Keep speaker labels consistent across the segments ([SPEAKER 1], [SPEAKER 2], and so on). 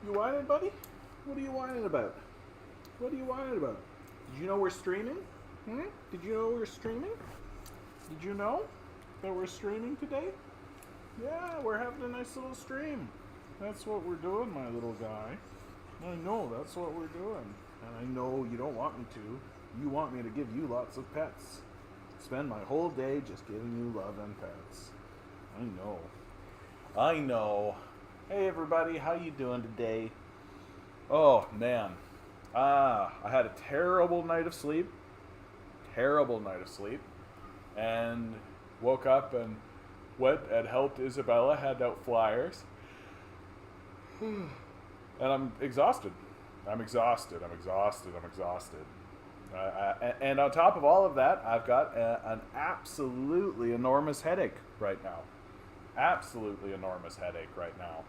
[SPEAKER 1] You whining, buddy? What are you whining about? What are you whining about? Did you know we're streaming? Did you know we're streaming? Did you know that we're streaming today? Yeah, we're having a nice little stream. That's what we're doing, my little guy. I know that's what we're doing. And I know you don't want me to. You want me to give you lots of pets. Spend my whole day just giving you love and pets. I know. I know. Hey everybody, how you doing today? Oh man. I had a terrible night of sleep. Terrible night of sleep. And woke up and went and helped Isabella hand out flyers. And I'm exhausted. I'm exhausted. And on top of all of that, I've got an absolutely enormous headache right now. Absolutely enormous headache right now.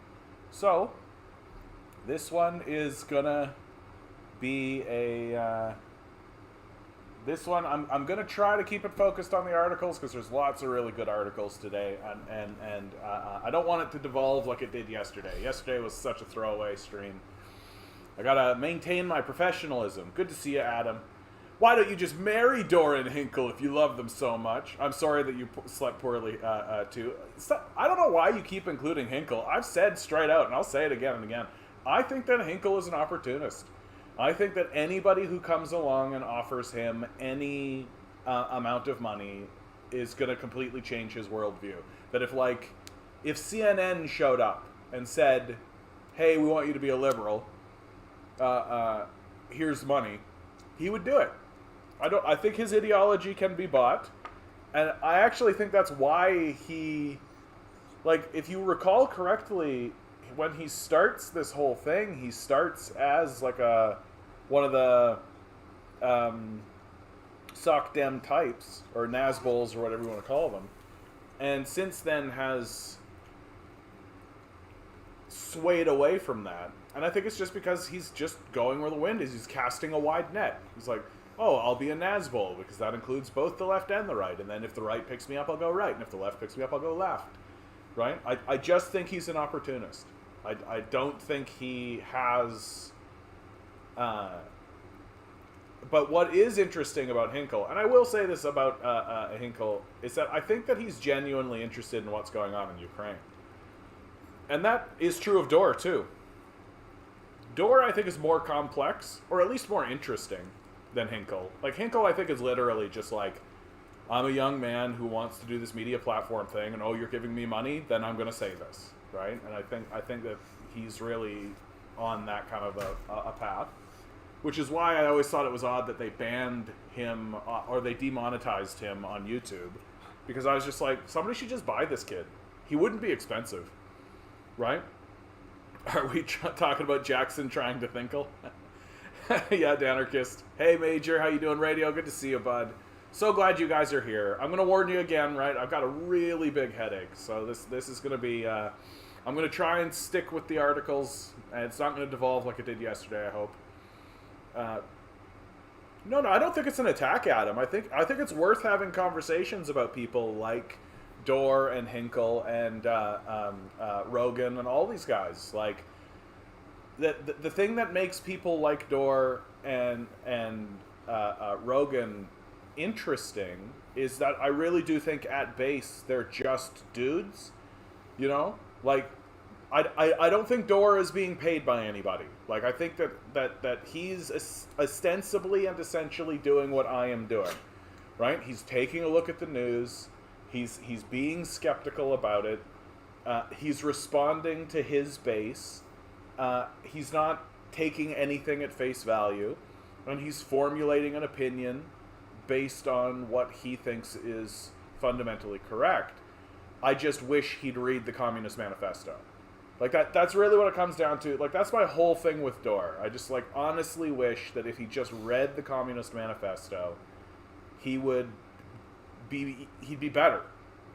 [SPEAKER 1] So, this one is gonna be a... this one, I'm gonna try to keep it focused on the articles because there's lots of really good articles today, and I don't want it to devolve like it did yesterday. Yesterday was such a throwaway stream. I gotta maintain my professionalism. Good to see you, Adam. Why don't you just marry Dora and Hinkle if you love them so much? I'm sorry that you slept poorly, too. I don't know why you keep including Hinkle. I've said straight out, and I'll say it again and again, I think that Hinkle is an opportunist. I think that anybody who comes along and offers him any amount of money is going to completely change his worldview. That if CNN showed up and said, hey, we want you to be a liberal, here's money, he would do it. I think his ideology can be bought, and I actually think that's why he, if you recall correctly, when he starts this whole thing, he starts as one of the sock dem types, or Nazbols, or whatever you want to call them, and since then has swayed away from that. And I think it's just because he's just going where the wind is. He's casting a wide net. He's like, oh, I'll be a Nazbol, because that includes both the left and the right. And then if the right picks me up, I'll go right. And if the left picks me up, I'll go left. Right? I just think he's an opportunist. I don't think he has... but what is interesting about Hinkle, and I will say this about Hinkle, is that I think that he's genuinely interested in what's going on in Ukraine. And that is true of Dor, too. Dor, I think, is more complex, or at least more interesting, than Hinkle. Hinkle, I think, is literally just I'm a young man who wants to do this media platform thing, and you're giving me money, then I'm going to say this, right? And I think that he's really on that kind of a path, which is why I always thought it was odd that they banned him, or they demonetized him on YouTube, because I was just like, somebody should just buy this kid. He wouldn't be expensive, right? Are we talking about Jackson trying to thinkle? Yeah, Danarchist. Hey, Major, how you doing, Radio? Good to see you, bud. So glad you guys are here. I'm going to warn you again, right? I've got a really big headache, so this is going to be... I'm going to try and stick with the articles, and it's not going to devolve like it did yesterday, I hope. No, I don't think it's an attack, Adam. I think it's worth having conversations about people like Dor and Hinkle and Rogan and all these guys. The thing that makes people like Dor and Rogan interesting is that I really do think at base they're just dudes, you know? I don't think Dor is being paid by anybody. I think that he's ostensibly and essentially doing what I am doing, right? He's taking a look at the news. He's being skeptical about it. He's responding to his base. He's not taking anything at face value, and he's formulating an opinion based on what he thinks is fundamentally correct. I just wish he'd read the Communist Manifesto. That's really what it comes down to. That's my whole thing with Dor. I just, honestly wish that if he just read the Communist Manifesto, he'd be better.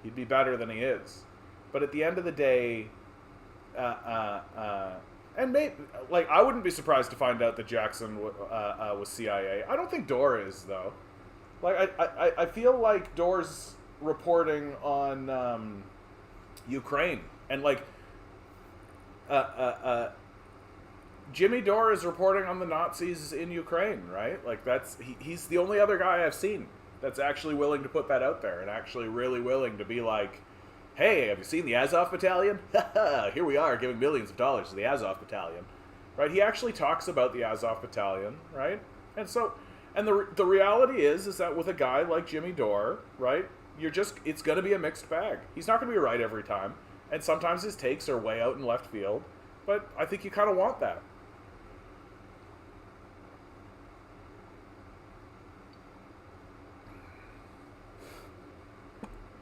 [SPEAKER 1] He'd be better than he is. But at the end of the day, and maybe, I wouldn't be surprised to find out that Jackson was CIA. I don't think Dor is, though. I feel like Dor's reporting on Ukraine, and Jimmy Dore is reporting on the Nazis in Ukraine, right? Like he's the only other guy I've seen that's actually willing to put that out there and actually really willing to be like, hey, have you seen the Azov Battalion? Here we are giving millions of dollars to the Azov Battalion, right? He actually talks about the Azov Battalion, right? And so, and the reality is that with a guy like Jimmy Dore, right, it's going to be a mixed bag. He's not going to be right every time, and sometimes his takes are way out in left field, but I think you kind of want that.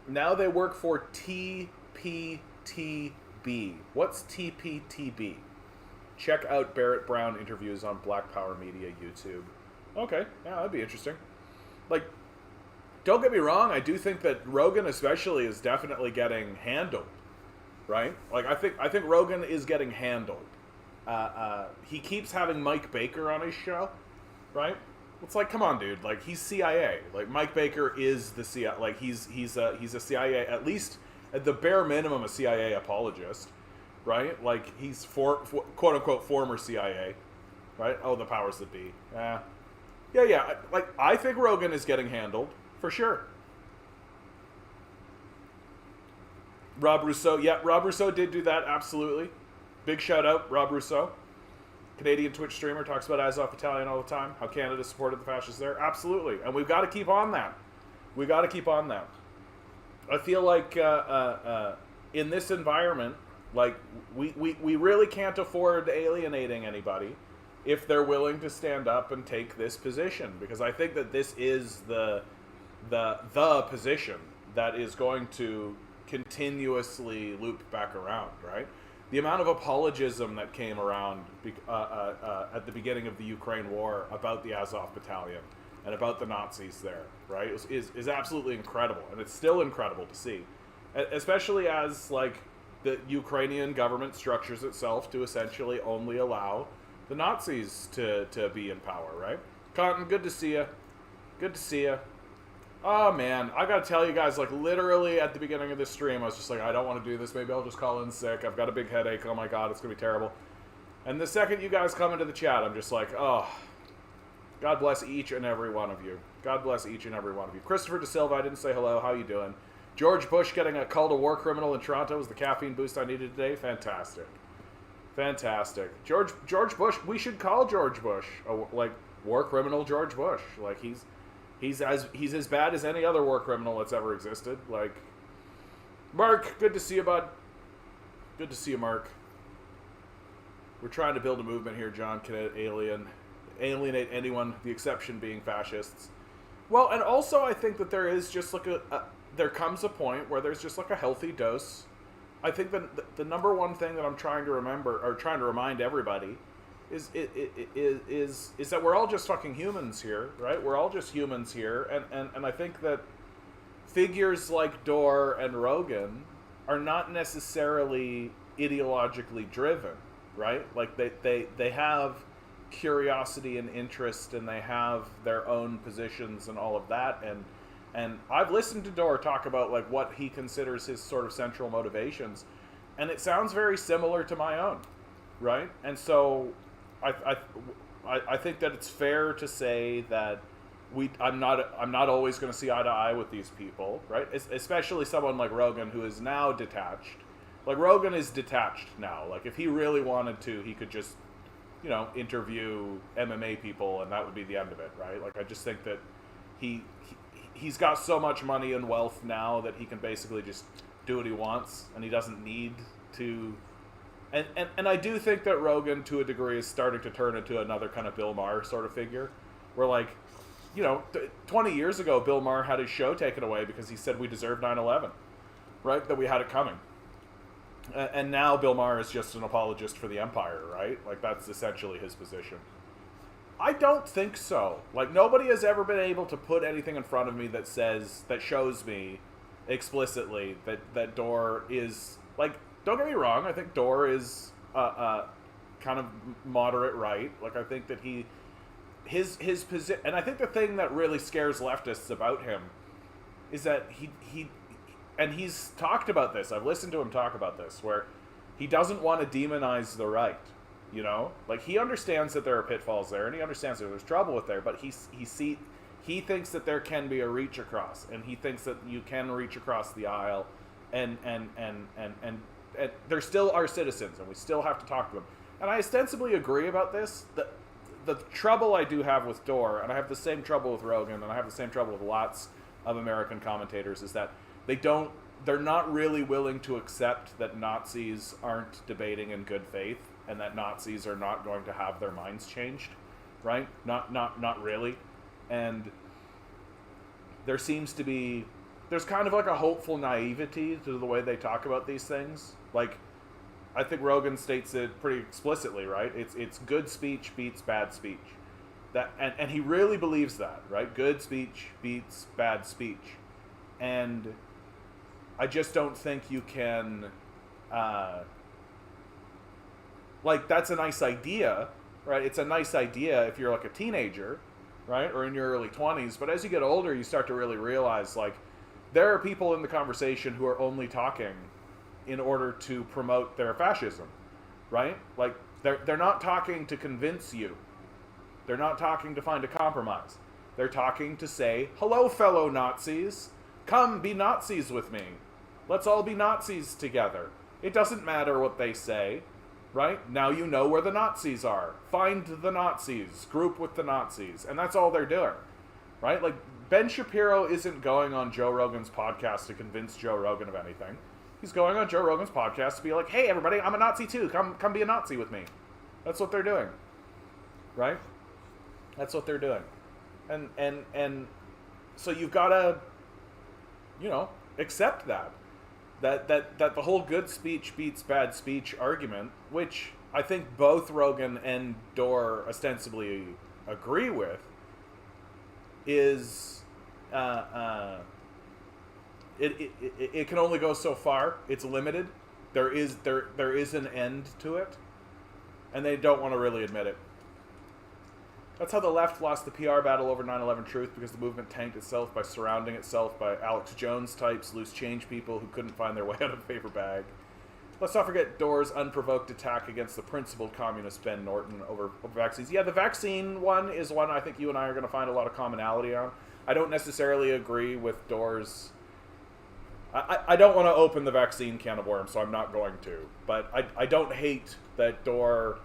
[SPEAKER 1] Now they work for TPTB. What's TPTB? Check out Barrett Brown interviews on Black Power Media YouTube. Okay, yeah, that'd be interesting. Like, don't get me wrong, I do think that Rogan especially is definitely getting handled, right? Like, I think Rogan is getting handled. He keeps having Mike Baker on his show, right? It's like, come on, dude. Like, he's CIA. Like, Mike Baker is the CIA. Like, he's a CIA, at least at the bare minimum, a CIA apologist, right? Like, he's quote unquote former CIA, right? Oh, the powers that be. Yeah. Like, I think Rogan is getting handled for sure. Rob Rousseau, yeah, Rob Rousseau did do that, absolutely. Big shout out, Rob Rousseau. Canadian Twitch streamer, talks about Azov Battalion all the time, how Canada supported the fascists there. Absolutely. And we've got to keep on that. I feel like in this environment, like, we really can't afford alienating anybody if they're willing to stand up and take this position. Because I think that this is the position that is going to continuously loop back around, right? The amount of apologism that came around at the beginning of the Ukraine war about the Azov Battalion and about the Nazis there, right, is absolutely incredible, and it's still incredible to see, especially as, like, the Ukrainian government structures itself to essentially only allow the Nazis to be in power, right? Cotton, good to see you. Good to see you. Oh, man, I gotta tell you guys, like, literally at the beginning of this stream, I was just like, I don't want to do this. Maybe I'll just call in sick. I've got a big headache. Oh, my God, it's gonna be terrible. And the second you guys come into the chat, I'm just like, oh, God bless each and every one of you. God bless each and every one of you. Christopher De Silva, I didn't say hello. How you doing? George Bush getting a call to war criminal in Toronto was the caffeine boost I needed today. Fantastic. Fantastic. George Bush, we should call George Bush, like, war criminal George Bush. Like, He's as bad as any other war criminal that's ever existed. Like, Mark, good to see you, bud. Good to see you, Mark. We're trying to build a movement here, John. Can alienate anyone, the exception being fascists. Well, and also I think that there is just like there comes a point where there's just like a healthy dose. I think that the number one thing that I'm trying to remember, or trying to remind everybody, is that we're all just fucking humans here, right? We're all just humans here, and I think that figures like Dore and Rogan are not necessarily ideologically driven, right? Like they have curiosity and interest, and they have their own positions and all of that, and I've listened to Dore talk about, like, what he considers his sort of central motivations, and it sounds very similar to my own, right? And so I think that it's fair to say that I'm not always going to see eye to eye with these people, right? Especially someone like Rogan, who is now detached. Like, Rogan is detached now. Like, if he really wanted to, he could just, interview MMA people, and that would be the end of it, right? Like, I just think that he's got so much money and wealth now that he can basically just do what he wants, and he doesn't need to. And I do think that Rogan, to a degree, is starting to turn into another kind of Bill Maher sort of figure, where, like, 20 years ago, Bill Maher had his show taken away because he said we deserved 9/11, right? That we had it coming. And now Bill Maher is just an apologist for the empire, right? Like, that's essentially his position. I don't think so. Like, nobody has ever been able to put anything in front of me that shows me explicitly that Dore is, like, don't get me wrong, I think Dore is kind of moderate right. Like, I think that his position, and I think the thing that really scares leftists about him is that he's talked about this. I've listened to him talk about this, where he doesn't want to demonize the right, You know, like he understands that there are pitfalls there, and he understands that there's trouble with there. But he thinks that there can be a reach across, and he thinks that you can reach across the aisle, and they're still our citizens, and we still have to talk to them. And I ostensibly agree about this. The trouble I do have with Dore, and I have the same trouble with Rogan, and I have the same trouble with lots of American commentators, is that they're not really willing to accept that Nazis aren't debating in good faith, and that Nazis are not going to have their minds changed, right? Not really. And there's kind of like a hopeful naivety to the way they talk about these things. Like, I think Rogan states it pretty explicitly, right? It's good speech beats bad speech. And he really believes that, right? Good speech beats bad speech. And I just don't think you can, like, that's a nice idea, right? It's a nice idea if you're like a teenager, right? Or in your early 20s. But as you get older, you start to really realize, like, there are people in the conversation who are only talking in order to promote their fascism, right? Like, they're not talking to convince you. They're not talking to find a compromise. They're talking to say, hello, fellow Nazis. Come be Nazis with me. Let's all be Nazis together. It doesn't matter what they say, right? Now you know where the Nazis are. Find the Nazis. Group with the Nazis. And that's all they're doing, right? Like, Ben Shapiro isn't going on Joe Rogan's podcast to convince Joe Rogan of anything. He's going on Joe Rogan's podcast to be like, hey, everybody, I'm a Nazi too. Come be a Nazi with me. That's what they're doing, right? That's what they're doing. And so you've got to, you know, accept that the whole good speech beats bad speech argument, which I think both Rogan and Dore ostensibly agree with, is it can only go so far. It's limited. There is an end to it, and they don't want to really admit it. That's how the left lost the PR battle over 9/11 truth, because the movement tanked itself by surrounding itself by Alex Jones types, loose change people who couldn't find their way out of a paper bag. Let's not forget Dore's unprovoked attack against the principled communist Ben Norton over vaccines. Yeah, the vaccine one is one I think you and I are going to find a lot of commonality on. I don't necessarily agree with Dore's... I don't want to open the vaccine can of worms, so I'm not going to. But I don't hate that Dore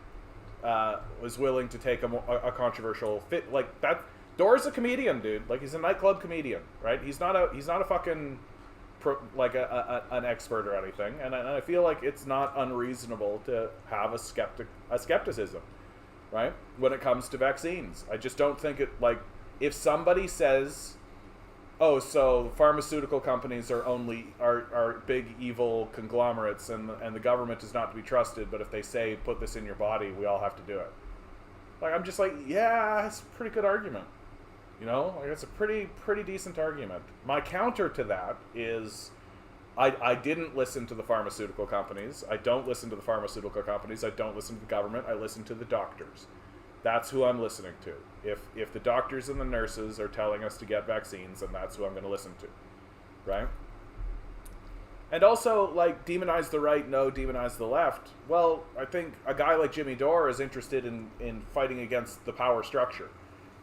[SPEAKER 1] was willing to take a controversial fit like that. Dore's a comedian, dude. Like, he's a nightclub comedian, right? He's not a fucking an expert or anything. And I feel like it's not unreasonable to have a skepticism, right? When it comes to vaccines, I just don't think it, like, if somebody says, oh, so pharmaceutical companies are big evil conglomerates, and the government is not to be trusted, but if they say put this in your body, we all have to do it. Like, I'm just like, yeah, it's a pretty good argument. You know, like, it's a pretty decent argument. My counter to that is, I didn't listen to the pharmaceutical companies. I don't listen to the pharmaceutical companies. I don't listen to the government. I listen to the doctors. That's who I'm listening to. If the doctors and the nurses are telling us to get vaccines, then that's who I'm going to listen to, right? And also, like, demonize the right, no, demonize the left. Well, I think a guy like Jimmy Dore is interested in fighting against the power structure.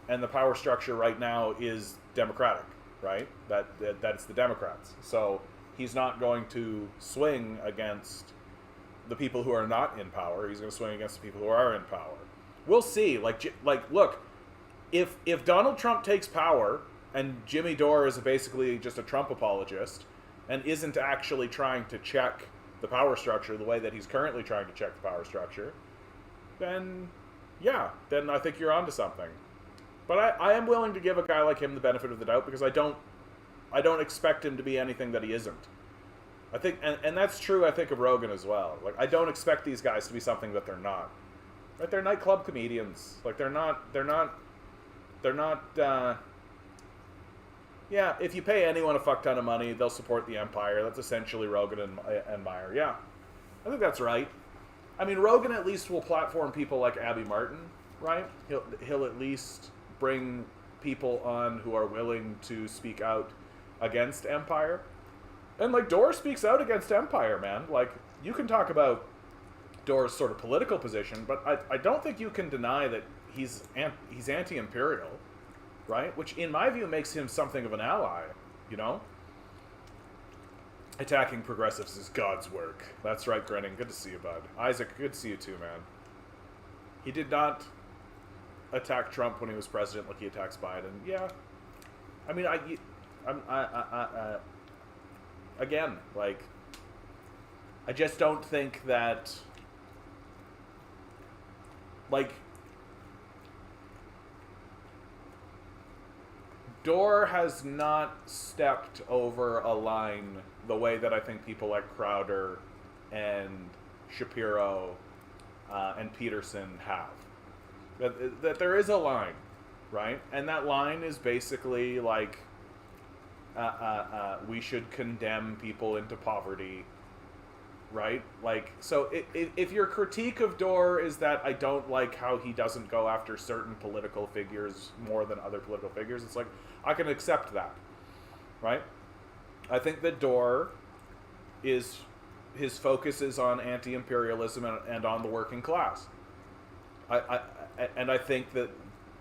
[SPEAKER 1] And the power structure right now is democratic, right? That's the Democrats. So he's not going to swing against the people who are not in power. He's going to swing against the people who are in power. We'll see. Like, look, if Donald Trump takes power and Jimmy Dore is basically just a Trump apologist and isn't actually trying to check the power structure the way that he's currently trying to check the power structure, then I think you're onto something. But I am willing to give a guy like him the benefit of the doubt, because I don't expect him to be anything that he isn't. I think, and that's true, I think, of Rogan as well. Like, I don't expect these guys to be something that they're not. Right? They're nightclub comedians. Like, they're not, yeah, if you pay anyone a fuck ton of money, they'll support the empire. That's essentially Rogan and Meyer. Yeah, I think that's right. I mean, Rogan at least will platform people like Abby Martin, right? He'll at least bring people on who are willing to speak out against empire. And, like, Dore speaks out against empire, man. Like, you can talk about Door's sort of political position, but I don't think you can deny that he's anti-imperial, right? Which, in my view, makes him something of an ally, you know? Attacking progressives is God's work. That's right, Grenning. Good to see you, bud. Isaac, good to see you too, man. He did not attack Trump when he was president like he attacks Biden. Yeah. I mean, again, like, I just don't think that, like, Door has not stepped over a line the way that I think people like Crowder and Shapiro and Peterson have. That there is a line, right? And that line is basically like, we should condemn people into poverty, right? Like, so if your critique of Door is that I don't like how he doesn't go after certain political figures more than other political figures, it's like, I can accept that, right? I think that Door his focus is on anti-imperialism and on the working class. I think that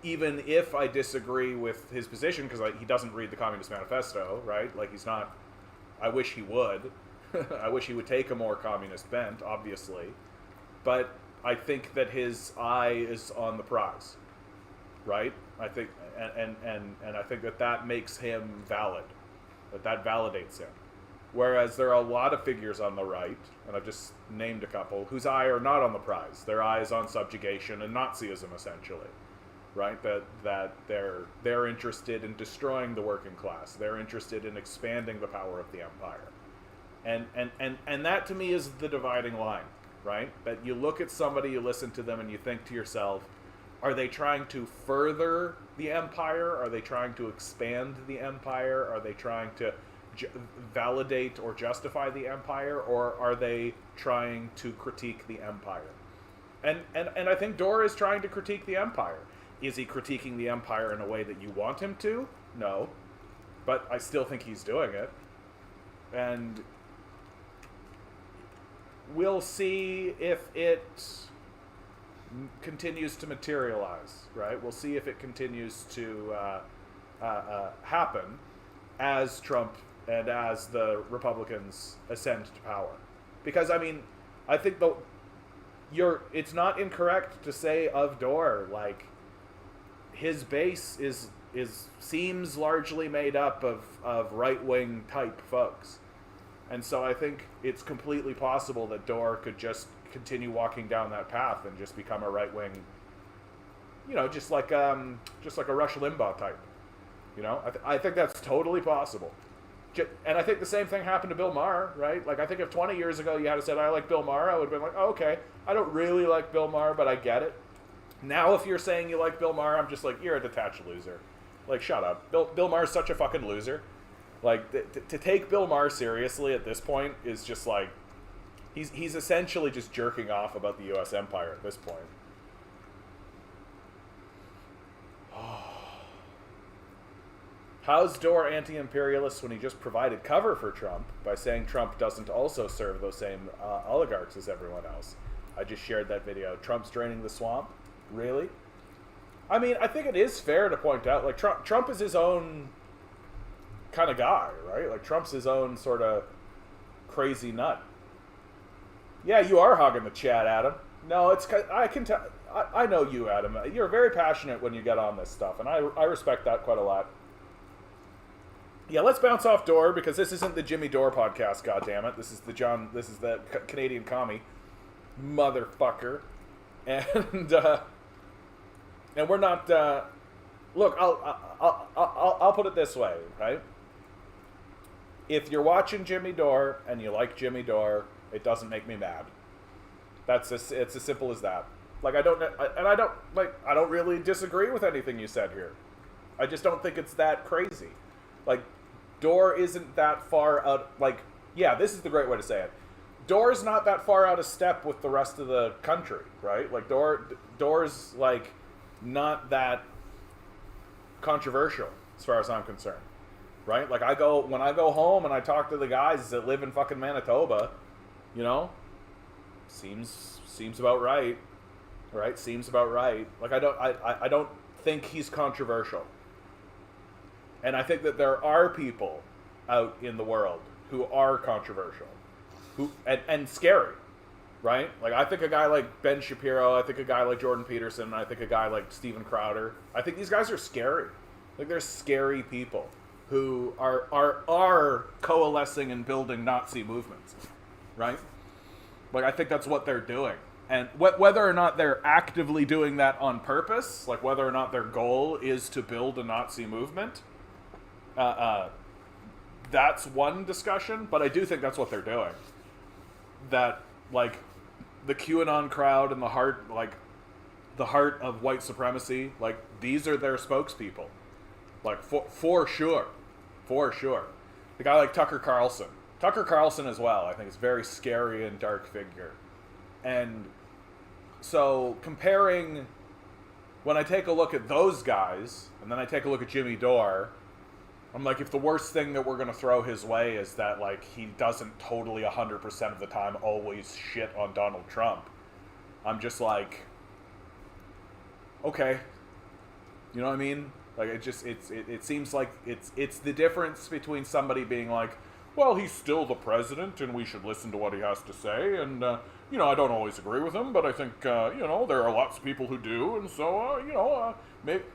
[SPEAKER 1] even if I disagree with his position, because he doesn't read the Communist Manifesto, right? Like, he's not, I wish he would. I wish he would take a more communist bent, obviously. But I think that his eye is on the prize, right? I think, and I think that makes him valid, that validates him. Whereas there are a lot of figures on the right, and I've just named a couple, whose eye are not on the prize. Their eye is on subjugation and Nazism, essentially, right? That they're interested in destroying the working class. They're interested in expanding the power of the empire. And that, to me, is the dividing line, right? That you look at somebody, you listen to them, and you think to yourself, are they trying to further the empire? Are they trying to expand the empire? Are they trying to validate or justify the empire? Or are they trying to critique the empire? And I think Door is trying to critique the empire. Is he critiquing the empire in a way that you want him to? No. But I still think he's doing it. And we'll see if it continues to materialize, right? We'll see if it continues to happen as Trump and as the Republicans ascend to power. Because, I mean, I think it's not incorrect to say of Door, like, his base seems largely made up of right-wing type folks. And so I think it's completely possible that Door could just continue walking down that path and just become a right-wing, you know, just like a Rush Limbaugh type. You know, I think that's totally possible. And I think the same thing happened to Bill Maher, right? Like, I think if 20 years ago you had said, I like Bill Maher, I would have been like, oh, okay, I don't really like Bill Maher, but I get it. Now, if you're saying you like Bill Maher, I'm just like, you're a detached loser. Like, shut up. Bill Maher's such a fucking loser. Like, to take Bill Maher seriously at this point is just like, he's essentially just jerking off about the U.S. empire at this point. How's Door anti-imperialist when he just provided cover for Trump by saying Trump doesn't also serve those same oligarchs as everyone else? I just shared that video. Trump's draining the swamp? Really? I mean, I think it is fair to point out, like, Trump is his own kind of guy, right? Like, Trump's his own sort of crazy nut. Yeah, you are hogging the chat, Adam. No, I can tell. I know you, Adam. You're very passionate when you get on this stuff, and I respect that quite a lot. Yeah, let's bounce off Door, because this isn't the Jimmy Dore podcast, goddammit. This is the Canadian commie. Motherfucker. And we're not, look, I'll put it this way, right? If you're watching Jimmy Dore and you like Jimmy Dore, it doesn't make me mad. It's as simple as that. Like, I don't really disagree with anything you said here. I just don't think it's that crazy. Like, Dore isn't that far out, like, yeah, this is the great way to say it. Dore's not that far out of step with the rest of the country, right? Like, Dore's, like, not that controversial as far as I'm concerned, right? Like, when I go home and I talk to the guys that live in fucking Manitoba, you know, seems about right. Right? Seems about right. Like I don't think he's controversial. And I think that there are people out in the world who are controversial, who and scary, right? Like I think a guy like Ben Shapiro, I think a guy like Jordan Peterson, I think a guy like Steven Crowder. I think these guys are scary. Like they're scary people who are coalescing and building Nazi movements, right? Like I think that's what they're doing. And whether or not they're actively doing that on purpose, like whether or not their goal is to build a Nazi movement, that's one discussion, but I do think that's what they're doing. That, like, the QAnon crowd and the heart of white supremacy, like, these are their spokespeople. Like, for sure. For sure. The guy like Tucker Carlson. Tucker Carlson as well, I think, is a very scary and dark figure. And so, comparing, when I take a look at those guys, and then I take a look at Jimmy Dore, I'm like, if the worst thing that we're going to throw his way is that, like, he doesn't totally 100% of the time always shit on Donald Trump, I'm just like, okay. You know what I mean? Like, it seems like it's the difference between somebody being like, well, he's still the president and we should listen to what he has to say, and, you know, I don't always agree with him, but I think, you know, there are lots of people who do, and so, you know,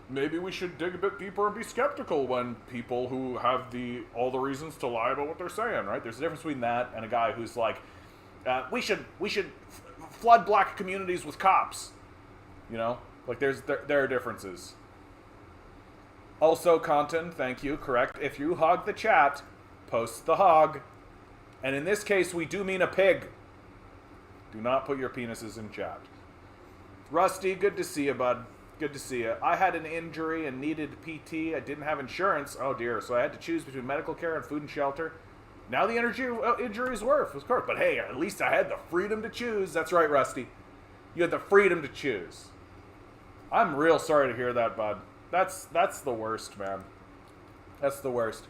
[SPEAKER 1] maybe we should dig a bit deeper and be skeptical when people who have all the reasons to lie about what they're saying, right? There's a difference between that and a guy who's like, we should flood black communities with cops, you know? Like, there are differences. Also, Content, thank you, correct. If you hog the chat, post the hog. And in this case, we do mean a pig. Do not put your penises in chat. Rusty, good to see you, bud. Good to see you. I had an injury and needed PT. I didn't have insurance. Oh, dear. So I had to choose between medical care and food and shelter. Now the injury is worse, of course. But hey, at least I had the freedom to choose. That's right, Rusty. You had the freedom to choose. I'm real sorry to hear that, bud. That's the worst, man. That's the worst.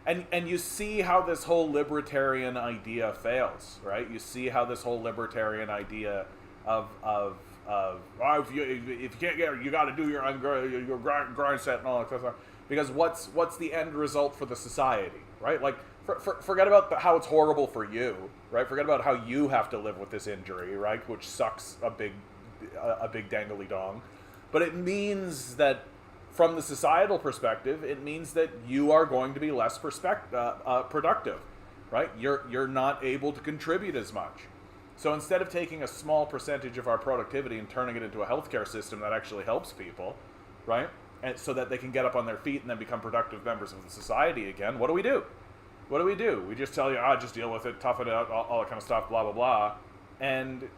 [SPEAKER 1] And you see how this whole libertarian idea fails, right? You see how this whole libertarian idea of if you can't get it, you got to do your grind set and all that stuff. Because what's the end result for the society, right? Like, forget about how it's horrible for you, right? Forget about how you have to live with this injury, right? Which sucks a big dangly dong. But it means that, from the societal perspective, it means that you are going to be less productive, right? You're not able to contribute as much. So instead of taking a small percentage of our productivity and turning it into a healthcare system that actually helps people, right? And so that they can get up on their feet and then become productive members of the society again, what do we do? What do we do? We just tell you, just deal with it, tough it out, all that kind of stuff, blah, blah, blah. And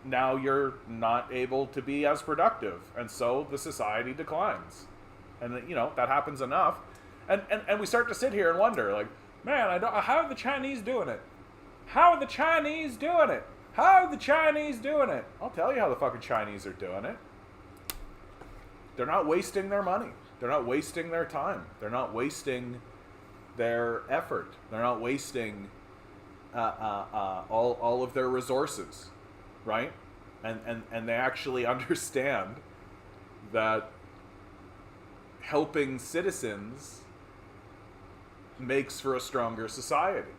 [SPEAKER 1] now you're not able to be as productive. And so the society declines. And, you know, that happens enough. And we start to sit here and wonder, like, man, how are the Chinese doing it? How are the Chinese doing it? How are the Chinese doing it? I'll tell you how the fucking Chinese are doing it. They're not wasting their money. They're not wasting their time. They're not wasting their effort. They're not wasting all of their resources, right? And they actually understand that helping citizens makes for a stronger society.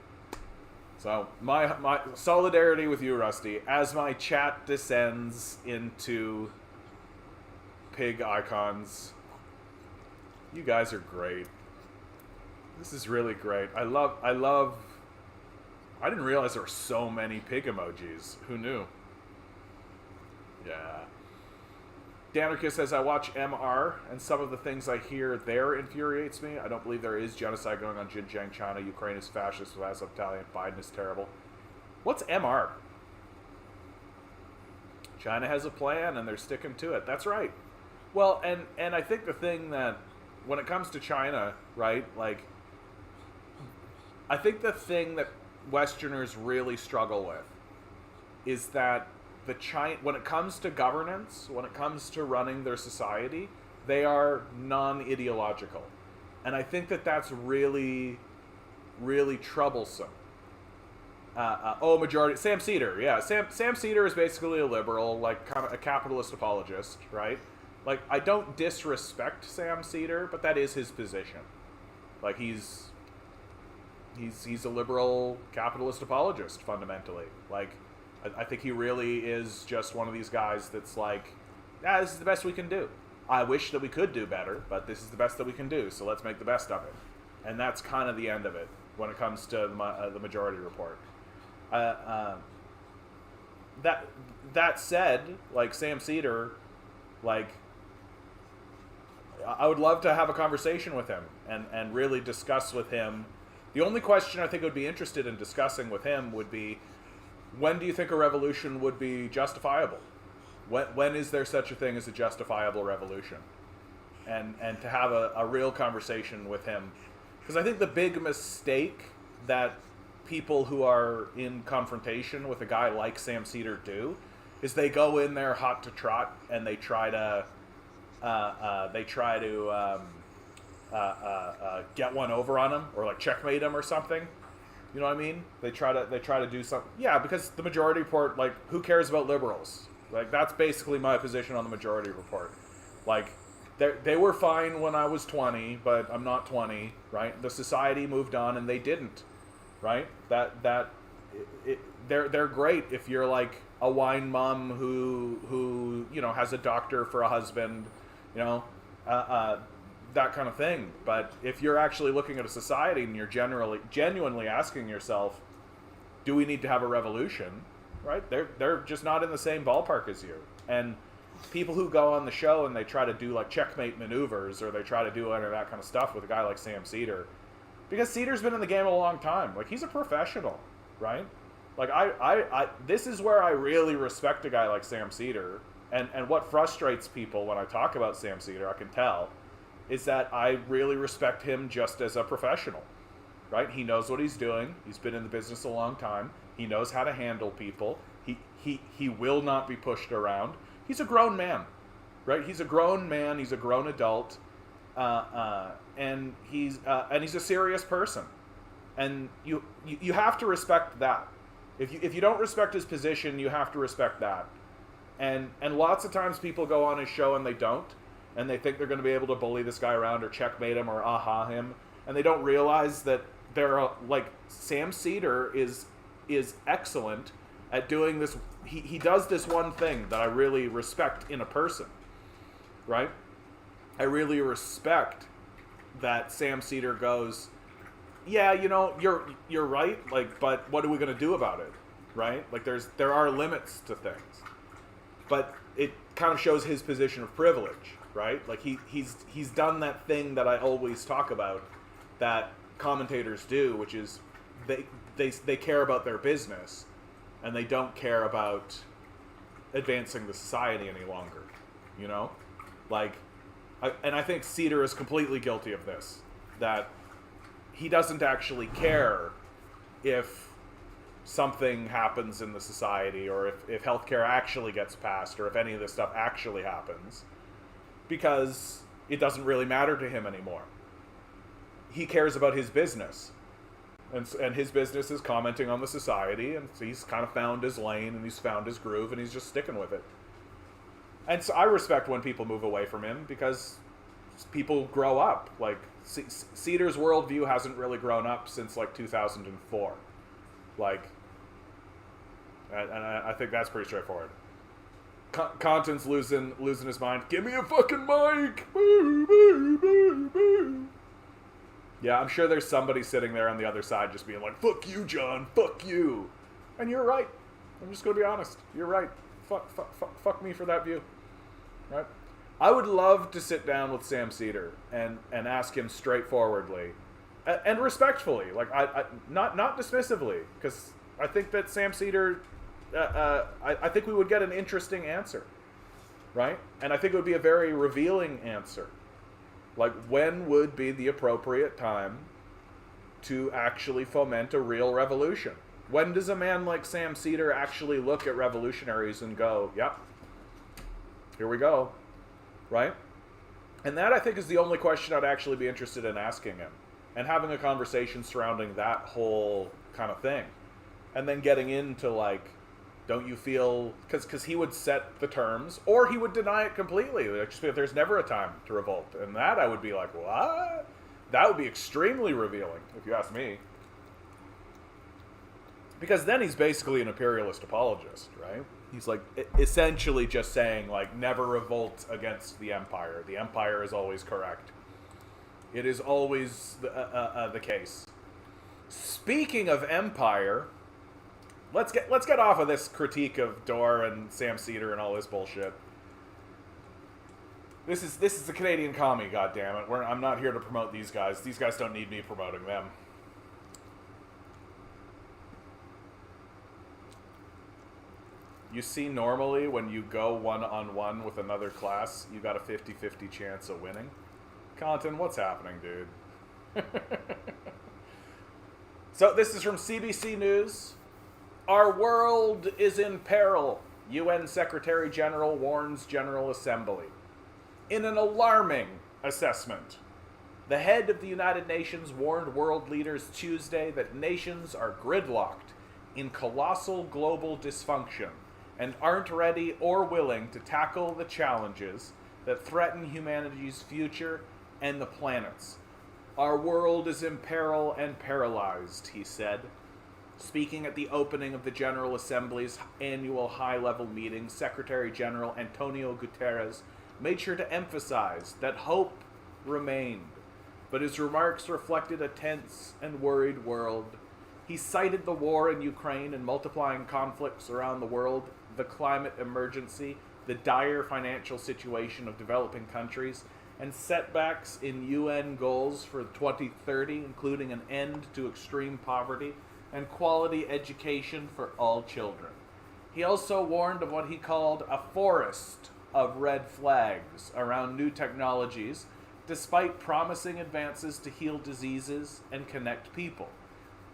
[SPEAKER 1] So my solidarity with you, Rusty, as my chat descends into pig icons. You guys are great. This is really great. I didn't realize there were so many pig emojis. Who knew? Yeah. Danerkis says, I watch MR, and some of the things I hear there infuriates me. I don't believe there is genocide going on in Xinjiang, China. Ukraine is fascist, as Italian. Biden is terrible. What's MR? China has a plan, and they're sticking to it. That's right. Well, and I think the thing that, when it comes to China, right, like, I think the thing that Westerners really struggle with is that when it comes to governance, when it comes to running their society, they are non-ideological. And I think that that's really, really troublesome. Majority. Sam Cedar. Yeah, Sam Cedar is basically a liberal, like kind of a capitalist apologist, right? Like, I don't disrespect Sam Cedar, but that is his position. Like, he's a liberal capitalist apologist, fundamentally. Like, I think he really is just one of these guys that's like, yeah, this is the best we can do. I wish that we could do better, but this is the best that we can do, so let's make the best of it. And that's kind of the end of it when it comes to the Majority Report. That said, like, Sam Cedar, like, I would love to have a conversation with him and really discuss with him. The only question I think I would be interested in discussing with him would be, when do you think a revolution would be justifiable? When is there such a thing as a justifiable revolution? And to have a real conversation with him. Because I think the big mistake that people who are in confrontation with a guy like Sam Cedar do is they go in there hot to trot and they try to get one over on him, or like checkmate him or something. You know what I mean? They try to do something. Yeah, because the Majority Report, like, who cares about liberals? Like, that's basically my position on the Majority Report. Like, they were fine when I was 20, but I'm not 20, right? The society moved on and they didn't, right? They're great if you're like a wine mom who you know, has a doctor for a husband, you know, that kind of thing. But if you're actually looking at a society and you're genuinely asking yourself, do we need to have a revolution? Right? They're just not in the same ballpark as you. And people who go on the show and they try to do like checkmate maneuvers, or they try to do any of that kind of stuff with a guy like Sam Cedar, because Cedar's been in the game a long time. Like, he's a professional, right? Like, I this is where I really respect a guy like Sam Cedar. And what frustrates people when I talk about Sam Cedar, I can tell, is that I really respect him just as a professional, right? He knows what he's doing. He's been in the business a long time. He knows how to handle people. He will not be pushed around. He's a grown man, right? He's a grown man. He's a grown adult, and he's a serious person. And you have to respect that. If you don't respect his position, you have to respect that. And lots of times people go on his show and they don't, and they think they're going to be able to bully this guy around or checkmate him or aha him, and they don't realize that like, Sam Cedar is excellent at doing this. He does this one thing that I really respect in a person, right? I really respect that Sam Cedar goes, yeah, you know, you're right, like, but what are we going to do about it, right? Like, there are limits to things. But it kind of shows his position of privilege, right? Like, he's done that thing that I always talk about that commentators do, which is they care about their business and they don't care about advancing the society any longer, you know? Like, I think Cedar is completely guilty of this, that he doesn't actually care if something happens in the society, or if healthcare actually gets passed, or if any of this stuff actually happens, because it doesn't really matter to him anymore. He cares about his business, and his business is commenting on the society, and so he's kind of found his lane, and he's found his groove, and he's just sticking with it. And so I respect when people move away from him, because people grow up. Like, Cedar's worldview hasn't really grown up since like 2004. Like, and I think that's pretty straightforward. Compton's losing his mind. Give me a fucking mic! Boo, boo, boo, boo. Yeah, I'm sure there's somebody sitting there on the other side just being like, fuck you, John, fuck you. And you're right. I'm just going to be honest. You're right. Fuck me for that view. Right? I would love to sit down with Sam Cedar and ask him straightforwardly and respectfully, like, I not dismissively, because I think that Sam Cedar, I think we would get an interesting answer, right? And I think it would be a very revealing answer. Like, when would be the appropriate time to actually foment a real revolution? When does a man like Sam Cedar actually look at revolutionaries and go, yep, here we go, right? And that, I think, is the only question I'd actually be interested in asking him, and having a conversation surrounding that whole kind of thing. and then getting into like, don't you feel, because he would set the terms, or he would deny it completely. Like, just if there's never a time to revolt, and that I would be like, what? That would be extremely revealing, if you ask me. Because then he's basically an imperialist apologist, right? He's like essentially just saying like, never revolt against the empire. The empire is always correct. It is always the case. Speaking of empire, let's get off of this critique of Dor and Sam Cedar and all this bullshit. This is the Canadian commie, goddammit. I'm not here to promote these guys. These guys don't need me promoting them. You see, normally when you go one-on-one with another class, you got a 50-50 chance of winning. Content, what's happening, dude? So this is from CBC News. Our world is in peril. UN Secretary General warns General Assembly. In an alarming assessment, the head of the United Nations warned world leaders Tuesday that nations are gridlocked in colossal global dysfunction and aren't ready or willing to tackle the challenges that threaten humanity's future and the planet's. Our world is in peril and paralyzed, he said. Speaking at the opening of the General Assembly's annual high-level meeting, Secretary General Antonio Guterres made sure to emphasize that hope remained, but his remarks reflected a tense and worried world. He cited the war in Ukraine and multiplying conflicts around the world, the climate emergency, the dire financial situation of developing countries, and setbacks in UN goals for 2030, including an end to extreme poverty and quality education for all children. He also warned of what he called a forest of red flags around new technologies, despite promising advances to heal diseases and connect people.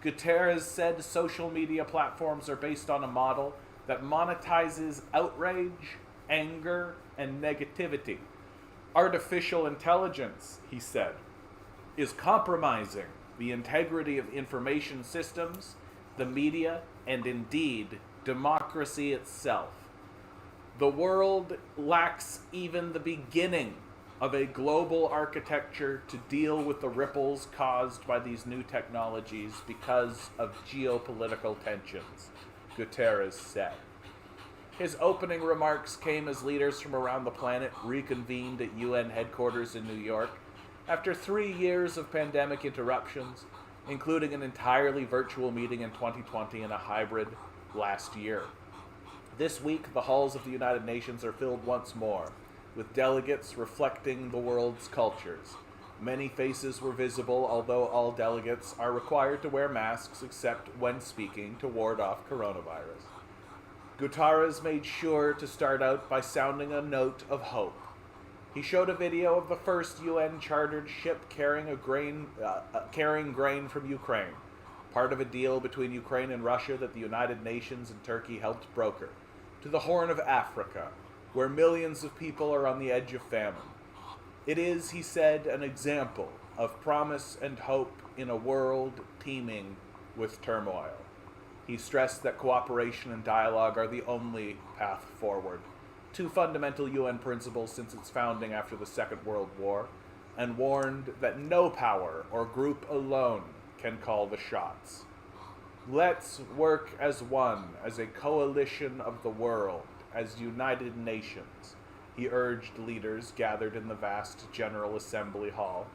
[SPEAKER 1] Guterres said social media platforms are based on a model that monetizes outrage, anger, and negativity. Artificial intelligence, he said, is compromising the integrity of information systems, the media, and indeed, democracy itself. The world lacks even the beginning of a global architecture to deal with the ripples caused by these new technologies because of geopolitical tensions, Guterres said. His opening remarks came as leaders from around the planet reconvened at UN headquarters in New York after 3 years of pandemic interruptions, including an entirely virtual meeting in 2020 and a hybrid last year. This week, the halls of the United Nations are filled once more, with delegates reflecting the world's cultures. Many faces were visible, although all delegates are required to wear masks except when speaking to ward off coronavirus. Guterres made sure to start out by sounding a note of hope. He showed a video of the first UN-chartered ship carrying grain from Ukraine, part of a deal between Ukraine and Russia that the United Nations and Turkey helped broker, to the Horn of Africa, where millions of people are on the edge of famine. It is, he said, an example of promise and hope in a world teeming with turmoil. He stressed that cooperation and dialogue are the only path forward, two fundamental UN principles since its founding after the Second World War, and warned that no power or group alone can call the shots. Let's work as one, as a coalition of the world, as United Nations, he urged leaders gathered in the vast General Assembly Hall.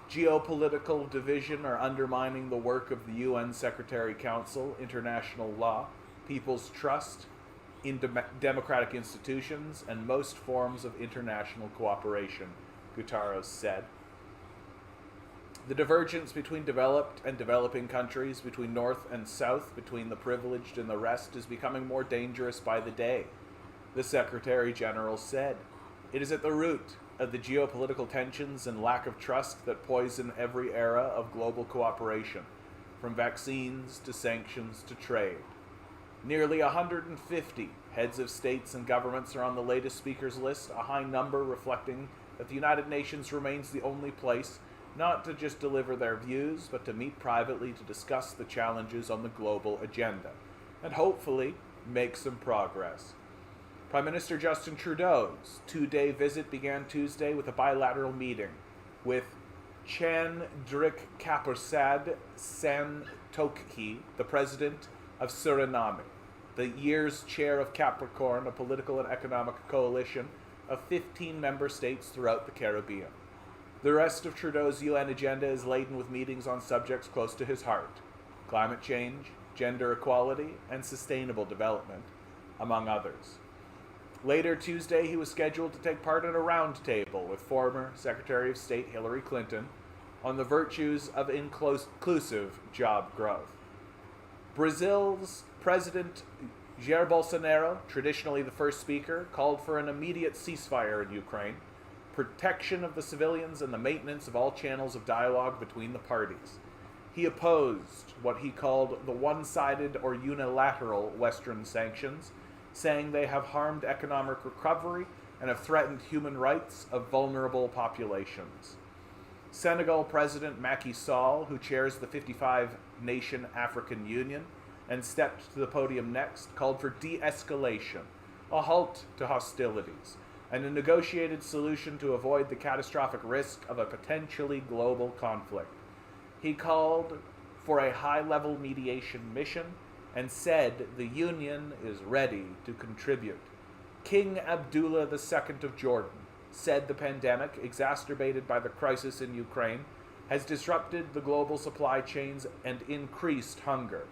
[SPEAKER 1] Geopolitical division are undermining the work of the UN Secretary Council, international law, people's trust in democratic institutions, and most forms of international cooperation, Guterres said. The divergence between developed and developing countries, between North and South, between the privileged and the rest, is becoming more dangerous by the day, the Secretary General said. It is at the root of the geopolitical tensions and lack of trust that poison every era of global cooperation, from vaccines to sanctions to trade. Nearly 150 heads of states and governments are on the latest speakers list, a high number reflecting that the United Nations remains the only place not to just deliver their views, but to meet privately to discuss the challenges on the global agenda. and hopefully make some progress. Prime Minister Justin Trudeau's two-day visit began Tuesday with a bilateral meeting with Chandrik Kaprasad Santokhi, the president of Suriname, the year's chair of Capricorn, a political and economic coalition of 15 member states throughout the Caribbean. The rest of Trudeau's UN agenda is laden with meetings on subjects close to his heart: climate change, gender equality, and sustainable development, among others. Later Tuesday, he was scheduled to take part in a roundtable with former Secretary of State Hillary Clinton on the virtues of inclusive job growth. Brazil's President Jair Bolsonaro, traditionally the first speaker, called for an immediate ceasefire in Ukraine, protection of the civilians, and the maintenance of all channels of dialogue between the parties. He opposed what he called the one-sided or unilateral Western sanctions, saying they have harmed economic recovery and have threatened human rights of vulnerable populations. Senegal President Macky Sall, who chairs the 55-nation African Union and stepped to the podium next, called for de-escalation, a halt to hostilities, and a negotiated solution to avoid the catastrophic risk of a potentially global conflict. He called for a high-level mediation mission and said the Union is ready to contribute. King Abdullah II of Jordan said the pandemic, exacerbated by the crisis in Ukraine, has disrupted the global supply chains and increased hunger.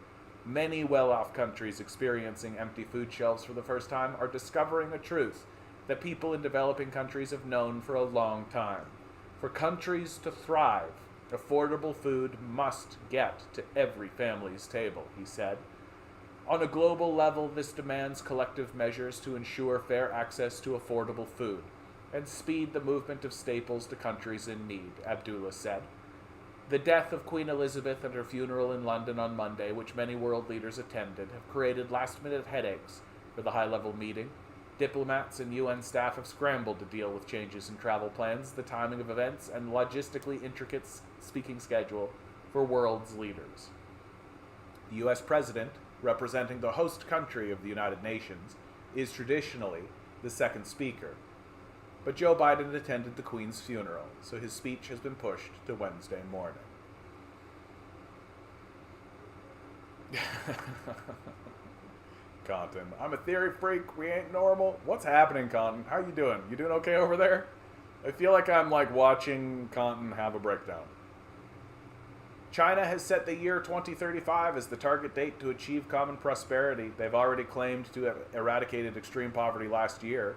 [SPEAKER 1] Many well-off countries experiencing empty food shelves for the first time are discovering a truth that people in developing countries have known for a long time. For countries to thrive, affordable food must get to every family's table, he said. On a global level, this demands collective measures to ensure fair access to affordable food and speed the movement of staples to countries in need, Abdullah said. The death of Queen Elizabeth and her funeral in London on Monday, which many world leaders attended, have created last-minute headaches for the high-level meeting. Diplomats and UN staff have scrambled to deal with changes in travel plans, the timing of events, and logistically intricate speaking schedule for world's leaders. The U.S. president, representing the host country of the United Nations, is traditionally the second speaker. But Joe Biden attended the Queen's funeral, so his speech has been pushed to Wednesday morning. Compton, I'm a theory freak, we ain't normal. What's happening, Compton? How you doing? You doing okay over there? I feel like I'm watching Compton have a breakdown. China has set the year 2035 as the target date to achieve common prosperity. They've already claimed to have eradicated extreme poverty last year.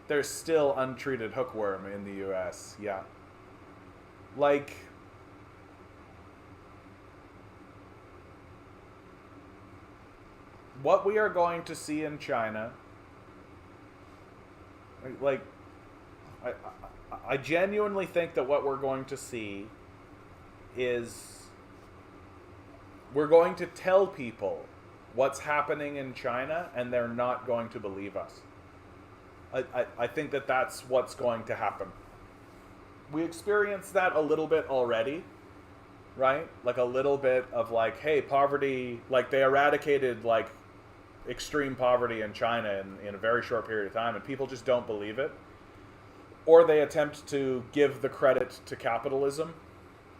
[SPEAKER 1] There's still untreated hookworm in the U.S., yeah. What we are going to see in China, I genuinely think that what we're going to see is we're going to tell people what's happening in China and they're not going to believe us. I think that that's what's going to happen. We experienced that a little bit already, right? A little bit of hey, poverty, they eradicated extreme poverty in China in a very short period of time, and people just don't believe it. Or they attempt to give the credit to capitalism,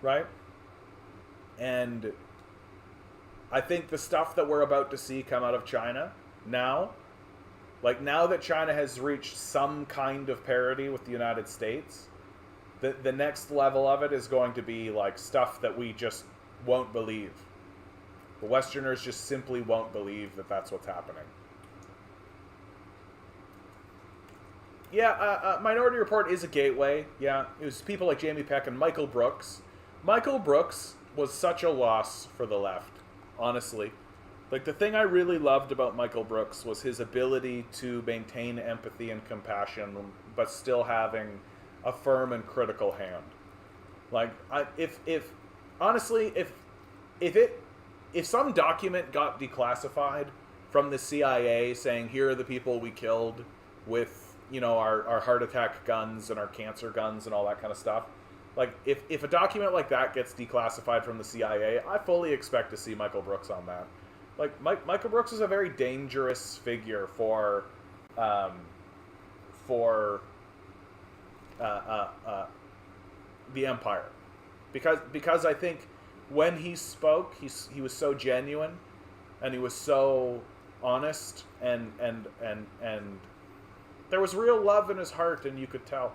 [SPEAKER 1] right? And I think the stuff that we're about to see come out of China now, now that China has reached some kind of parity with the United States, the next level of it is going to be stuff that we just won't believe. The Westerners just simply won't believe that that's what's happening. Yeah, Minority Report is a gateway. Yeah, it was people like Jamie Peck and Michael Brooks. Michael Brooks was such a loss for the left, honestly. The thing I really loved about Michael Brooks was his ability to maintain empathy and compassion, but still having a firm and critical hand. If some document got declassified from the CIA saying, here are the people we killed with, our heart attack guns and our cancer guns and all that kind of stuff, if a document like that gets declassified from the CIA, I fully expect to see Michael Brooks on that. Like Michael Brooks is a very dangerous figure um, for uh, uh, uh, the empire, because I think when he spoke, he was so genuine, and he was so honest, and there was real love in his heart, and you could tell.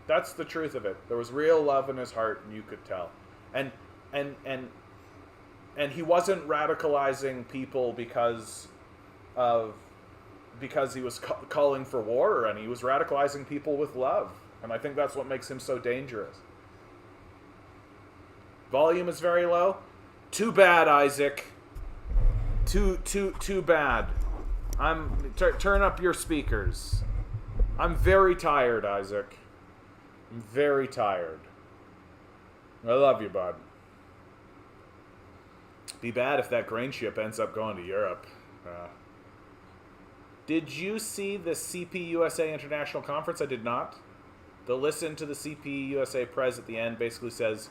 [SPEAKER 1] That's the truth of it. There was real love in his heart, and you could tell. And and and and he wasn't radicalizing people because he was calling for war or any. He was radicalizing people with love, and I think that's what makes him so dangerous. Volume is very low. Too bad, Isaac. Too bad. Turn up your speakers. I'm very tired, Isaac. I'm very tired. I love you, bud. Be bad if that grain ship ends up going to Europe. Did you see the CPUSA International Conference? I did not. The listen to the CPUSA prez at the end basically says,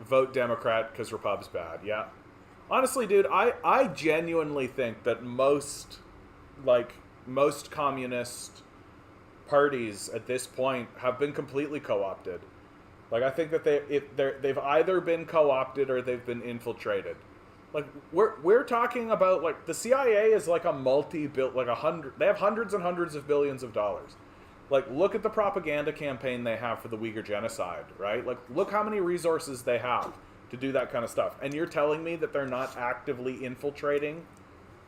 [SPEAKER 1] vote Democrat because Repub's bad. Yeah. Honestly, dude, I genuinely think that most communist parties at this point have been completely co-opted. Like, I think that they've either been co-opted or they've been infiltrated. Like, we're talking about, like, the CIA is like a they have hundreds and hundreds of billions of dollars. Like, look at the propaganda campaign they have for the Uyghur genocide, right? Like, look how many resources they have to do that kind of stuff. And you're telling me that they're not actively infiltrating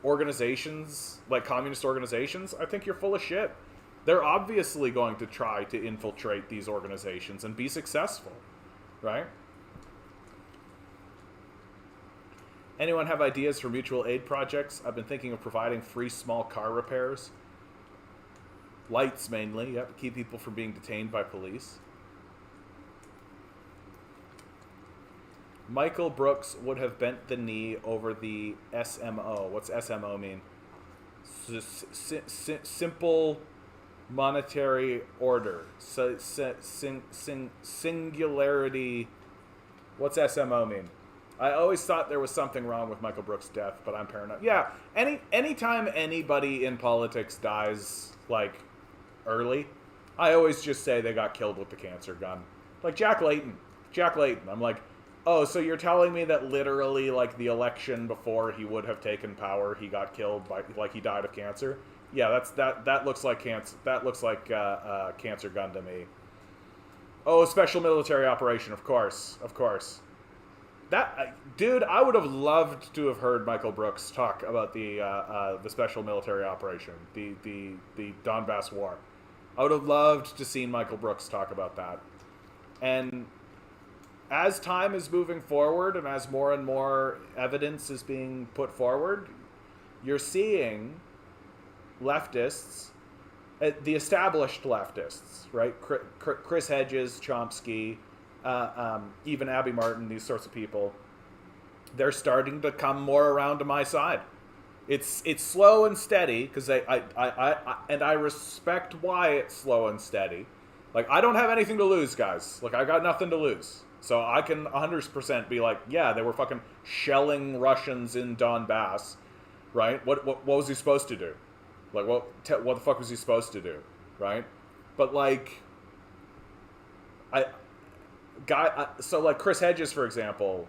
[SPEAKER 1] organizations, like communist organizations? I think you're full of shit. They're obviously going to try to infiltrate these organizations and be successful, right? Anyone have ideas for mutual aid projects? I've been thinking of providing free small car repairs. Lights, mainly. Yep, keep people from being detained by police. Michael Brooks would have bent the knee over the SMO. What's SMO mean? Simple monetary order. Singularity. What's SMO mean? I always thought there was something wrong with Michael Brooks' death, but I'm paranoid. Yeah, anytime anybody in politics dies, like, early, I always just say they got killed with the cancer gun. Like Jack Layton. I'm like, oh, so you're telling me that literally, like, the election before he would have taken power, he got killed by, like, he died of cancer? Yeah, that looks like cancer. That looks like cancer gun to me. Oh, special military operation, of course. Dude, I would have loved to have heard Michael Brooks talk about the special military operation, the Donbass war. I would have loved to see Michael Brooks talk about that. And as time is moving forward and as more and more evidence is being put forward, you're seeing leftists, the established leftists, right? Chris Hedges, Chomsky, even Abby Martin, these sorts of people, they're starting to come more around to my side. It's slow and steady because I respect why it's slow and steady. Like, I don't have anything to lose, guys. Like, I got nothing to lose, so I can 100% be like, yeah, they were fucking shelling Russians in Donbass, right? What was he supposed to do? Like, what the fuck was he supposed to do, right? But like, so like Chris Hedges, for example,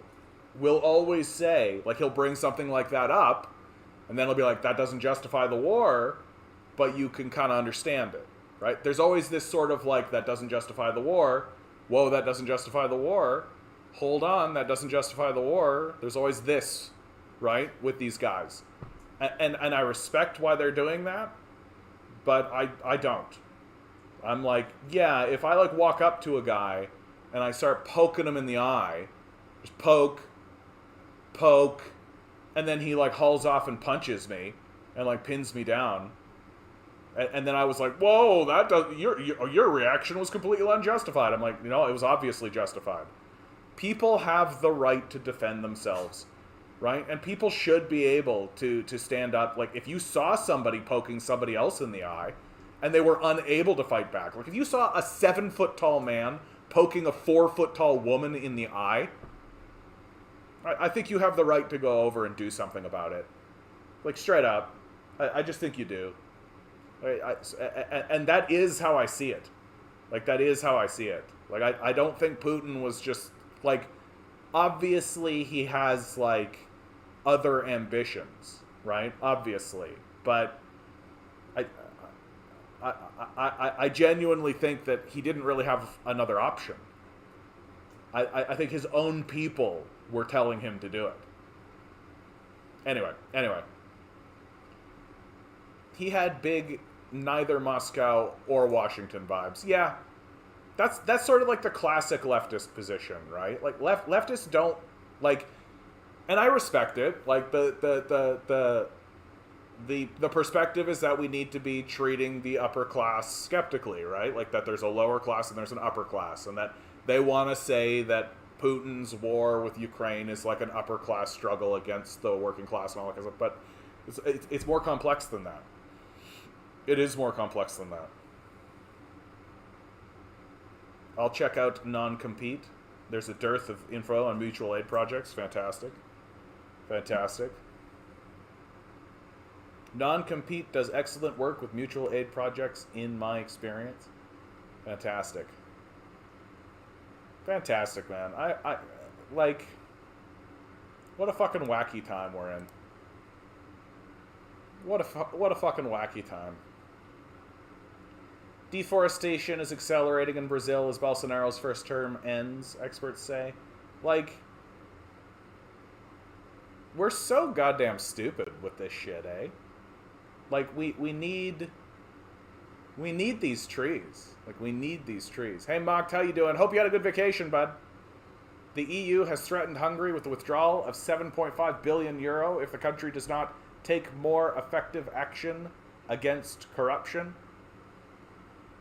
[SPEAKER 1] will always say, like, he'll bring something like that up, and then he'll be like, that doesn't justify the war, but you can kind of understand it, right? There's always this sort of like, that doesn't justify the war. Whoa, that doesn't justify the war. Hold on, that doesn't justify the war. There's always this, right, with these guys. And I respect why they're doing that, but I don't. I'm like, yeah, if I like walk up to a guy and I start poking him in the eye, just poke, and then he like hauls off and punches me and like pins me down, and then I was like, whoa, your reaction was completely unjustified. I'm like, it was obviously justified. People have the right to defend themselves, right? And people should be able to stand up. Like, if you saw somebody poking somebody else in the eye and they were unable to fight back, like if you saw a 7-foot-tall man poking a 4-foot-tall woman in the eye, I think you have the right to go over and do something about it. Like, straight up. I just think you do. And that is how I see it. Like, that is how I see it. Like, I don't think Putin was just, like, obviously he has, like, other ambitions, right? Obviously. But I, I genuinely think that he didn't really have another option. I think his own people were telling him to do it. Anyway. He had big neither Moscow or Washington vibes. Yeah, that's sort of like the classic leftist position, right? Like leftists don't like, and I respect it. Like the perspective is that we need to be treating the upper class skeptically, right? Like that there's a lower class and there's an upper class, and that they want to say that Putin's war with Ukraine is like an upper class struggle against the working class and all that kind of stuff. But it's more complex than that. It is more complex than that. I'll check out non-compete. There's a dearth of info on mutual aid projects. Fantastic. Non-compete does excellent work with mutual aid projects in my experience. Fantastic, man. I like, what a fucking wacky time we're in. What a fucking wacky time. Deforestation is accelerating in Brazil as Bolsonaro's first term ends, experts say. Like, we're so goddamn stupid with this shit, eh? Like, we need these trees. Like, we need these trees. Hey, Mocked, how you doing? Hope you had a good vacation, bud. The EU has threatened Hungary with the withdrawal of €7.5 billion if the country does not take more effective action against corruption.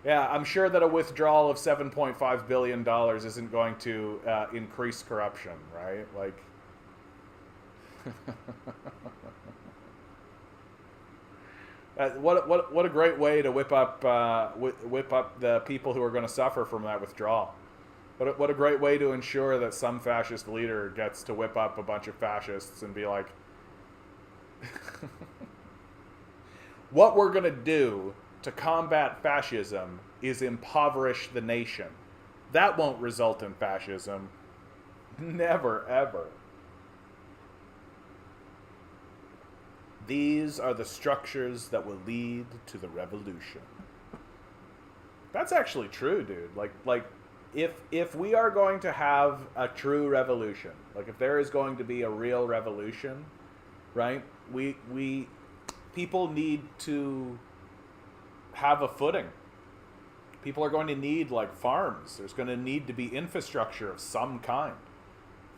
[SPEAKER 1] Yeah, I'm sure that a withdrawal of $7.5 billion isn't going to increase corruption, right? Like, what a great way to whip up the people who are going to suffer from that withdrawal. What a great way to ensure that some fascist leader gets to whip up a bunch of fascists and be like, what we're going to do to combat fascism is impoverish the nation. That won't result in fascism. Never, ever. These are the structures that will lead to the revolution. That's actually true, dude. Like if we are going to have a true revolution, like if there is going to be a real revolution, right? We people need to have a footing. People are going to need, like, farms. There's going to need to be infrastructure of some kind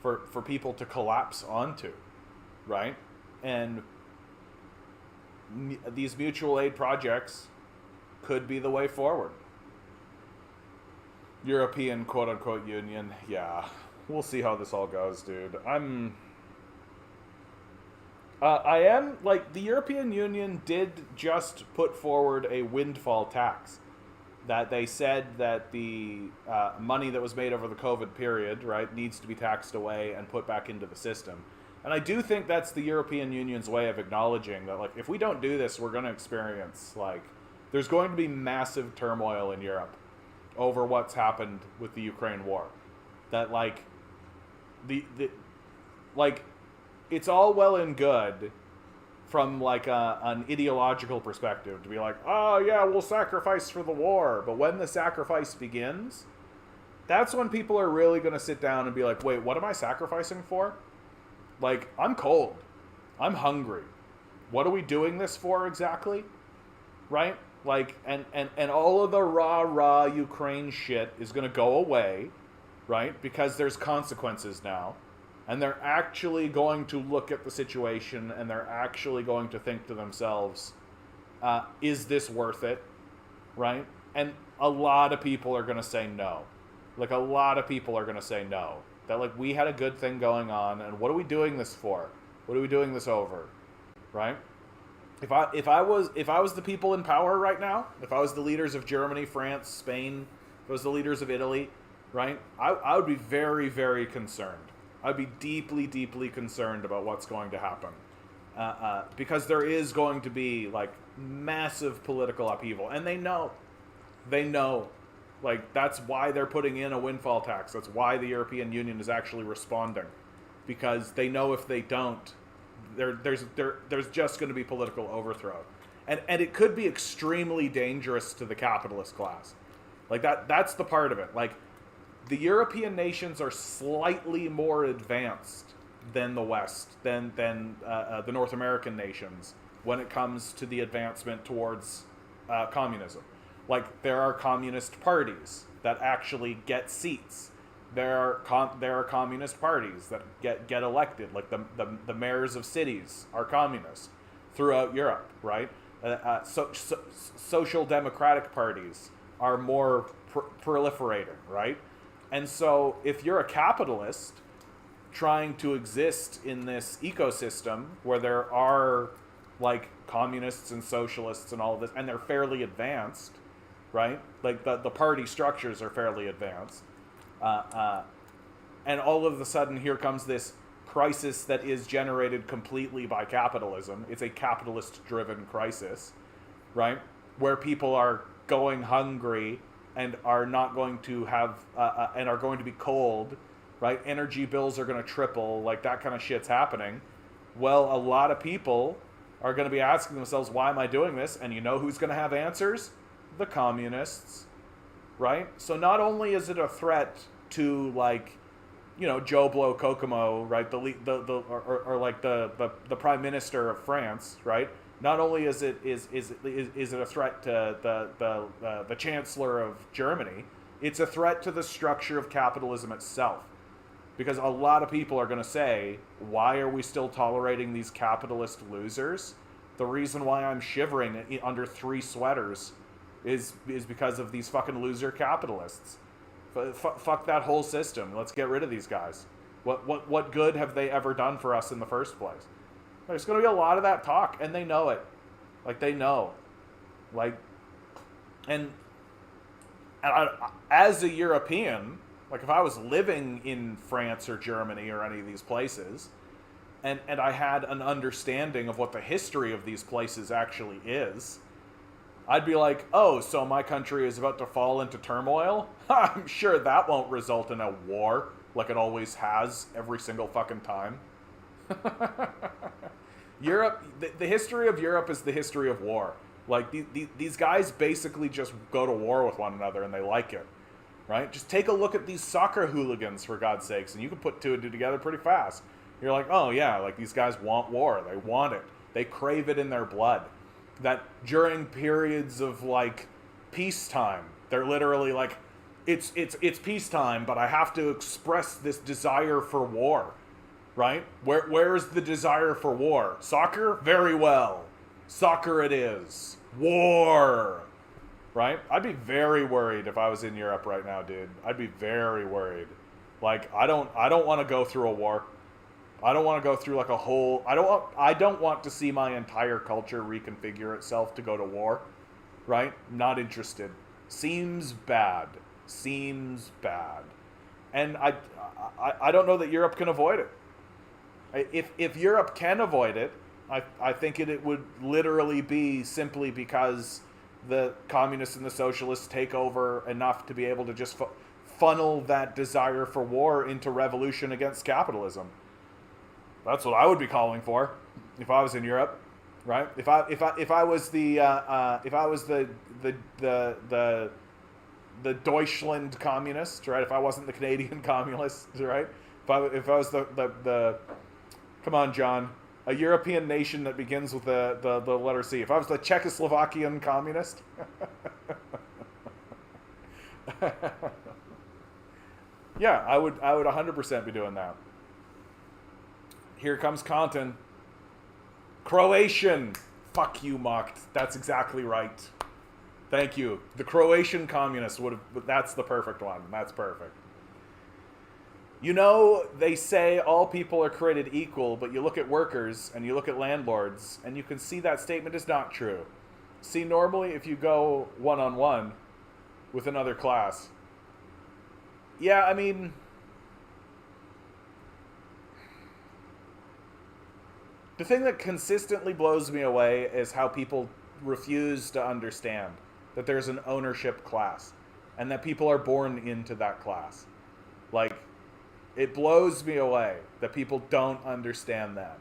[SPEAKER 1] for people to collapse onto, right? And these mutual aid projects could be the way forward. European quote-unquote union, yeah. We'll see how this all goes, dude. I am, like, the European Union did just put forward a windfall tax. That they said that the money that was made over the COVID period, right, needs to be taxed away and put back into the system. And I do think that's the European Union's way of acknowledging that, like, if we don't do this, we're going to experience, like, there's going to be massive turmoil in Europe over what's happened with the Ukraine war. That, like, like, it's all well and good from, like, an ideological perspective to be like, oh yeah, we'll sacrifice for the war. But when the sacrifice begins, that's when people are really going to sit down and be like, wait, what am I sacrificing for? Like, I'm cold. I'm hungry. What are we doing this for exactly? Right? Like, and all of the rah Ukraine shit is going to go away, right? Because there's consequences now. And they're actually going to look at the situation and they're actually going to think to themselves, is this worth it? Right? And a lot of people are going to say no. Like, a lot of people are going to say no. That, like, we had a good thing going on, and what are we doing this for? What are we doing this over? Right? If I was the people in power right now, if I was the leaders of Germany, France, Spain, if I was the leaders of Italy, right? I would be very, very concerned. I'd be deeply, deeply concerned about what's going to happen. because there is going to be like massive political upheaval, and they know, like that's why they're putting in a windfall tax. That's why the European Union is actually responding, because they know if they don't, there's just going to be political overthrow, and it could be extremely dangerous to the capitalist class. Like that's the part of it. Like the European nations are slightly more advanced than the West, than the North American nations when it comes to the advancement towards communism. Like there are communist parties that actually get seats. There are communist parties that get elected. Like the mayors of cities are communists throughout Europe, right? Social democratic parties are more proliferating, right? And so if you're a capitalist trying to exist in this ecosystem where there are like communists and socialists and all of this, and they're fairly advanced, right? Like the party structures are fairly advanced. And all of a sudden here comes this crisis that is generated completely by capitalism. It's a capitalist-driven crisis, right? Where people are going hungry and are not going to have, and are going to be cold, right? Energy bills are going to triple, like that kind of shit's happening. Well, a lot of people are going to be asking themselves, why am I doing this? And you know who's going to have answers? The communists, right? So not only is it a threat to, like, you know, Joe Blow Kokomo, right? Or like the Prime Minister of France, right? Not only is it a threat to the Chancellor of Germany, it's a threat to the structure of capitalism itself. Because a lot of people are going to say, why are we still tolerating these capitalist losers? The reason why I'm shivering under 3 sweaters is because of these fucking loser capitalists. Fuck that whole system. Let's get rid of these guys. What good have they ever done for us in the first place? There's going to be a lot of that talk, and they know it. Like, they know. Like, and as a European, like, if I was living in France or Germany or any of these places, and I had an understanding of what the history of these places actually is, I'd be like, oh, so my country is about to fall into turmoil? I'm sure that won't result in a war, like it always has every single fucking time. Europe, the history of Europe is the history of war. Like, these guys basically just go to war with one another, and they like it, right? Just take a look at these soccer hooligans, for God's sakes, and you can put 2 and 2 together pretty fast. You're like, oh yeah, like these guys want war. They want it. They crave it in their blood. That during periods of, like, peacetime, they're literally like, it's peacetime, but I have to express this desire for war, right? Where is the desire for war? Soccer? Very well. Soccer it is. War! Right? I'd be very worried if I was in Europe right now, dude. I'd be very worried. Like, I don't want to go through a war. I don't want to go through like a whole... I don't want to see my entire culture reconfigure itself to go to war. Right? Not interested. Seems bad. Seems bad. And I don't know that Europe can avoid it. If Europe can avoid it, I think it would literally be simply because the communists and the socialists take over enough to be able to just funnel that desire for war into revolution against capitalism. That's what I would be calling for if I was in Europe, right? If I was the Deutschland communist, right? If I wasn't the Canadian communist, right? If I was the come on, John, a European nation that begins with the letter C. If I was the Czechoslovakian communist, yeah, I would 100% be doing that. Here comes Compton. Croatian. Fuck you, Mocked. That's exactly right. Thank you. The Croatian communist would have... That's the perfect one. That's perfect. You know, they say all people are created equal, but you look at workers and you look at landlords, and you can see that statement is not true. See, normally if you go one-on-one with another class... Yeah, I mean... The thing that consistently blows me away is how people refuse to understand that there's an ownership class and that people are born into that class. Like, it blows me away that people don't understand that.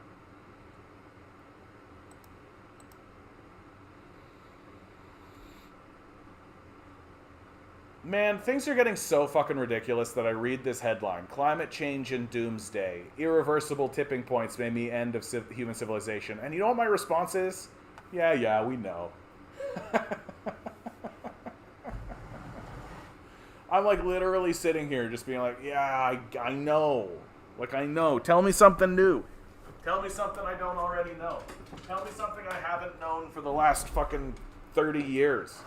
[SPEAKER 1] Man, things are getting so fucking ridiculous that I read this headline. Climate change and doomsday. Irreversible tipping points may mean end of human civilization. And you know what my response is? Yeah, we know. I'm like literally sitting here just being like, yeah, I know. Like, I know. Tell me something new. Tell me something I don't already know. Tell me something I haven't known for the last fucking 30 years.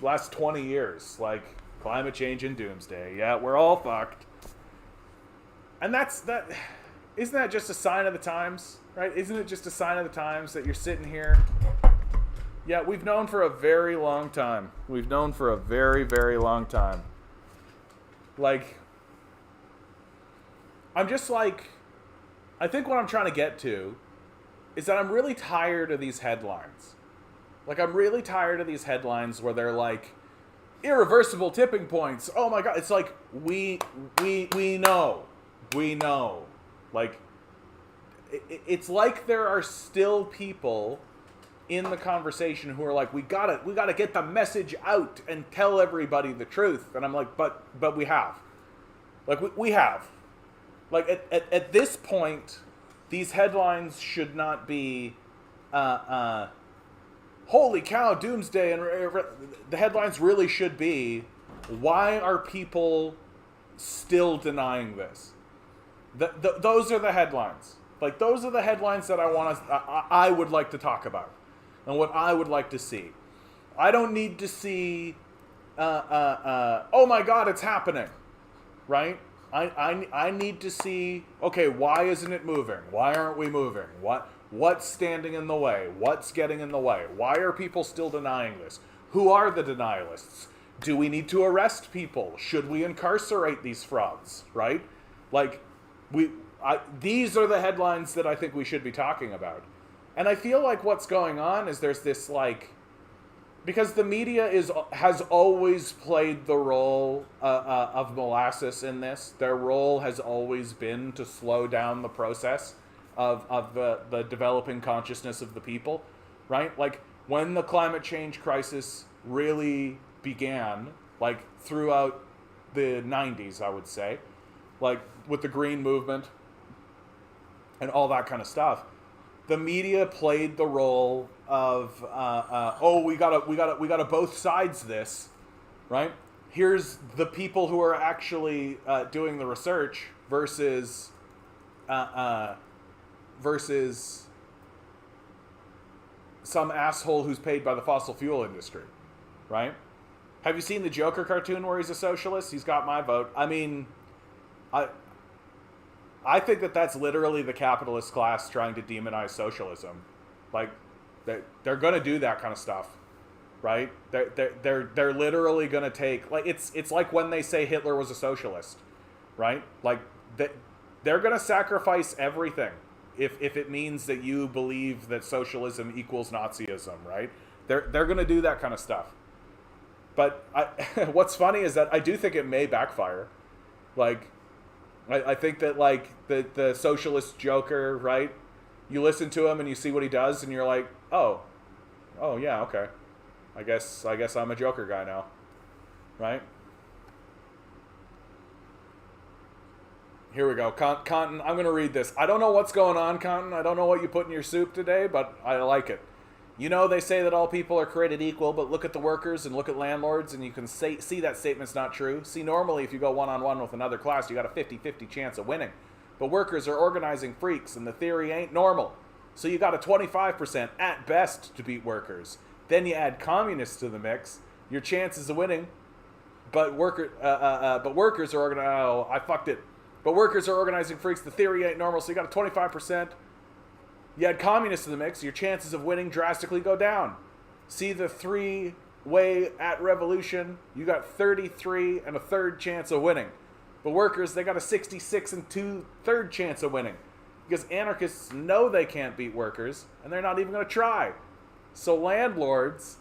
[SPEAKER 1] Last 20 years. Like, climate change and doomsday. Yeah, we're all fucked. And isn't that just a sign of the times? Right? Isn't it just a sign of the times that you're sitting here? Yeah, we've known for a very long time. We've known for a very, very long time. Like, I'm just like, I think what I'm trying to get to is that I'm really tired of these headlines. Like, I'm really tired of these headlines where they're like, irreversible tipping points. Oh my God. It's like, we know. We know. Like, it's like there are still people in the conversation who are like, we gotta get the message out and tell everybody the truth. And I'm like, but we have. Like, we have. Like, at this point, these headlines should not be, holy cow, doomsday. And the headlines really should be, why are people still denying this? Those are the headlines. Like, those are the headlines that I would like to talk about. And what I would like to see. I don't need to see, oh my God, it's happening, right? I need to see, okay, why isn't it moving? Why aren't we moving? What's standing in the way? What's getting in the way? Why are people still denying this? Who are the denialists? Do we need to arrest people? Should we incarcerate these frauds, right? Like, these are the headlines that I think we should be talking about. And I feel like what's going on is there's this, like, because the media has always played the role of molasses in this. Their role has always been to slow down the process of the developing consciousness of the people, right? Like, when the climate change crisis really began, like, throughout the 90s, I would say, like, with the green movement and all that kind of stuff, the media played the role of we gotta both sides this, right? Here's the people who are actually doing the research versus some asshole who's paid by the fossil fuel industry, right? Have you seen the Joker cartoon where he's a socialist? He's got my vote. I mean, I think that's literally the capitalist class trying to demonize socialism. Like, they're going to do that kind of stuff, right? They're literally going to take, like, it's like when they say Hitler was a socialist, right? Like, they're going to sacrifice everything if it means that you believe that socialism equals Nazism, right? They're going to do that kind of stuff. But what's funny is that I do think it may backfire. Like, I think that, like, the socialist Joker, right? You listen to him and you see what he does and you're like, oh yeah, okay. I guess I'm a Joker guy now, right? Here we go. Conton, I'm going to read this. I don't know what's going on, Conton. I don't know what you put in your soup today, but I like it. You know, they say that all people are created equal, but look at the workers and look at landlords, and you can see that statement's not true. See, normally if you go one-on-one with another class, you got a 50-50 chance of winning. But workers are organizing freaks, and the theory ain't normal. So you got a 25% at best to beat workers. Then you add communists to the mix, your chances of winning. But workers are organizing. Oh, I fucked it. But workers are organizing freaks. The theory ain't normal. So you got a 25%. You add communists to the mix, your chances of winning drastically go down. See the three-way at revolution, you got 33 and a third chance of winning. But workers, they got a 66 and 2/3 chance of winning. because anarchists know they can't beat workers, and they're not even going to try. So landlords,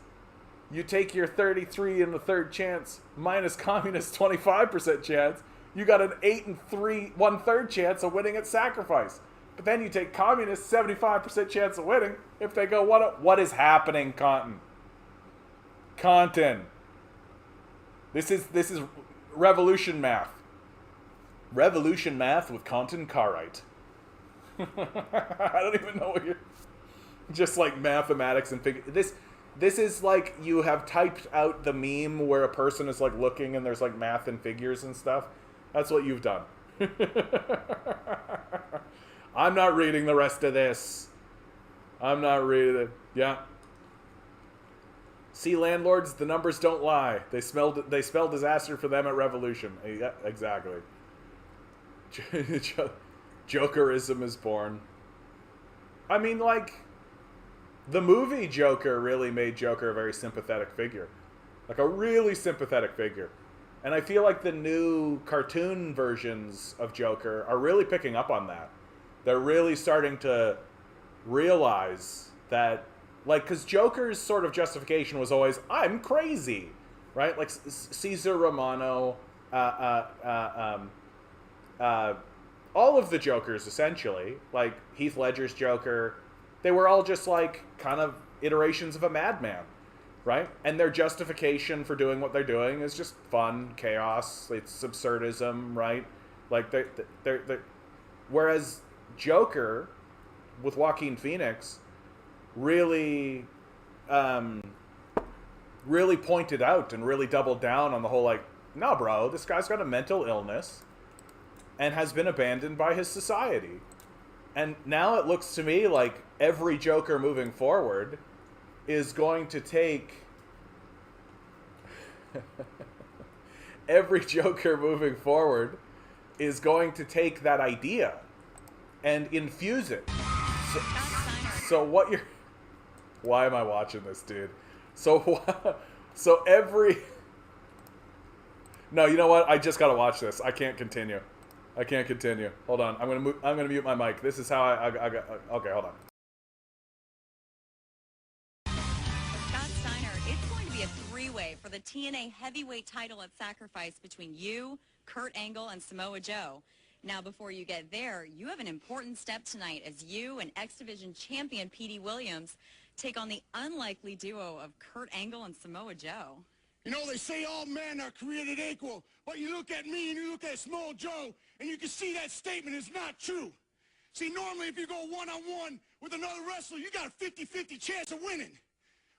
[SPEAKER 1] you take your 33 and the third chance minus communist 25% chance, you got an 8 and 1/3 chance of winning at sacrifice. But then you take communists 75% chance of winning if they go, what is happening, Compton? This is revolution math. Revolution math with Compton Cartwright. I don't even know what you're... Just like mathematics and figure... This is like you have typed out the meme where a person is like looking and there's like math and figures and stuff. That's what you've done. I'm not reading the rest of this. I'm not reading it. Yeah. See, landlords, the numbers don't lie. They spell disaster for them at revolution. Yeah, exactly. Jokerism is born. I mean, like, the movie Joker really made Joker a very sympathetic figure. Like, a really sympathetic figure. And I feel like the new cartoon versions of Joker are really picking up on that. They're really starting to realize that, like, because Joker's sort of justification was always, I'm crazy, right? Like, Cesar Romano, all of the Jokers, essentially, like Heath Ledger's Joker, they were all just, like, kind of iterations of a madman, right? And their justification for doing what they're doing is just fun, chaos, it's absurdism, right? Like, they're whereas Joker, with Joaquin Phoenix, really pointed out and really doubled down on the whole, like, no, bro, this guy's got a mental illness and has been abandoned by his society. And now it looks to me like every Joker moving forward is going to take... every Joker moving forward is going to take that idea and infuse it. So what you're... Why am I watching this, dude? So every... No, you know what? I just gotta watch this. I can't continue. Hold on. I'm gonna mute my mic. This is how I got... Okay, hold on.
[SPEAKER 2] Scott Steiner, it's going to be a three-way for the TNA heavyweight title at Sacrifice between you, Kurt Angle, and Samoa Joe. Now, before you get there, you have an important step tonight as you and X Division champion Petey Williams take on the unlikely duo of Kurt Angle and Samoa Joe.
[SPEAKER 3] You know, they say all men are created equal, but you look at me and you look at Samoa Joe, and you can see that statement is not true. See, normally if you go one-on-one with another wrestler, you got a 50-50 chance of winning.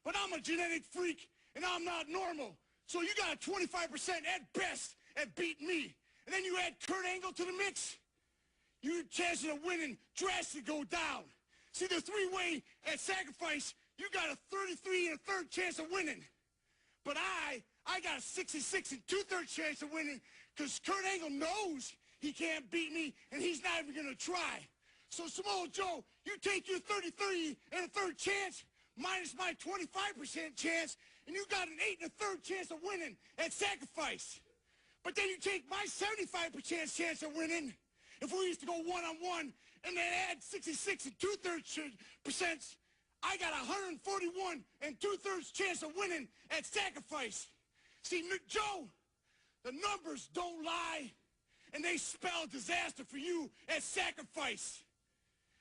[SPEAKER 3] But I'm a genetic freak, and I'm not normal. So you got a 25% at best at beating me. And then you add Kurt Angle to the mix, your chances of winning drastically go down. See, the three-way at Sacrifice, you got a 33 and a third chance of winning. But I got a 66 and 2/3 chance of winning because Kurt Angle knows he can't beat me, and he's not even going to try. So, Samoa Joe, you take your 33 and a third chance minus my 25% chance, and you got an 8 and a third chance of winning at Sacrifice. But then you take my 75% chance of winning, if we used to go one-on-one, and then add 66 and 2/3%, I got 141 and 2/3 chance of winning at Sacrifice. See, Joe, the numbers don't lie, and they spell disaster for you at Sacrifice.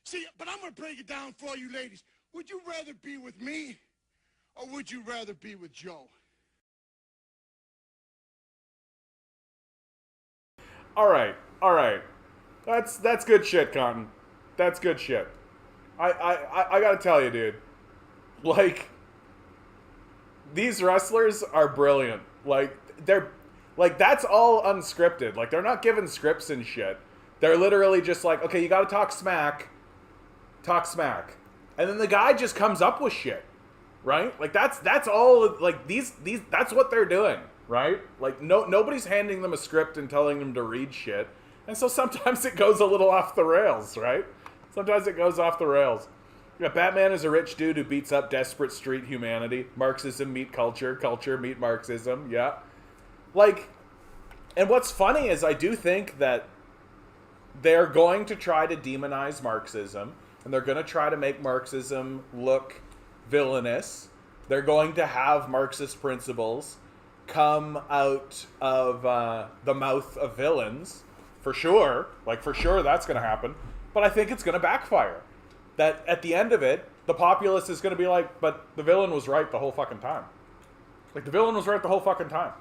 [SPEAKER 3] See, but I'm going to break it down for all you ladies. Would you rather be with me, or would you rather be with Joe?
[SPEAKER 1] All right. That's good shit, Cotton. That's good shit. I gotta tell you, dude. Like, these wrestlers are brilliant. Like, they're... Like, that's all unscripted. Like, they're not given scripts and shit. They're literally just like, okay, you gotta talk smack. Talk smack. And then the guy just comes up with shit. Right? Like, that's all... Like, these that's what they're doing. Right? Like, nobody's handing them a script and telling them to read shit. And so sometimes it goes a little off the rails, right? Sometimes it goes off the rails. Yeah, Batman is a rich dude who beats up desperate street humanity. Marxism meet culture. Culture meet Marxism. Yeah. Like, and what's funny is I do think that they're going to try to demonize Marxism, and they're going to try to make Marxism look villainous. They're going to have Marxist principles come out of the mouth of villains, for sure. Like, for sure that's going to happen. But I think it's going to backfire. That at the end of it, the populace is going to be like, but the villain was right the whole fucking time. Like, the villain was right the whole fucking time.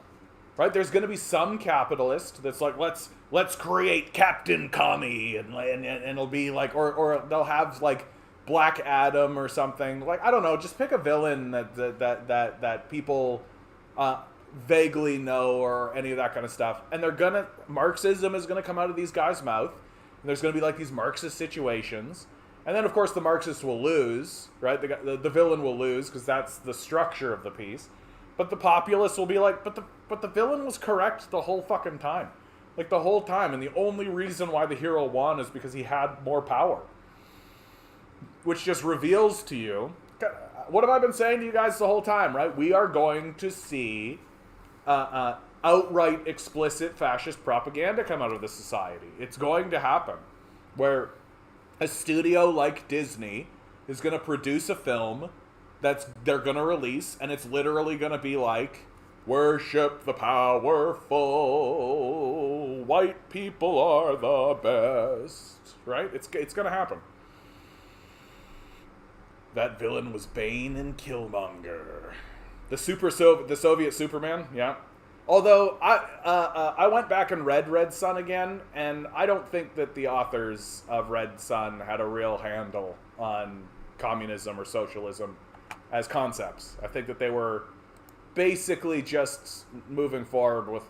[SPEAKER 1] Right? There's going to be some capitalist that's like, let's create Captain Commie, and it'll be like, or they'll have like Black Adam or something. Like, I don't know, just pick a villain that people vaguely know, or any of that kind of stuff. And Marxism is gonna come out of these guys' mouth. And there's gonna be like these Marxist situations. And then of course the Marxists will lose, right? The villain will lose, because that's the structure of the piece. But the populace will be like, but the villain was correct the whole fucking time. Like, the whole time. And the only reason why the hero won is because he had more power. Which just reveals to you, what have I been saying to you guys the whole time, right? We are going to see outright explicit fascist propaganda come out of this society. It's going to happen. Where a studio like Disney is going to produce a film they're going to release, and it's literally going to be like, worship the powerful, white people are the best, right? It's going to happen. That villain was Bane and Killmonger. The Soviet Superman, yeah. Although, I went back and read Red Son again, and I don't think that the authors of Red Son had a real handle on communism or socialism as concepts. I think that they were basically just moving forward with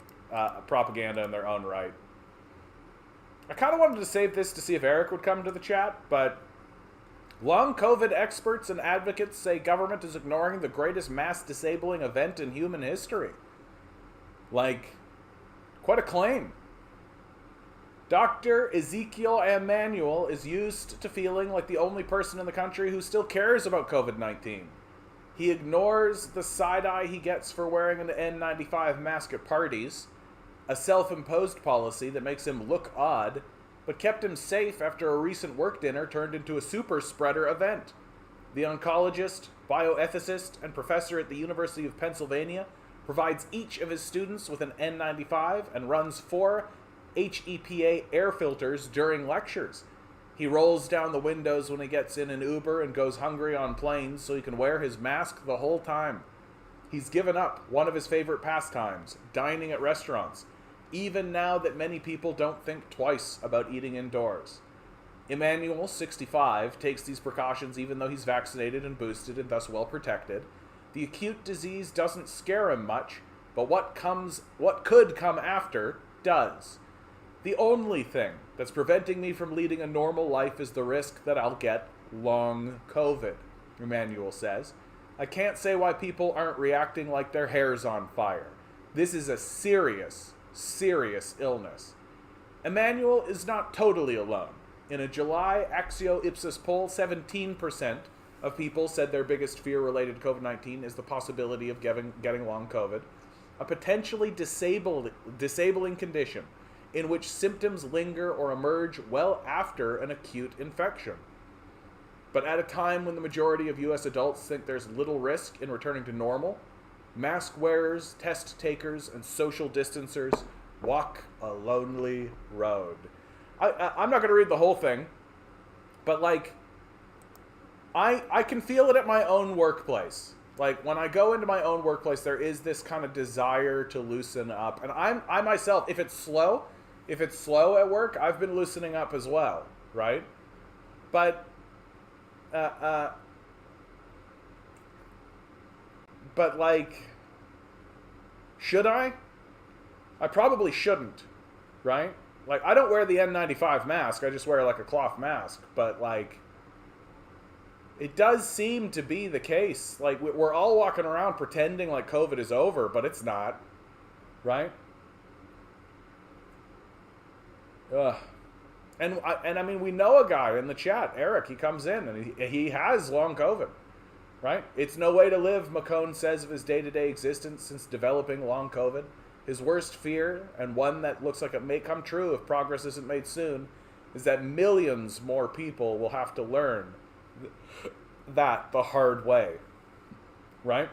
[SPEAKER 1] propaganda in their own right. I kind of wanted to save this to see if Eric would come to the chat, but long COVID experts and advocates say government is ignoring the greatest mass disabling event in human history. Like, quite a claim. Dr. Ezekiel Emanuel is used to feeling like the only person in the country who still cares about COVID-19. He ignores the side-eye he gets for wearing an N95 mask at parties, a self-imposed policy that makes him look odd, but kept him safe after a recent work dinner turned into a super spreader event. The oncologist, bioethicist, and professor at the University of Pennsylvania provides each of his students with an N95 and runs 4 HEPA air filters during lectures. He rolls down the windows when he gets in an Uber and goes hungry on planes so he can wear his mask the whole time. He's given up one of his favorite pastimes, dining at restaurants, even now that many people don't think twice about eating indoors. Emmanuel, 65, takes these precautions even though he's vaccinated and boosted and thus well protected. The acute disease doesn't scare him much, but what could come after does. The only thing that's preventing me from leading a normal life is the risk that I'll get long COVID, Emmanuel says. I can't say why people aren't reacting like their hair's on fire. This is a serious, serious illness. Emmanuel is not totally alone. In a July Axio Ipsos poll, 17% of people said their biggest fear related to COVID-19 is the possibility of getting long COVID, a potentially disabling condition in which symptoms linger or emerge well after an acute infection. But at a time when the majority of U.S. adults think there's little risk in returning to normal, mask wearers, test takers, and social distancers walk a lonely road. I'm not going to read the whole thing, but like, I can feel it at my own workplace. Like, when I go into my own workplace, there is this kind of desire to loosen up. And I myself, if it's slow at work, I've been loosening up as well, right? But like, should I? I probably shouldn't, right? Like, I don't wear the N95 mask, I just wear like a cloth mask, but like, it does seem to be the case. Like, we're all walking around pretending like COVID is over, but it's not, right? Ugh. And I mean, we know a guy in the chat, Eric, he comes in and he has long COVID, right? It's no way to live, McCone says of his day-to-day existence since developing long COVID. His worst fear, and one that looks like it may come true if progress isn't made soon, is that millions more people will have to learn that the hard way, right?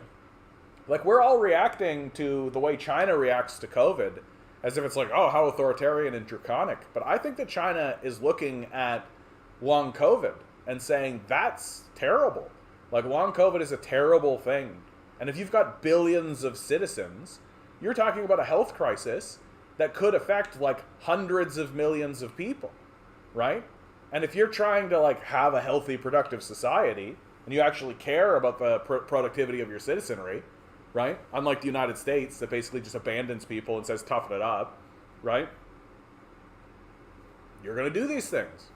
[SPEAKER 1] Like, we're all reacting to the way China reacts to COVID as if it's like, oh, how authoritarian and draconic. But I think that China is looking at long COVID and saying that's terrible. Like, long COVID is a terrible thing. And if you've got billions of citizens, you're talking about a health crisis that could affect like hundreds of millions of people, right? And if you're trying to like have a healthy, productive society, and you actually care about the productivity of your citizenry, right? Unlike the United States that basically just abandons people and says toughen it up, right? You're going to do these things.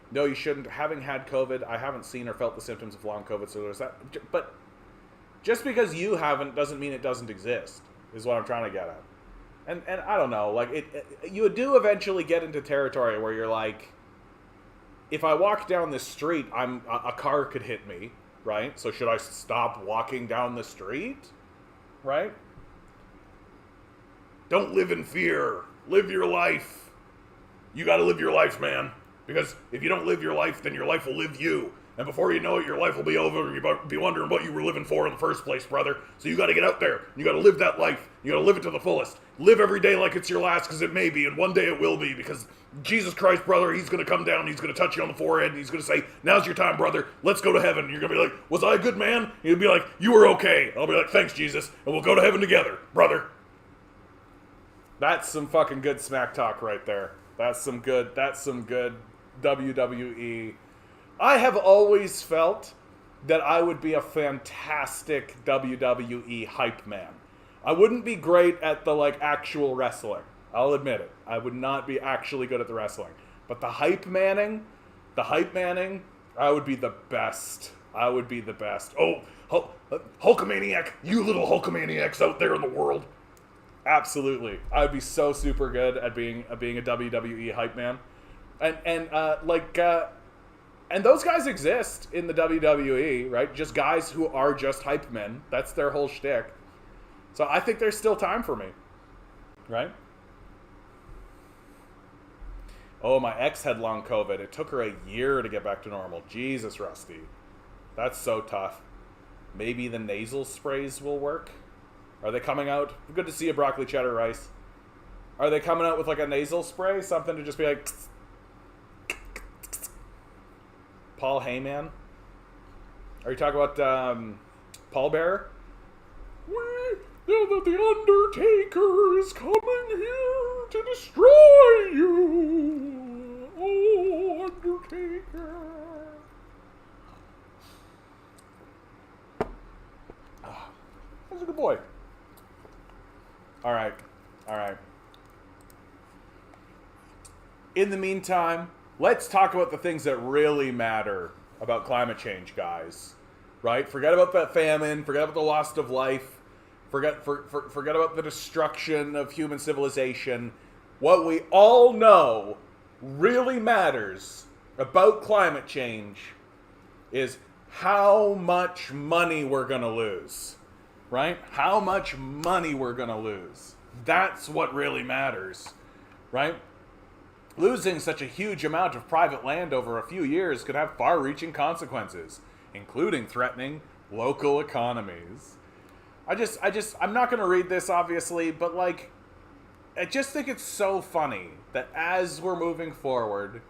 [SPEAKER 1] No, you shouldn't. Having had COVID, I haven't seen or felt the symptoms of long COVID, so there's that. But just because you haven't doesn't mean it doesn't exist, is what I'm trying to get at. And I don't know, like, you do eventually get into territory where you're like, if I walk down the street, a car could hit me, right? So should I stop walking down the street, right? Don't live in fear. Live your life. You got to live your life, man. Because if you don't live your life, then your life will live you. And before you know it, your life will be over, and you'll be wondering what you were living for in the first place, brother. So you got to get out there. You got to live that life. You got to live it to the fullest. Live every day like it's your last, because it may be, and one day it will be, because Jesus Christ, brother, he's going to come down, he's going to touch you on the forehead, and he's going to say, now's your time, brother. Let's go to heaven. And you're going to be like, was I a good man? And he'll be like, you were okay. And I'll be like, thanks, Jesus. And we'll go to heaven together, brother. That's some fucking good smack talk right there. That's some good WWE. I have always felt that I would be a fantastic WWE hype man. I wouldn't be great at the, like, actual wrestling. I'll admit it. I would not be actually good at the wrestling. But the hype manning, I would be the best. I would be the best. Oh, Hulkamaniac, you little Hulkamaniacs out there in the world. Absolutely. I would be so super good at being a WWE hype man. And those guys exist in the WWE, right? Just guys who are just hype men. That's their whole shtick. So I think there's still time for me, right? Oh, my ex had long COVID. It took her a year to get back to normal. Jesus, Rusty. That's so tough. Maybe the nasal sprays will work? Are they coming out? Good to see you, broccoli cheddar rice. Are they coming out with like a nasal spray? Something to just be like... Paul Heyman? Are you talking about Paul Bearer? We know that the Undertaker is coming here to destroy you. Oh, Undertaker. That's a good boy. All right. In the meantime, let's talk about the things that really matter about climate change, guys. Right? Forget about that famine. Forget about the loss of life. Forget about the destruction of human civilization. What we all know really matters about climate change is how much money we're going to lose. Right? How much money we're going to lose. That's what really matters. Right? Losing such a huge amount of private land over a few years could have far-reaching consequences, including threatening local economies. I'm not going to read this, obviously, but, like, I just think it's so funny that as we're moving forward,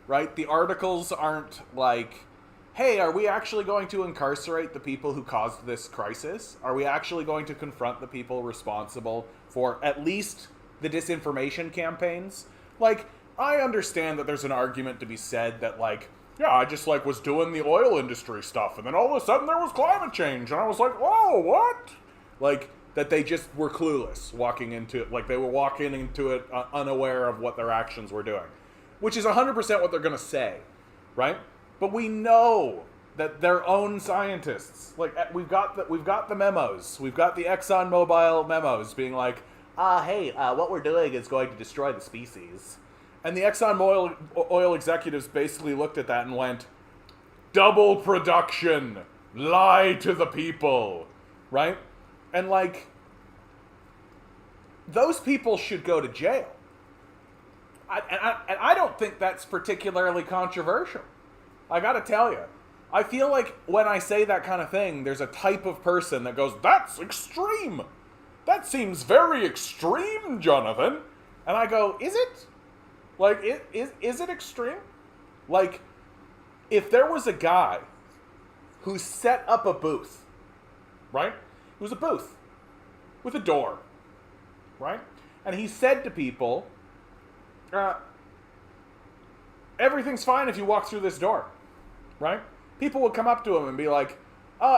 [SPEAKER 1] right, the articles aren't like, hey, are we actually going to incarcerate the people who caused this crisis? Are we actually going to confront the people responsible for at least the disinformation campaigns? Like, I understand that there's an argument to be said that, like, yeah, I just, like, was doing the oil industry stuff, and then all of a sudden there was climate change, and I was like, oh, what? Like, that they just were clueless walking into it. Like, they were walking into it unaware of what their actions were doing. Which is 100% what they're going to say, right? But we know that their own scientists, like, we've got the memos. We've got the ExxonMobil memos being like, hey, what we're doing is going to destroy the species. And the Exxon oil executives basically looked at that and went, double production, lie to the people, right? And, like, those people should go to jail, I don't think that's particularly controversial. I gotta tell you. I feel like when I say that kind of thing, there's a type of person that goes, "That's extreme. That seems very extreme, Jonathan." And I go, "Is it? Like, is it extreme? Like, if there was a guy who set up a booth, right? It was a booth with a door, right? And he said to people, everything's fine if you walk through this door, right? People would come up to him and be like,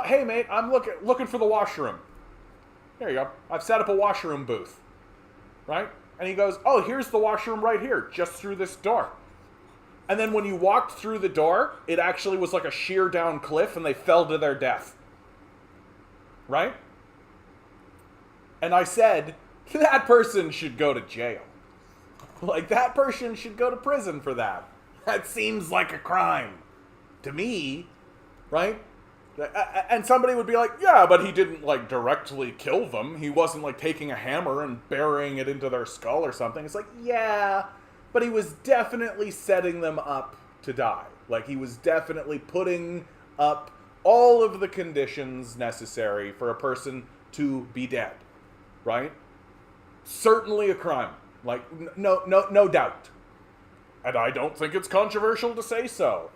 [SPEAKER 1] hey, mate, I'm looking for the washroom. There you go. I've set up a washroom booth, right? And he goes, oh, here's the washroom right here, just through this door. And then when you walked through the door, it actually was like a sheer down cliff and they fell to their death. Right? And I said, that person should go to jail. Like, that person should go to prison for that. That seems like a crime to me, right? And somebody would be like, yeah, but he didn't, like, directly kill them. He wasn't, like, taking a hammer and burying it into their skull or something. It's like, yeah, but he was definitely setting them up to die. Like, he was definitely putting up all of the conditions necessary for a person to be dead, right? Certainly a crime. Like, no doubt. And I don't think it's controversial to say so.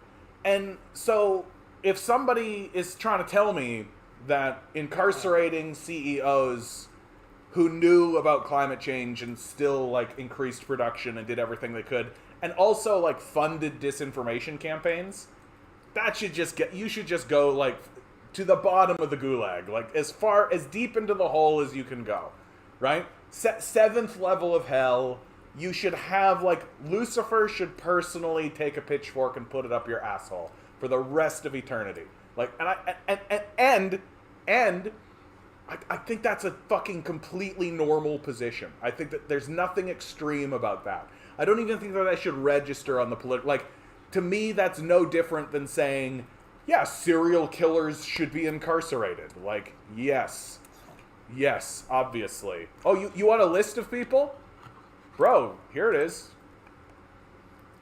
[SPEAKER 1] And so, if somebody is trying to tell me that incarcerating CEOs who knew about climate change and still, like, increased production and did everything they could, and also, like, funded disinformation campaigns, that should just you should just go, like, to the bottom of the gulag, like, as deep into the hole as you can go, right? Seventh level of hell. You should have, like, Lucifer should personally take a pitchfork and put it up your asshole for the rest of eternity. Like, and I think that's a fucking completely normal position. I think that there's nothing extreme about that. I don't even think that I should register on the political, like, to me, that's no different than saying, yeah, serial killers should be incarcerated. Like, yes, obviously. Oh, you want a list of people? Bro, here it is.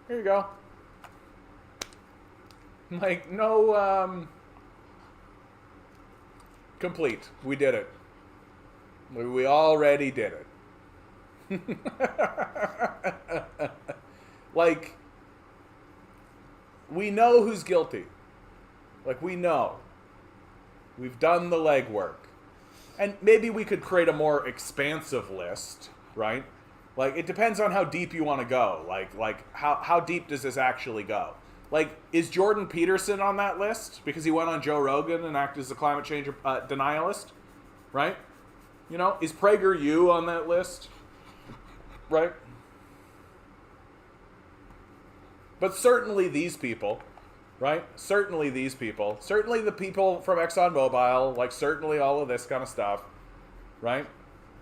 [SPEAKER 1] Here you go. Like, no, complete. We did it. We already did it. Like, we know who's guilty. Like, we know. We've done the legwork. And maybe we could create a more expansive list, right? Like, it depends on how deep you want to go. Like how deep does this actually go? Like, is Jordan Peterson on that list? Because he went on Joe Rogan and acted as a climate change denialist, right? You know, is PragerU on that list? Right? But certainly these people, right? Certainly these people. Certainly the people from ExxonMobil, like, certainly all of this kind of stuff, right?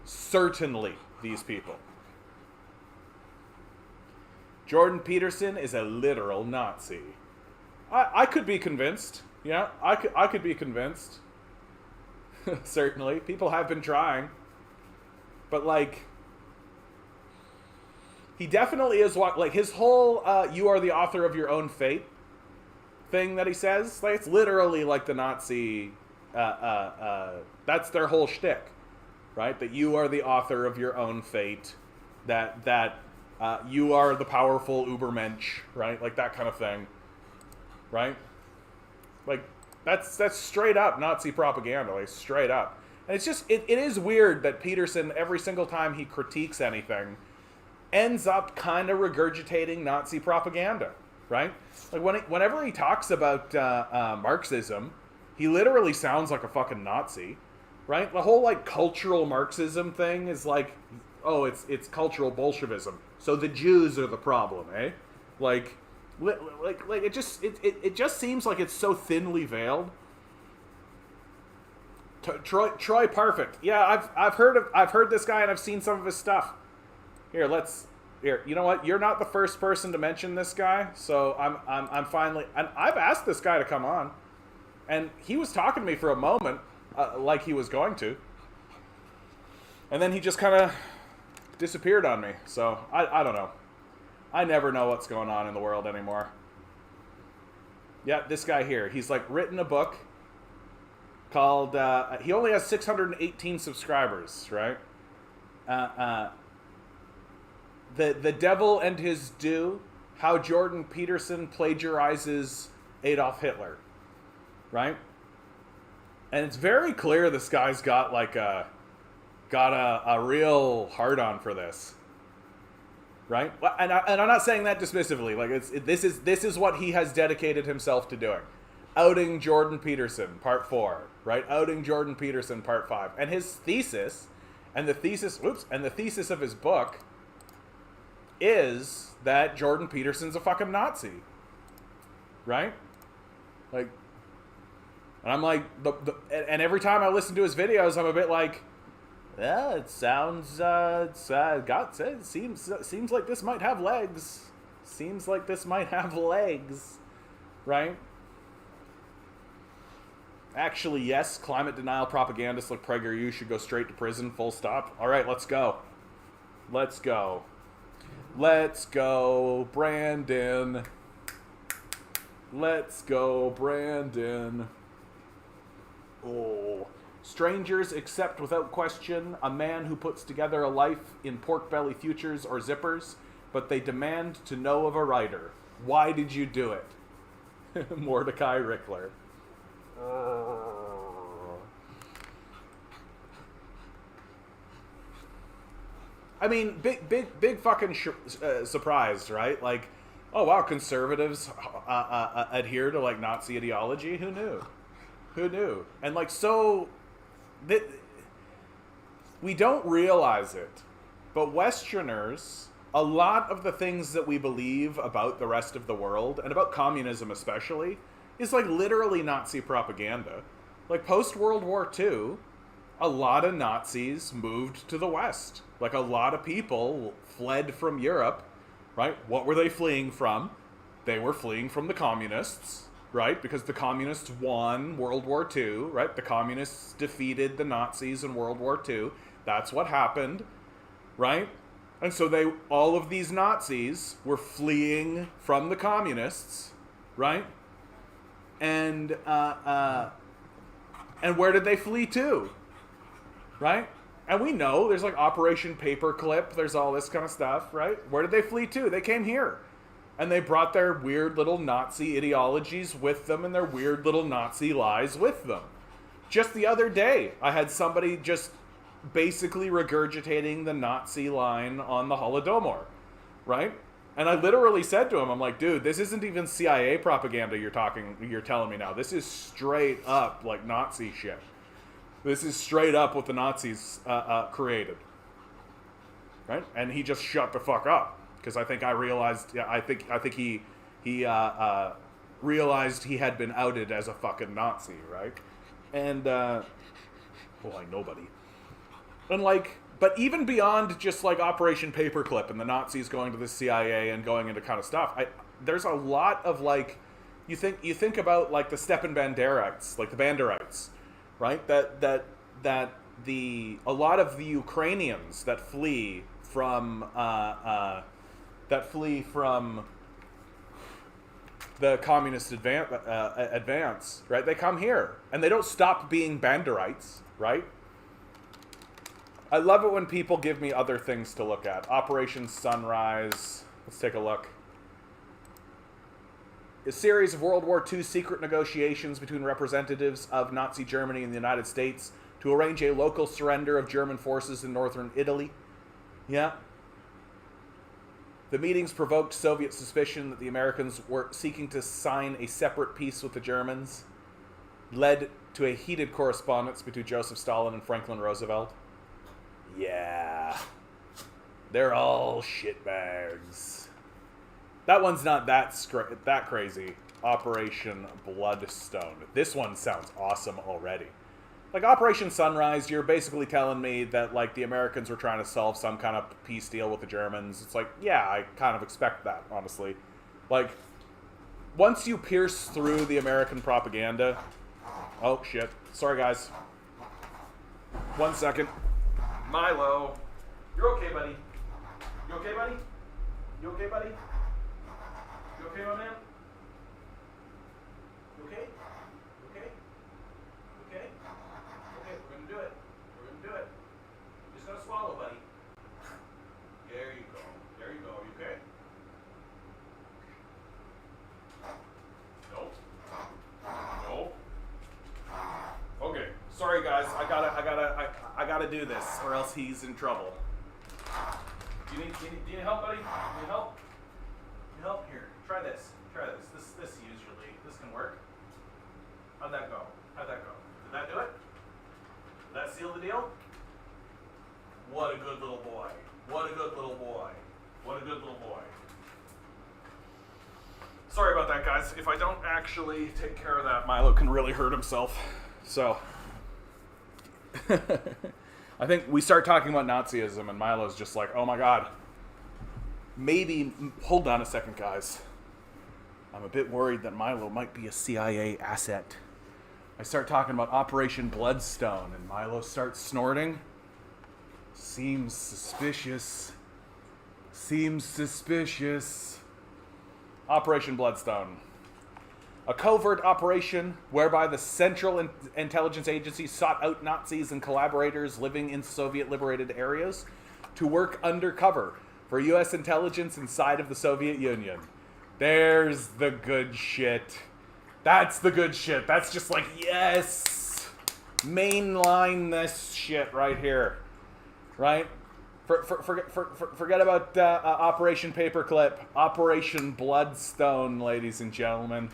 [SPEAKER 1] Certainly these people. Jordan Peterson is a literal Nazi. I could be convinced. Yeah, I could be convinced. Certainly. People have been trying. But, like, he definitely is what, like, his whole you are the author of your own fate thing that he says, like, it's literally like the Nazi, that's their whole shtick, right? That you are the author of your own fate, that you are the powerful Ubermensch, right? Like, that kind of thing, right? Like, that's straight up Nazi propaganda, like, straight up. And it's just, it is weird that Peterson, every single time he critiques anything, ends up kind of regurgitating Nazi propaganda, right? Like, whenever he talks about Marxism, he literally sounds like a fucking Nazi, right? The whole, like, cultural Marxism thing is like, oh, it's cultural Bolshevism. So the Jews are the problem, eh? Like it just seems like it's so thinly veiled. Troy Parfit. Yeah, I've heard this guy and I've seen some of his stuff. Here, you know what? You're not the first person to mention this guy, so I'm finally, and I've asked this guy to come on, and he was talking to me for a moment, like he was going to, and then he just kind of disappeared on me. So I don't know. I never know what's going on in the world anymore. Yeah, this guy here. He's like written a book called, he only has 618 subscribers, right? The Devil and His Due, How Jordan Peterson Plagiarizes Adolf Hitler, right? And it's very clear this guy's got like a real hard-on for this, right? And I'm not saying that dismissively. Like this is what he has dedicated himself to doing. Outing Jordan Peterson, part 4, right? Outing Jordan Peterson, part 5. And his thesis, and the thesis of his book is that Jordan Peterson's a fucking Nazi, right? Like, and I'm like, and every time I listen to his videos, I'm a bit like, yeah, it sounds, seems like this might have legs. Seems like this might have legs, right? Actually, yes, climate denial propagandists like PragerU should go straight to prison, full stop. All right, let's go. Let's go. Let's go, Brandon. Let's go, Brandon. Oh. Strangers accept without question a man who puts together a life in pork belly futures or zippers, but they demand to know of a writer. Why did you do it? Mordecai Rickler. I mean, big fucking surprise, right? Like, oh wow, conservatives adhere to like Nazi ideology. Who knew? Who knew? And like, so we don't realize it, but Westerners, a lot of the things that we believe about the rest of the world and about communism especially is like literally Nazi propaganda. Like post World War II, a lot of Nazis moved to the West. Like a lot of people fled from Europe, right? What were they fleeing from? They were fleeing from the communists, right? Because the communists won World War II, right? The communists defeated the Nazis in World War II. That's what happened, right? And so all of these Nazis were fleeing from the communists, right? And where did they flee to? Right? And we know there's like Operation Paperclip, there's all this kind of stuff, right? Where did they flee to? They came here. And they brought their weird little Nazi ideologies with them and their weird little Nazi lies with them. Just the other day, I had somebody just basically regurgitating the Nazi line on the Holodomor, right? And I literally said to him, I'm like, dude, this isn't even CIA propaganda you're telling me now. This is straight up like Nazi shit. This is straight up what the Nazis created, right? And he just shut the fuck up because I think I realized. Yeah, I think he realized he had been outed as a fucking Nazi, right? And well, like nobody. And like, but even beyond just like Operation Paperclip and the Nazis going to the CIA and going into kind of stuff, there's a lot of like, you think about like the Stepan Banderites, like the Banderites. Right, that a lot of the Ukrainians that flee from the communist advance, right? They come here and they don't stop being Banderites, right? I love it when people give me other things to look at. Operation Sunrise. Let's take a look. A series of World War II secret negotiations between representatives of Nazi Germany and the United States to arrange a local surrender of German forces in northern Italy. Yeah. The meetings provoked Soviet suspicion that the Americans were seeking to sign a separate peace with the Germans, led to a heated correspondence between Joseph Stalin and Franklin Roosevelt. Yeah. They're all shitbags. That one's not that crazy. Operation Bloodstone. This one sounds awesome already. Like Operation Sunrise, you're basically telling me that like the Americans were trying to solve some kind of peace deal with the Germans. It's like, yeah, I kind of expect that, honestly. Like, once you pierce through the American propaganda... Oh, shit. Sorry, guys. 1 second. Milo. You're okay, buddy. You okay, buddy? You okay, buddy? You okay, my man? You okay? Okay? Okay? Okay, we're gonna do it. We're gonna do it. You just gotta swallow, buddy. There you go. There you go. Are you okay? Nope. Nope. Okay. Sorry, guys. I gotta do this, or else he's in trouble. Do you need help, buddy? Do you need help? Need help? Here. Try this. Try this. This can work. How'd that go? How'd that go? Did that do it? Did that seal the deal? What a good little boy. What a good little boy. What a good little boy. Sorry about that, guys. If I don't actually take care of that, Milo can really hurt himself. So, I think we start talking about Nazism, and Milo's just like, oh my god. Maybe, hold on a second, guys. I'm a bit worried that Milo might be a CIA asset. I start talking about Operation Bloodstone, and Milo starts snorting. Seems suspicious. Seems suspicious. Operation Bloodstone. A covert operation whereby the Central Intelligence Agency sought out Nazis and collaborators living in Soviet-liberated areas to work undercover for U.S. intelligence inside of the Soviet Union. There's the good shit. That's the good shit. That's just like, yes! Mainline this shit right here. Right? Forget about Operation Paperclip. Operation Bloodstone, ladies and gentlemen.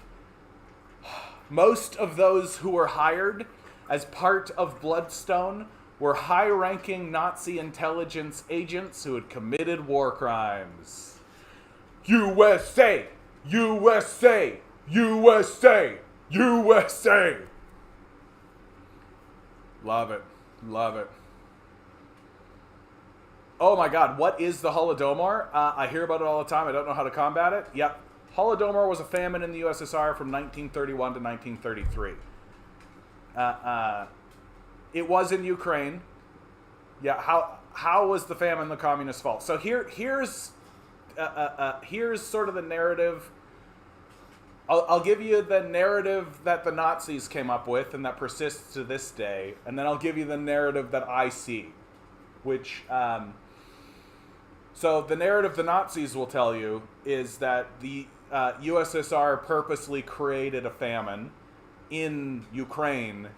[SPEAKER 1] Most of those who were hired as part of Bloodstone were high-ranking Nazi intelligence agents who had committed war crimes. USA! USA! USA! USA! Love it. Love it. Oh my god, what is the Holodomor? I hear about it all the time. I don't know how to combat it. Yep. Holodomor was a famine in the USSR from 1931 to 1933. It was in Ukraine. Yeah, how was the famine the communist fault? So here's sort of the narrative. I'll give you the narrative that the Nazis came up with and that persists to this day, and then I'll give you the narrative that I see, which so the narrative the Nazis will tell you is that the USSR purposely created a famine in Ukraine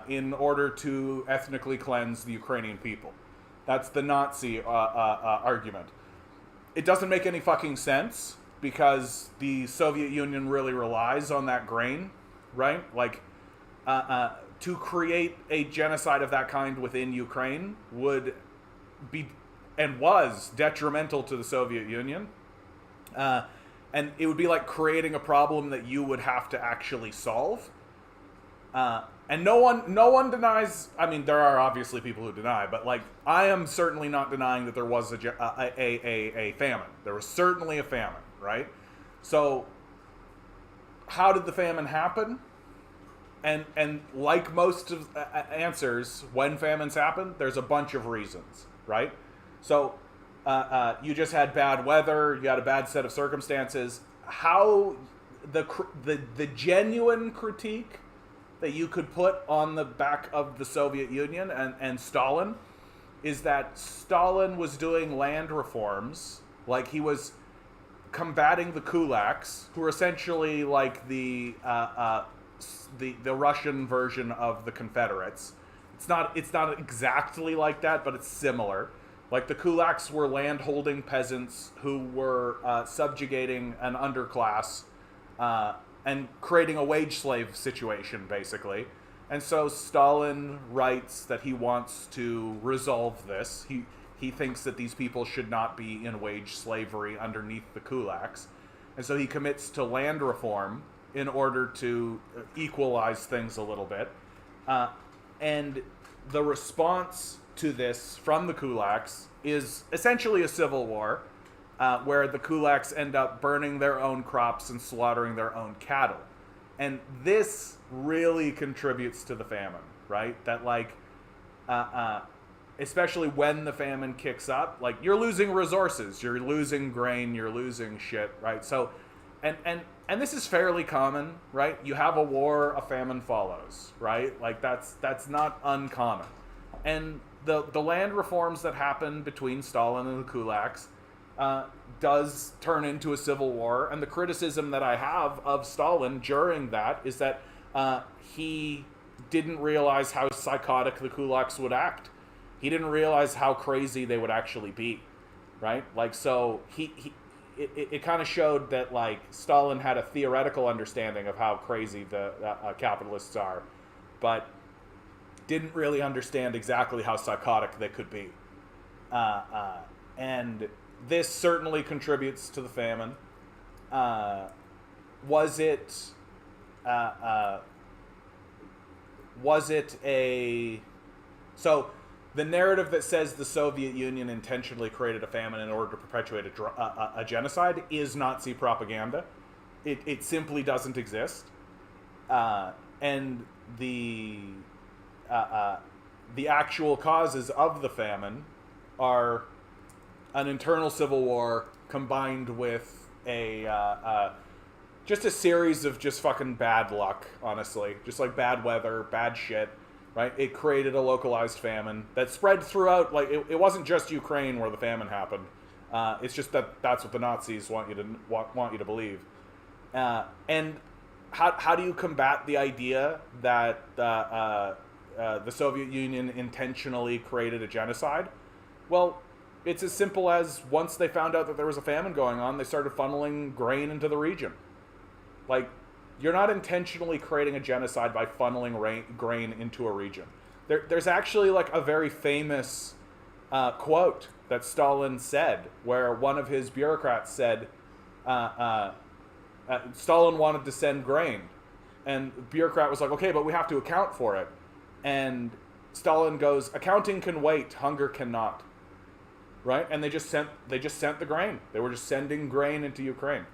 [SPEAKER 1] in order to ethnically cleanse the Ukrainian people. That's the Nazi argument. It doesn't make any fucking sense because the Soviet Union really relies on that grain, right? Like, to create a genocide of that kind within Ukraine would be and was detrimental to the Soviet Union. And it would be like creating a problem that you would have to actually solve. And no one denies. I mean, there are obviously people who deny, but like I am certainly not denying that there was a famine. There was certainly a famine, right? So, how did the famine happen? And like most of answers, when famines happen, there's a bunch of reasons, right? So, you just had bad weather, you had a bad set of circumstances. How the genuine critique that you could put on the back of the Soviet Union and Stalin is that Stalin was doing land reforms, like he was combating the kulaks, who are essentially like the Russian version of the Confederates. It's not exactly like that, but it's similar. Like the kulaks were land-holding peasants who were subjugating an underclass and creating a wage slave situation, basically. And so Stalin writes that he wants to resolve this. He thinks that these people should not be in wage slavery underneath the kulaks. And so he commits to land reform in order to equalize things a little bit. And the response to this from the kulaks is essentially a civil war, where the kulaks end up burning their own crops and slaughtering their own cattle. And this really contributes to the famine, right? That like, especially when the famine kicks up, like, you're losing resources, you're losing grain, you're losing shit, right? So, and this is fairly common, right? You have a war, a famine follows, right? Like, that's not uncommon. And the land reforms that happen between Stalin and the kulaks does turn into a civil war. And the criticism that I have of Stalin during that is that he didn't realize how psychotic the kulaks would act. He didn't realize how crazy they would actually be, right? Like, so it kind of showed that, like, Stalin had a theoretical understanding of how crazy the capitalists are, but didn't really understand exactly how psychotic they could be. And this certainly contributes to the famine. Was it a... So, the narrative that says the Soviet Union intentionally created a famine in order to perpetuate a genocide is Nazi propaganda. It simply doesn't exist. And the actual causes of the famine are an internal civil war combined with just a series of just fucking bad luck, honestly. Just like bad weather, bad shit. Right? It created a localized famine that spread throughout. Like, it wasn't just Ukraine where the famine happened. It's just that's what the Nazis want you to believe. And how do you combat the idea that the Soviet Union intentionally created a genocide? Well, it's as simple as once they found out that there was a famine going on, they started funneling grain into the region. Like, you're not intentionally creating a genocide by funneling grain into a region. There's actually, like, a very famous quote that Stalin said, where one of his bureaucrats said, Stalin wanted to send grain. And the bureaucrat was like, okay, but we have to account for it. And Stalin goes, accounting can wait, hunger cannot. Right? And they just sent the grain. They were just sending grain into Ukraine.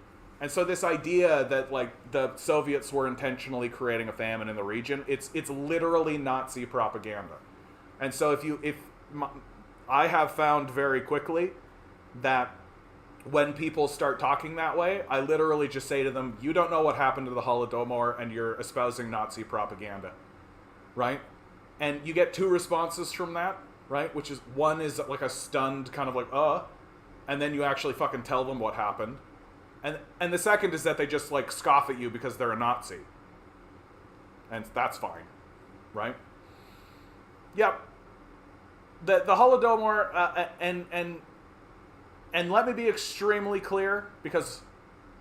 [SPEAKER 1] And so this idea that, like, the Soviets were intentionally creating a famine in the region, it's literally Nazi propaganda. And so I have found very quickly that when people start talking that way, I literally just say to them, you don't know what happened to the Holodomor and you're espousing Nazi propaganda. Right? And you get two responses from that, right? Which is, one is like a stunned kind of like, and then you actually fucking tell them what happened. And the second is that they just, like, scoff at you because they're a Nazi. And that's fine. Right? Yep. The Holodomor, and let me be extremely clear, because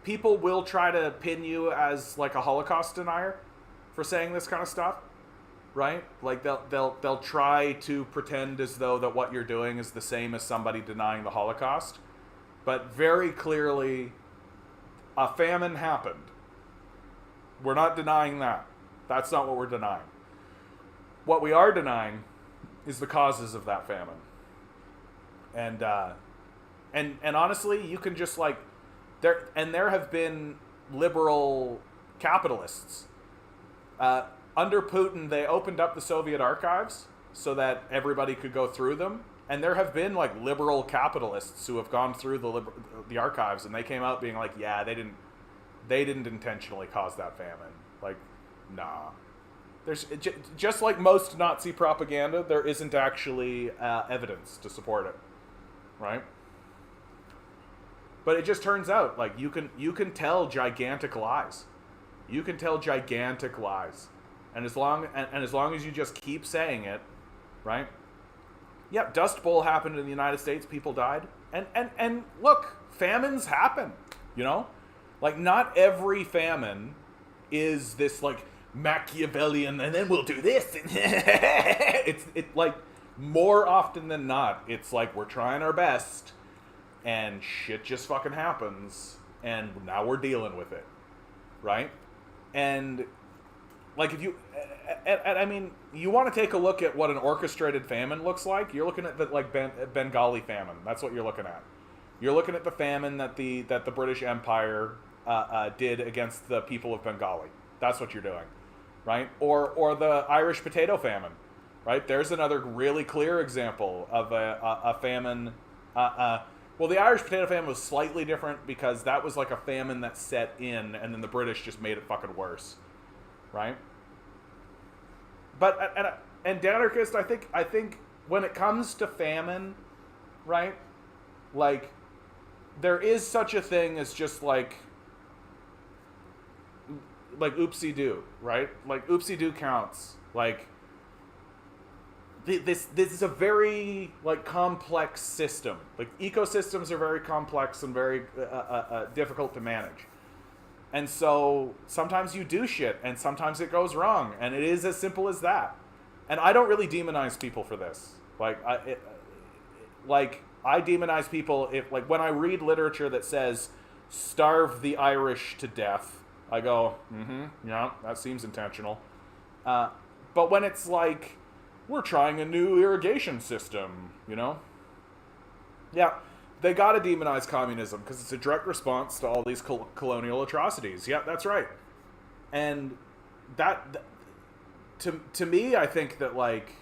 [SPEAKER 1] people will try to pin you as, like, a Holocaust denier for saying this kind of stuff. Right? Like, they'll try to pretend as though that what you're doing is the same as somebody denying the Holocaust. But very clearly, a famine happened. We're not denying that. That's not what we're denying. What we are denying is the causes of that famine. And honestly, you can just, like, there have been liberal capitalists. Under Putin, they opened up the Soviet archives so that everybody could go through them. And there have been, like, liberal capitalists who have gone through the archives, and they came out being like, yeah, they didn't intentionally cause that famine. Like, nah. There's just like most Nazi propaganda, there isn't actually evidence to support it, right? But it just turns out, like, you can tell gigantic lies. You can tell gigantic lies, and as long as you just keep saying it, right? Yep, Dust Bowl happened in the United States. People died. And look, famines happen, you know? Like, not every famine is this, like, Machiavellian, and then we'll do this. It's like, more often than not, it's like we're trying our best, and shit just fucking happens, and now we're dealing with it, right? And, like, if you... And I mean, you want to take a look at what an orchestrated famine looks like. You're looking at the, like, Bengali famine. That's what you're looking at. You're looking at the famine that the British Empire did against the people of Bengali. That's what you're doing, right? Or the Irish potato famine, right? There's another really clear example of a famine. Well, the Irish potato famine was slightly different because that was like a famine that set in, and then the British just made it fucking worse, right? But and anarchist, I think when it comes to famine, right? Like, there is such a thing as just like oopsie-doo, right? Like, oopsie-doo counts. Like, this is a very, like, complex system. Like, ecosystems are very complex and very difficult to manage. And so sometimes you do shit, and sometimes it goes wrong, and it is as simple as that. And I don't really demonize people for this. I demonize people if, like, when I read literature that says starve the Irish to death, I go, yeah, that seems intentional. But when it's like, we're trying a new irrigation system, you know? Yeah, they gotta demonize communism because it's a direct response to all these colonial atrocities. Yeah, that's right. And that to me, I think that, like,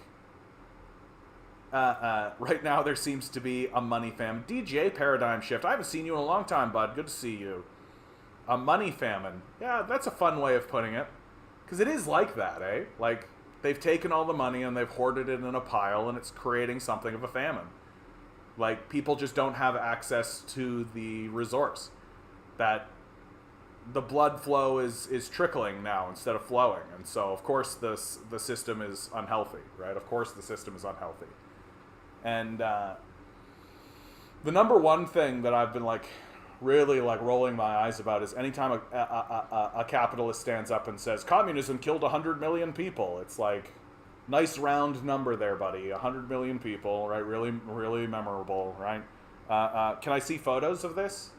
[SPEAKER 1] right now there seems to be a money famine. DJ paradigm shift. I haven't seen you in a long time, bud. Good to see you. A money famine. Yeah, that's a fun way of putting it. Because it is like that, eh? Like, they've taken all the money and they've hoarded it in a pile, and it's creating something of a famine. Like, people just don't have access to the resource. That the blood flow is trickling now instead of flowing. And so, of course, the system is unhealthy, right? Of course the system is unhealthy. And the number one thing that I've been, like, really, like, rolling my eyes about is anytime a capitalist stands up and says, communism killed 100 million people. It's like, nice round number there, buddy. 100 million people, right? Really, really memorable, right? Can I see photos of this?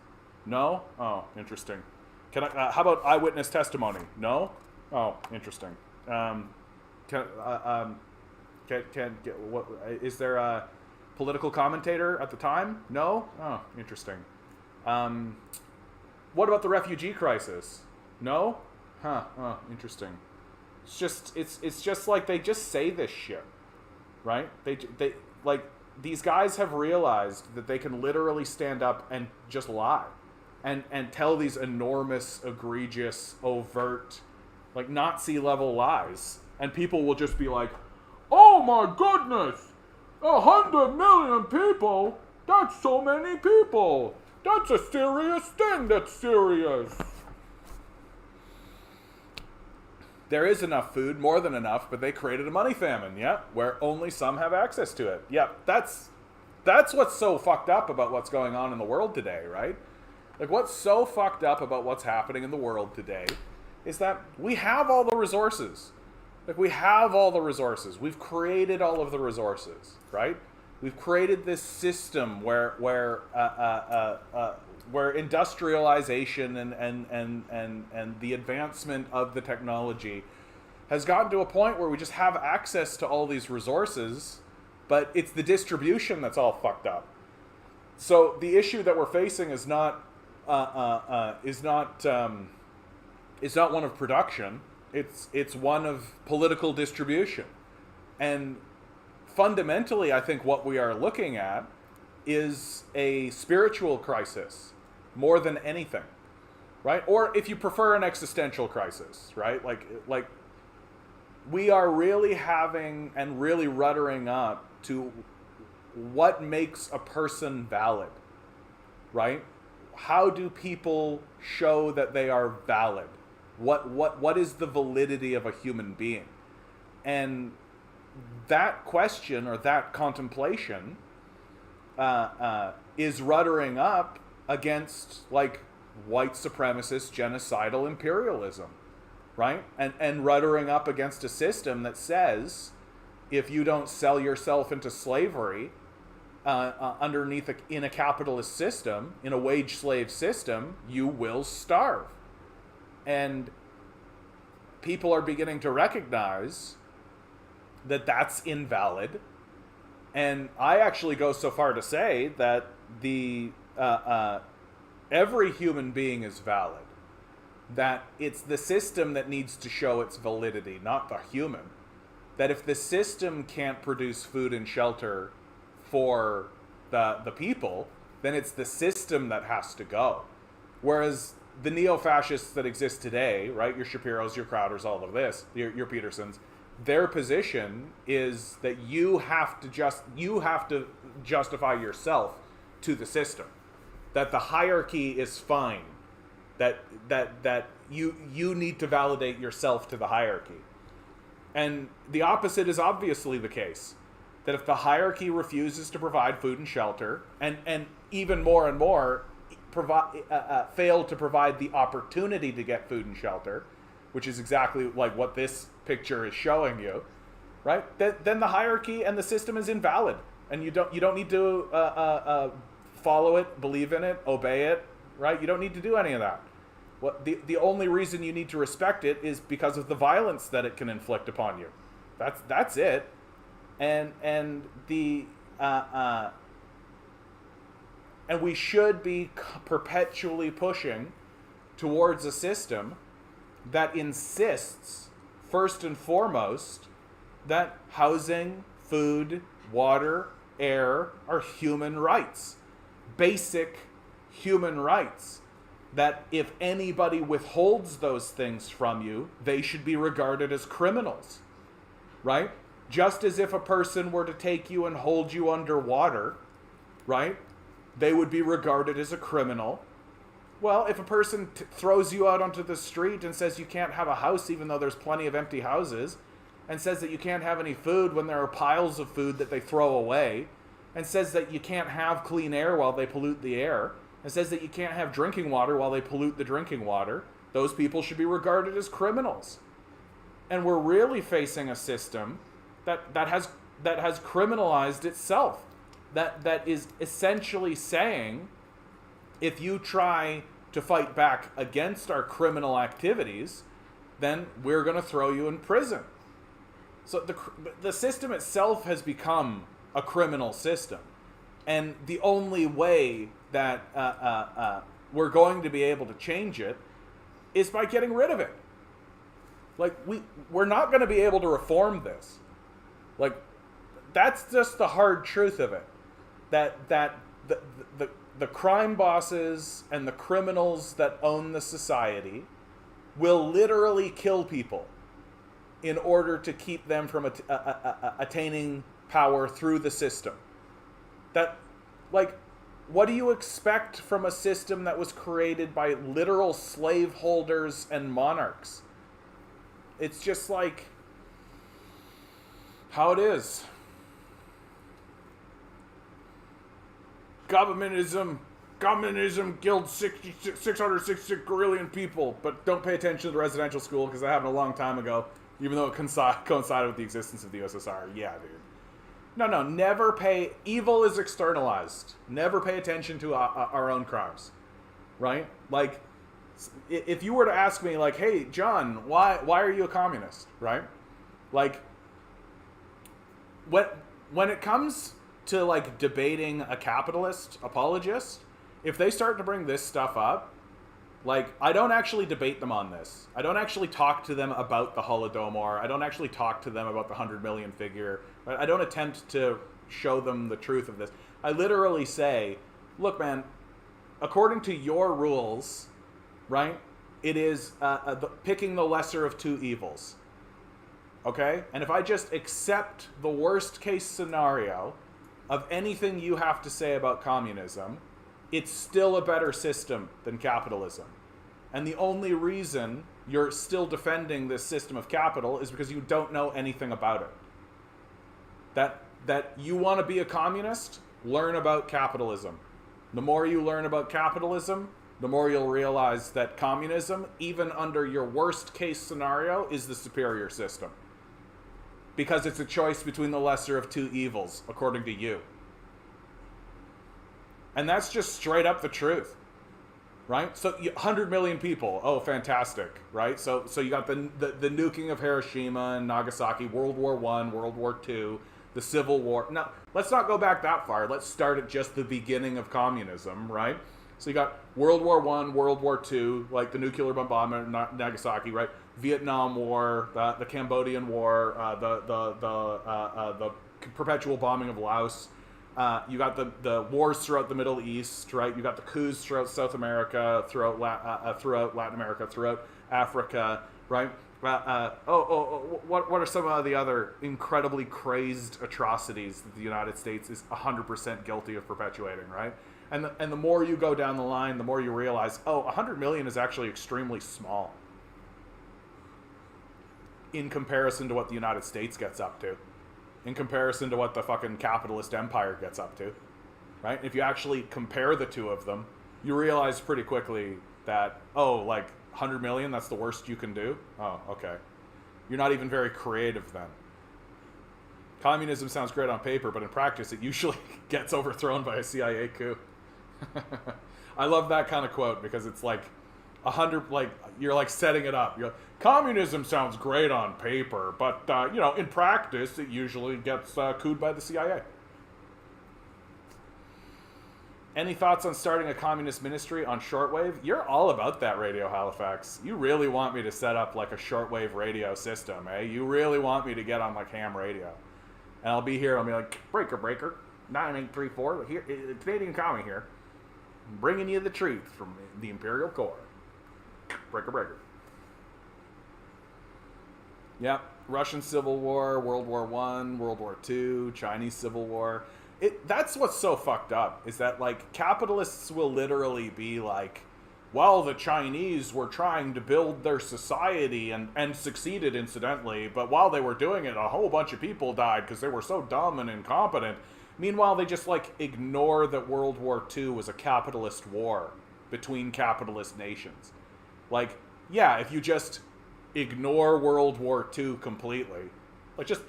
[SPEAKER 1] No? Oh, interesting. Can I? How about eyewitness testimony? No? Oh, interesting. What is there a political commentator at the time? No? Oh, interesting. What about the refugee crisis? No? Huh. Oh, interesting. It's just like they just say this shit, right? They like, these guys have realized that they can literally stand up and just lie, and tell these enormous, egregious, overt, like, Nazi level lies, and people will just be like, oh my goodness, 100 million people? That's so many people. That's a serious thing. That's serious. There is enough food, more than enough, but they created a money famine, yeah, where only some have access to it. Yeah, that's what's so fucked up about what's going on in the world today, right? Like, what's so fucked up about what's happening in the world today is that we have all the resources. Like, we have all the resources. We've created all of the resources, right? We've created this system where industrialization and the advancement of the technology has gotten to a point where we just have access to all these resources, but it's the distribution that's all fucked up. So the issue that we're facing is not one of production. It's one of political distribution. And fundamentally, I think what we are looking at is a spiritual crisis more than anything, right? Or if you prefer, an existential crisis, right? Like we are really having and really ruddering up to what makes a person valid, right? How do people show that they are valid? What is the validity of a human being? And that question, or that contemplation, is ruddering up against, like, white supremacist genocidal imperialism, right? And ruddering up against a system that says, if you don't sell yourself into slavery in a capitalist system, in a wage slave system, you will starve. And people are beginning to recognize that that's invalid. And I actually go so far to say that every human being is valid. That it's the system that needs to show its validity, not the human. that if the system can't produce food and shelter for the people, then it's the system that has to go. Whereas the neo-fascists that exist today, right, your Shapiros, your Crowders, all of this, your Petersons, their position is that you have to justify yourself to the system. That the hierarchy is fine. That you need to validate yourself to the hierarchy. And the opposite is obviously the case. That if the hierarchy refuses to provide food and shelter, and even more and more fail to provide the opportunity to get food and shelter, which is exactly like what this picture is showing you, right? Then the hierarchy and the system is invalid, and you don't need to follow it, believe in it, obey it, right? You don't need to do any of that. What the only reason you need to respect it is because of the violence that it can inflict upon you. That's it. And we should be perpetually pushing towards a system that insists, first and foremost, that housing, food, water, air are human rights. Basic human rights. That if anybody withholds those things from you, they should be regarded as criminals. Right? Just as if a person were to take you and hold you underwater, right? They would be regarded as a criminal. Well, if a person throws you out onto the street and says you can't have a house even though there's plenty of empty houses, and says that you can't have any food when there are piles of food that they throw away, and says that you can't have clean air while they pollute the air, and says that you can't have drinking water while they pollute the drinking water, those people should be regarded as criminals. And we're really facing a system that has criminalized itself. That is essentially saying, if you try to fight back against our criminal activities, then we're going to throw you in prison. So the system itself has become a criminal system. And the only way that we're going to be able to change it is by getting rid of it. Like, we're not going to be able to reform this. Like, that's just the hard truth of it. That the crime bosses and the criminals that own the society will literally kill people in order to keep them from attaining power through the system. That, like, what do you expect from a system that was created by literal slaveholders and monarchs? It's just like how it is. Communism killed 666 billion people, but don't pay attention to the residential school because that happened a long time ago, even though it coincided with the existence of the USSR. Yeah, dude. No, never pay... Evil is externalized. Never pay attention to our own crimes. Right? Like, if you were to ask me, like, hey, John, why are you a communist? Right? Like, when it comes to, like, debating a capitalist apologist, if they start to bring this stuff up, like, I don't actually debate them on this. I don't actually talk to them about the Holodomor. I don't actually talk to them about the 100 million figure. I don't attempt to show them the truth of this. I literally say, look, man, according to your rules, right, it is picking the lesser of two evils. Okay? And if I just accept the worst case scenario of anything you have to say about communism, it's still a better system than capitalism. And the only reason you're still defending this system of capital is because you don't know anything about it. That you want to be a communist, learn about capitalism. The more you learn about capitalism, the more you'll realize that communism, even under your worst case scenario, is the superior system. Because it's a choice between the lesser of two evils, according to you. And that's just straight up the truth, right? So 100 million people, oh, fantastic, right? So you got the nuking of Hiroshima and Nagasaki, World War I, World War II, the Civil War. Now, let's not go back that far. Let's start at just the beginning of communism, right? So you got World War I, World War II, like the nuclear bombardment of Nagasaki, right? Vietnam War, the Cambodian War, the perpetual bombing of Laos. You got the wars throughout the Middle East, right? You got the coups throughout South America, throughout Latin America, throughout Africa, right? What are some of the other incredibly crazed atrocities that the United States is 100% guilty of perpetuating, right? And the more you go down the line, the more you realize, 100 million is actually extremely small in comparison to what the United States gets up to, in comparison to what the fucking capitalist empire gets up to, right? If you actually compare the two of them, you realize pretty quickly that, 100 million, that's the worst you can do? Oh, okay. You're not even very creative then. Communism sounds great on paper, but in practice, it usually gets overthrown by a CIA coup. I love that kind of quote because it's like 100, you're like setting it up. You're like, communism sounds great on paper, but, in practice, it usually gets couped by the CIA. Any thoughts on starting a communist ministry on shortwave? You're all about that, Radio Halifax. You really want me to set up like a shortwave radio system, eh? You really want me to get on like ham radio. And I'll be here, I'll be like, breaker, 9834, here, Canadian Commie here. I'm bringing you the truth from the Imperial Core. Breaker. Yep, Russian Civil War, World War I, World War II, Chinese Civil War. That's what's so fucked up, is that, capitalists will literally be like, well, the Chinese were trying to build their society and succeeded, incidentally, but while they were doing it, a whole bunch of people died because they were so dumb and incompetent. Meanwhile, they just, ignore that World War II was a capitalist war between capitalist nations. If you just ignore World War II completely, just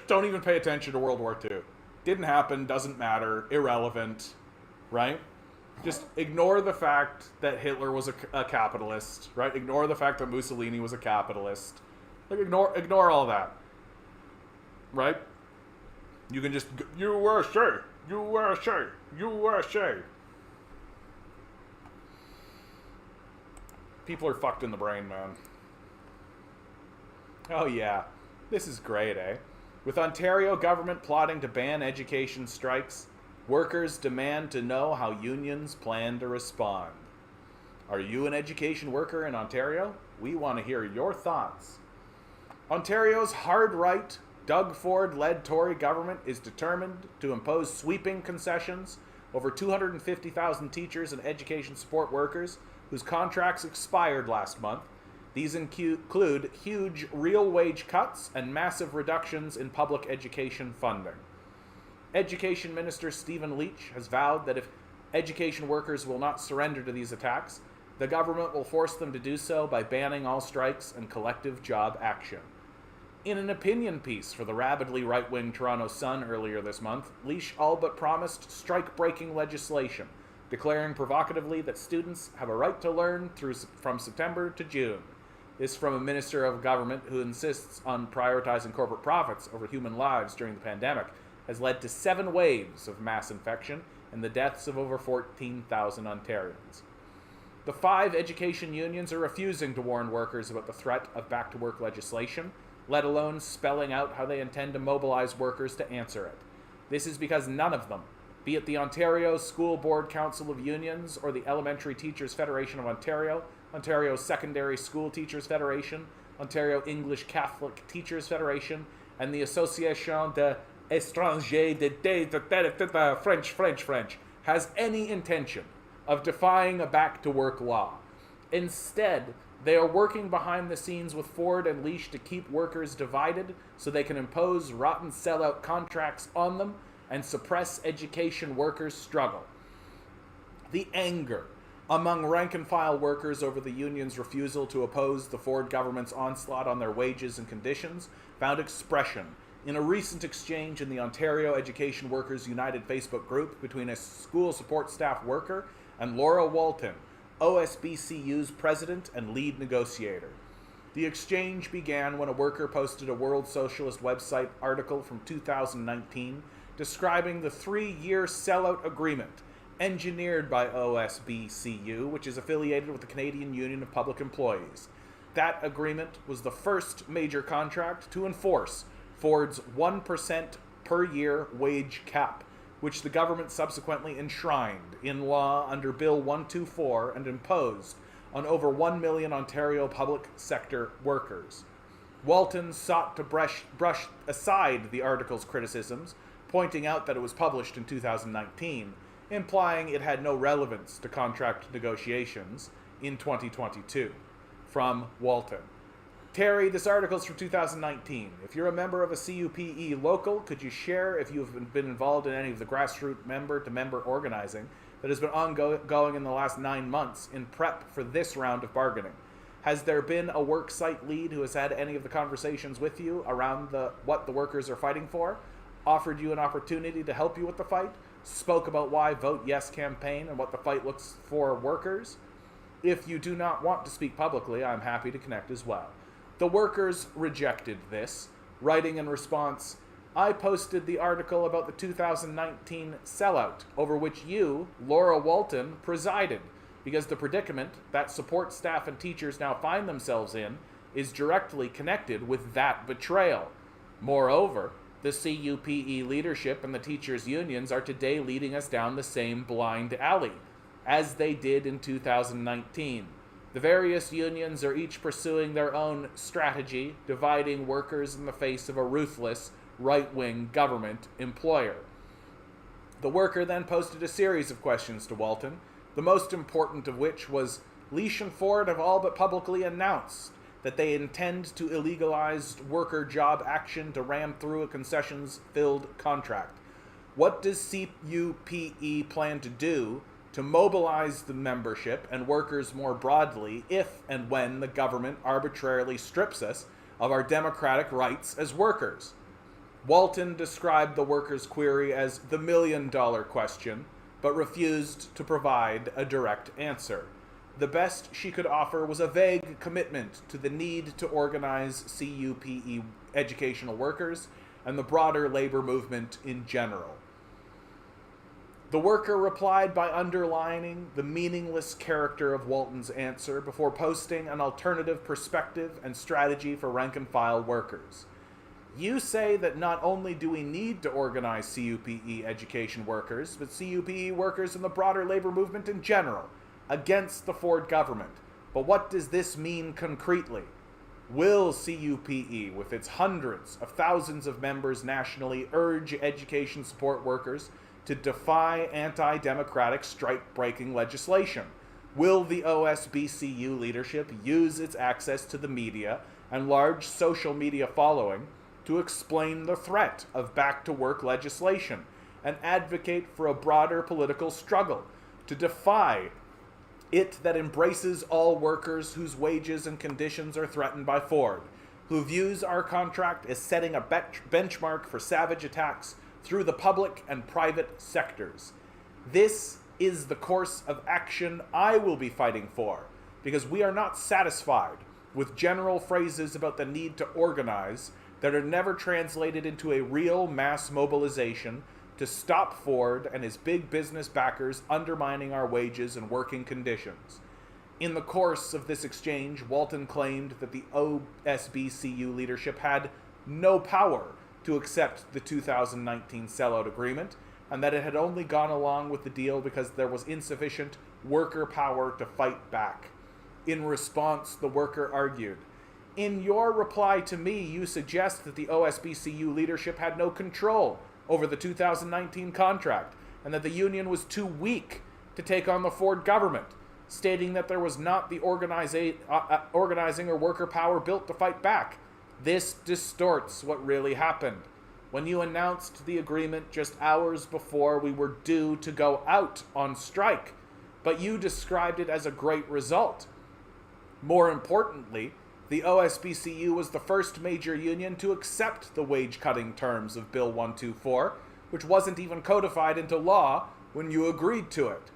[SPEAKER 1] don't even pay attention to World War II. Didn't happen, doesn't matter, irrelevant, right? Just ignore the fact that Hitler was a capitalist, right? Ignore the fact that Mussolini was a capitalist. Ignore all that, right? You can just, USA. People are fucked in the brain, man. Oh yeah, this is great, eh? With Ontario government plotting to ban education strikes, workers demand to know how unions plan to respond. Are you an education worker in Ontario? We want to hear your thoughts. Ontario's hard-right, Doug Ford-led Tory government is determined to impose sweeping concessions over 250,000 teachers and education support workers whose contracts expired last month. These include huge real wage cuts and massive reductions in public education funding. Education Minister Stephen Leach has vowed that if education workers will not surrender to these attacks, the government will force them to do so by banning all strikes and collective job action. In an opinion piece for the rabidly right-wing Toronto Sun earlier this month, Leach all but promised strike-breaking legislation, declaring provocatively that students have a right to learn from September to June. This from a minister of government who insists on prioritizing corporate profits over human lives during the pandemic has led to 7 waves of mass infection and the deaths of over 14,000 Ontarians. The 5 education unions are refusing to warn workers about the threat of back-to-work legislation, let alone spelling out how they intend to mobilize workers to answer it. This is because none of them, be it the Ontario School Board Council of Unions or the Elementary Teachers Federation of Ontario, Ontario Secondary School Teachers Federation, Ontario English Catholic Teachers Federation, and the Association des Étrangers de French, has any intention of defying a back-to-work law. Instead, they are working behind the scenes with Ford and Leach to keep workers divided so they can impose rotten sellout contracts on them and suppress education workers' struggle. The anger among rank-and-file workers over the union's refusal to oppose the Ford government's onslaught on their wages and conditions found expression in a recent exchange in the Ontario Education Workers United Facebook group between a school support staff worker and Laura Walton, OSBCU's president and lead negotiator. The exchange began when a worker posted a World Socialist website article from 2019 describing the 3-year sellout agreement engineered by OSBCU, which is affiliated with the Canadian Union of Public Employees. that agreement was the first major contract to enforce Ford's 1% per year wage cap, which the government subsequently enshrined in law under Bill 124 and imposed on over 1 million Ontario public sector workers. Walton sought to brush aside the article's criticisms, pointing out that it was published in 2019, implying it had no relevance to contract negotiations in 2022. From Walton. Terry, this article's from 2019. If you're a member of a CUPE local, could you share if you've been involved in any of the grassroots member-to-member organizing that has been ongoing in the last 9 months in prep for this round of bargaining? Has there been a work site lead who has had any of the conversations with you around what the workers are fighting for, offered you an opportunity to help you with the fight, spoke about why Vote Yes campaign and what the fight looks for workers? If you do not want to speak publicly, I'm happy to connect as well. The workers rejected this, writing in response, I posted the article about the 2019 sellout, over which you, Laura Walton, presided, because the predicament that support staff and teachers now find themselves in is directly connected with that betrayal. Moreover, the CUPE leadership and the teachers' unions are today leading us down the same blind alley, as they did in 2019. The various unions are each pursuing their own strategy, dividing workers in the face of a ruthless, right-wing government employer. The worker then posted a series of questions to Walton, the most important of which was, Leash and Ford have all but publicly announced that they intend to illegalize worker job action to ram through a concessions-filled contract. What does CUPE plan to do to mobilize the membership and workers more broadly if and when the government arbitrarily strips us of our democratic rights as workers? Walton described the workers' query as the million-dollar question, but refused to provide a direct answer. The best she could offer was a vague commitment to the need to organize CUPE educational workers and the broader labor movement in general. The worker replied by underlining the meaningless character of Walton's answer before posting an alternative perspective and strategy for rank-and-file workers. You say that not only do we need to organize CUPE education workers, but CUPE workers in the broader labor movement in general, against the Ford government. But what does this mean concretely? Will CUPE, with its hundreds of thousands of members nationally, urge education support workers to defy anti-democratic strike-breaking legislation? Will the OSBCU leadership use its access to the media and large social media following to explain the threat of back-to-work legislation and advocate for a broader political struggle to defy it that embraces all workers whose wages and conditions are threatened by Ford, who views our contract as setting a benchmark for savage attacks through the public and private sectors? This is the course of action I will be fighting for, because we are not satisfied with general phrases about the need to organize that are never translated into a real mass mobilization to stop Ford and his big business backers undermining our wages and working conditions. In the course of this exchange, Walton claimed that the OSBCU leadership had no power to accept the 2019 sellout agreement, and that it had only gone along with the deal because there was insufficient worker power to fight back. In response, the worker argued, in your reply to me, you suggest that the OSBCU leadership had no control over the 2019 contract, and that the union was too weak to take on the Ford government, stating that there was not the organizing or worker power built to fight back. This distorts what really happened. When you announced the agreement just hours before we were due to go out on strike, but you described it as a great result. More importantly, the OSBCU was the first major union to accept the wage-cutting terms of Bill 124, which wasn't even codified into law when you agreed to it.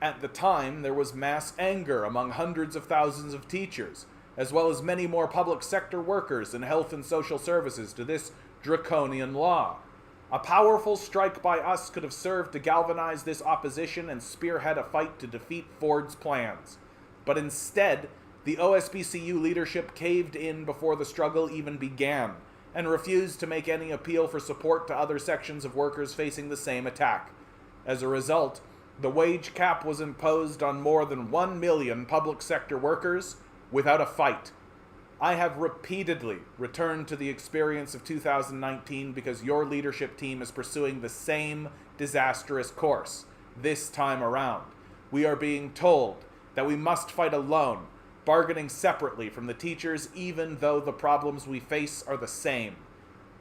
[SPEAKER 1] At the time, there was mass anger among hundreds of thousands of teachers, as well as many more public sector workers in health and social services to this draconian law. A powerful strike by us could have served to galvanize this opposition and spearhead a fight to defeat Ford's plans. But instead, The OSBCU leadership caved in before the struggle even began, and refused to make any appeal for support to other sections of workers facing the same attack. As a result, the wage cap was imposed on more than 1 million public sector workers without a fight. I have repeatedly returned to the experience of 2019 because your leadership team is pursuing the same disastrous course this time around. We are being told that we must fight alone, bargaining separately from the teachers even though the problems we face are the same.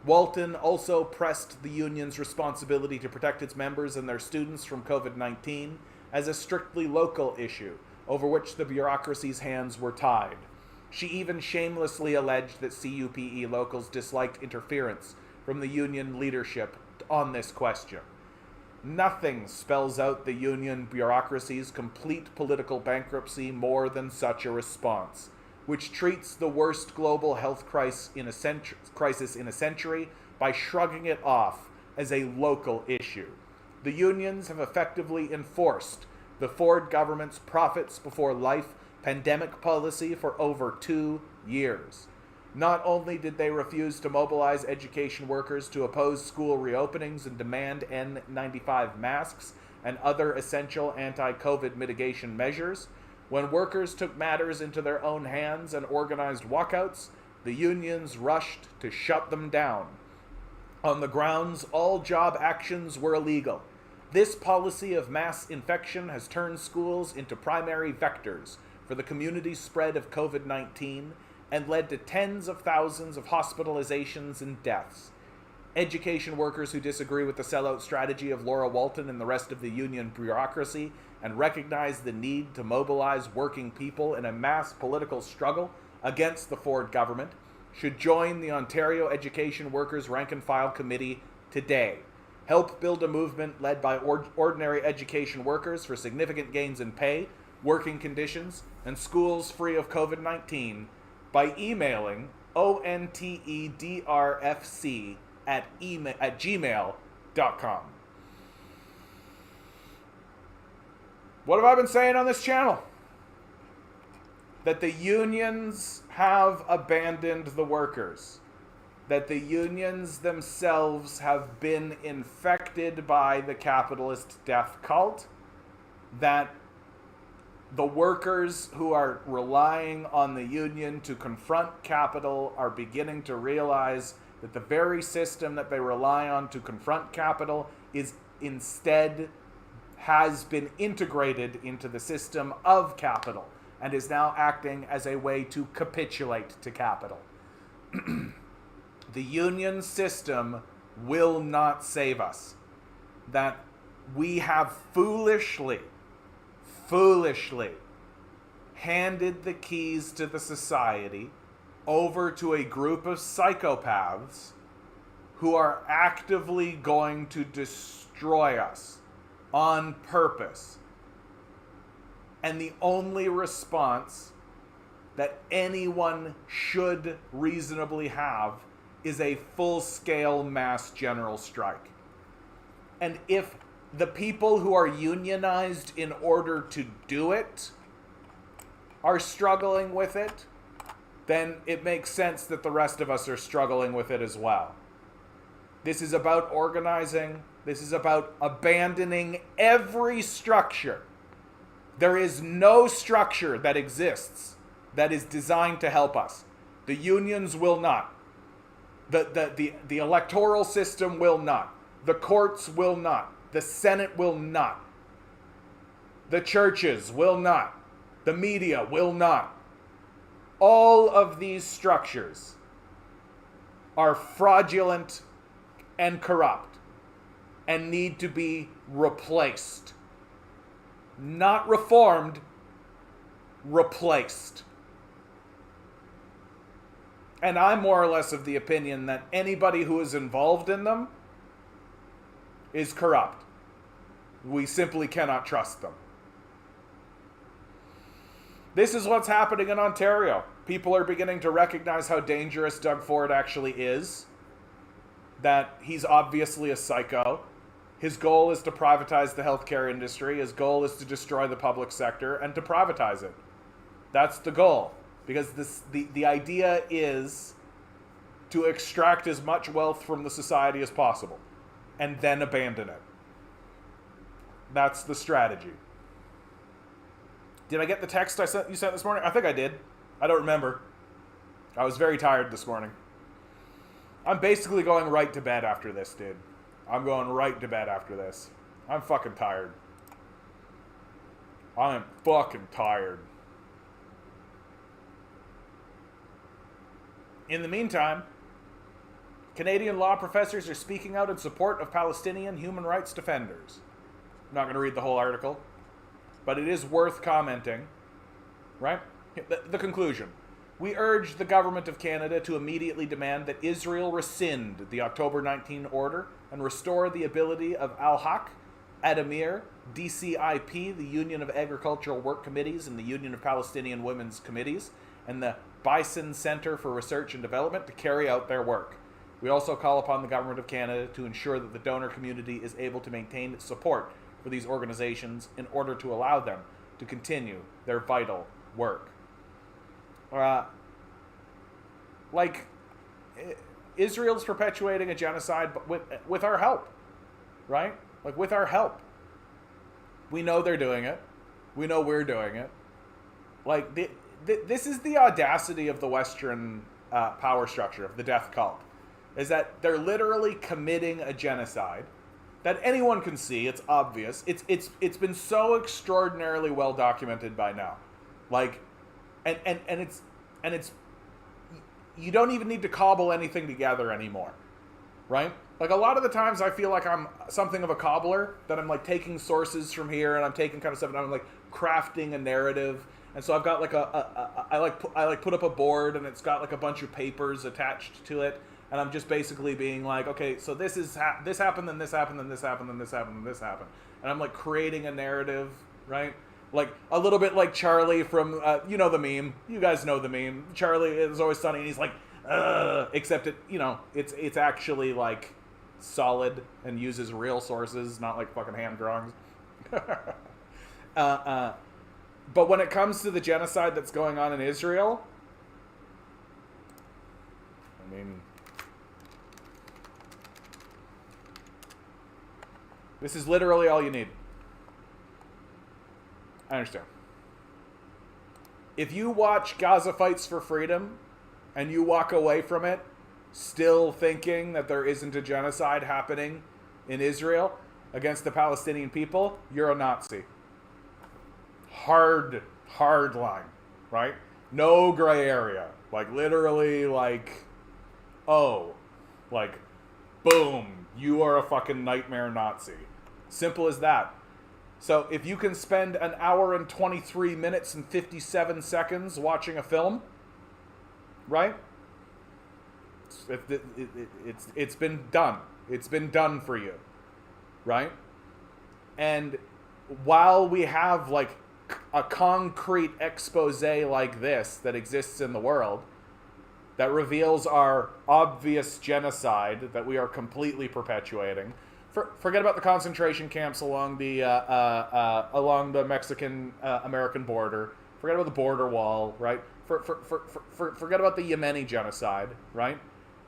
[SPEAKER 1] Walton also pressed the union's responsibility to protect its members and their students from COVID-19 as a strictly local issue, over which the bureaucracy's hands were tied. She even shamelessly alleged that CUPE locals disliked interference from the union leadership on this question. Nothing spells out the union bureaucracy's complete political bankruptcy more than such a response, which treats the worst global health crisis in a century by shrugging it off as a local issue. The unions have effectively enforced the Ford government's profits before life pandemic policy for over 2 years. Not only did they refuse to mobilize education workers to oppose school reopenings and demand N95 masks and other essential anti-COVID mitigation measures, when workers took matters into their own hands and organized walkouts, the unions rushed to shut them down. On the grounds all job actions were illegal. This policy of mass infection has turned schools into primary vectors for the community spread of COVID-19 and led to tens of thousands of hospitalizations and deaths. Education workers who disagree with the sellout strategy of Laura Walton and the rest of the union bureaucracy and recognize the need to mobilize working people in a mass political struggle against the Ford government should join the Ontario Education Workers Rank and File Committee today. Help build a movement led by ordinary education workers for significant gains in pay, working conditions, and schools free of COVID-19 by emailing ontedrfc@gmail.com. What have I been saying on this channel? That the unions have abandoned the workers. That the unions themselves have been infected by the capitalist death cult. That the workers who are relying on the union to confront capital are beginning to realize that the very system that they rely on to confront capital is instead has been integrated into the system of capital and is now acting as a way to capitulate to capital. The union system will not save us. That we have foolishly handed the keys to the society over to a group of psychopaths who are actively going to destroy us on purpose. And the only response that anyone should reasonably have is a full-scale mass general strike. And if the people who are unionized in order to do it are struggling with it, then it makes sense that the rest of us are struggling with it as well. This is about organizing. This is about abandoning every structure. There is no structure that exists that is designed to help us. The unions will not. The electoral system will not. The courts will not. The Senate will not. The churches will not. The media will not. All of these structures are fraudulent and corrupt and need to be replaced. Not reformed, replaced. And I'm more or less of the opinion that anybody who is involved in them is corrupt. We simply cannot trust them. This is what's happening in Ontario. People are beginning to recognize how dangerous Doug Ford actually is. That he's obviously a psycho. His goal is to privatize the healthcare industry. His goal is to destroy the public sector and to privatize it. That's the goal. Because the idea is to extract as much wealth from the society as possible and then abandon it. That's the strategy. Did I get the text you sent this morning? I think I did. I don't remember. I was very tired this morning. I'm basically going right to bed after this, dude. I'm going right to bed after this. I'm fucking tired. I am fucking tired. In the meantime, Canadian law professors are speaking out in support of Palestinian human rights defenders. I'm not going to read the whole article, but it is worth commenting, right? The conclusion. We urge the government of Canada to immediately demand that Israel rescind the October 19 order and restore the ability of Al-Haq, Adamir, DCIP, the Union of Agricultural Work Committees, and the Union of Palestinian Women's Committees, and the Bison Center for Research and Development to carry out their work. We also call upon the Government of Canada to ensure that the donor community is able to maintain its support for these organizations in order to allow them to continue their vital work. Israel's perpetuating a genocide with our help, right? Like, with our help. We know they're doing it. We know we're doing it. Like, this is the audacity of the Western power structure, of the death cult, is that they're literally committing a genocide that anyone can see. It's obvious. It's been so extraordinarily well documented by now. Like, and it's you don't even need to cobble anything together anymore, right? Like, a lot of the times I feel like I'm something of a cobbler, that I'm like taking sources from here and I'm taking kind of stuff and I'm like crafting a narrative. And so I've got like I put up a board and it's got like a bunch of papers attached to it, and I'm just basically being like, okay, so this happened, then this happened, then this happened, then this happened, then this happened, and I'm like creating a narrative, right? Like a little bit like Charlie from you know the meme. You guys know the meme. Charlie is Always Sunny, and he's like, except it's actually like solid and uses real sources, not like fucking hand drawings. But when it comes to the genocide that's going on in Israel, I mean, this is literally all you need. I understand. If you watch Gaza Fights for Freedom and you walk away from it still thinking that there isn't a genocide happening in Israel against the Palestinian people, you're a Nazi. Hard line, right? No gray area. Like, literally, like, oh, like, boom, you are a fucking nightmare Nazi. Simple as that. So if you can spend an hour and 23 minutes and 57 seconds watching a film, right? It's been done. It's been done for you, right? And while we have like a concrete expose like this that exists in the world that reveals our obvious genocide that we are completely perpetuating, forget about the concentration camps along the Mexican American border. Forget about the border wall, right? Forget about the Yemeni genocide, right?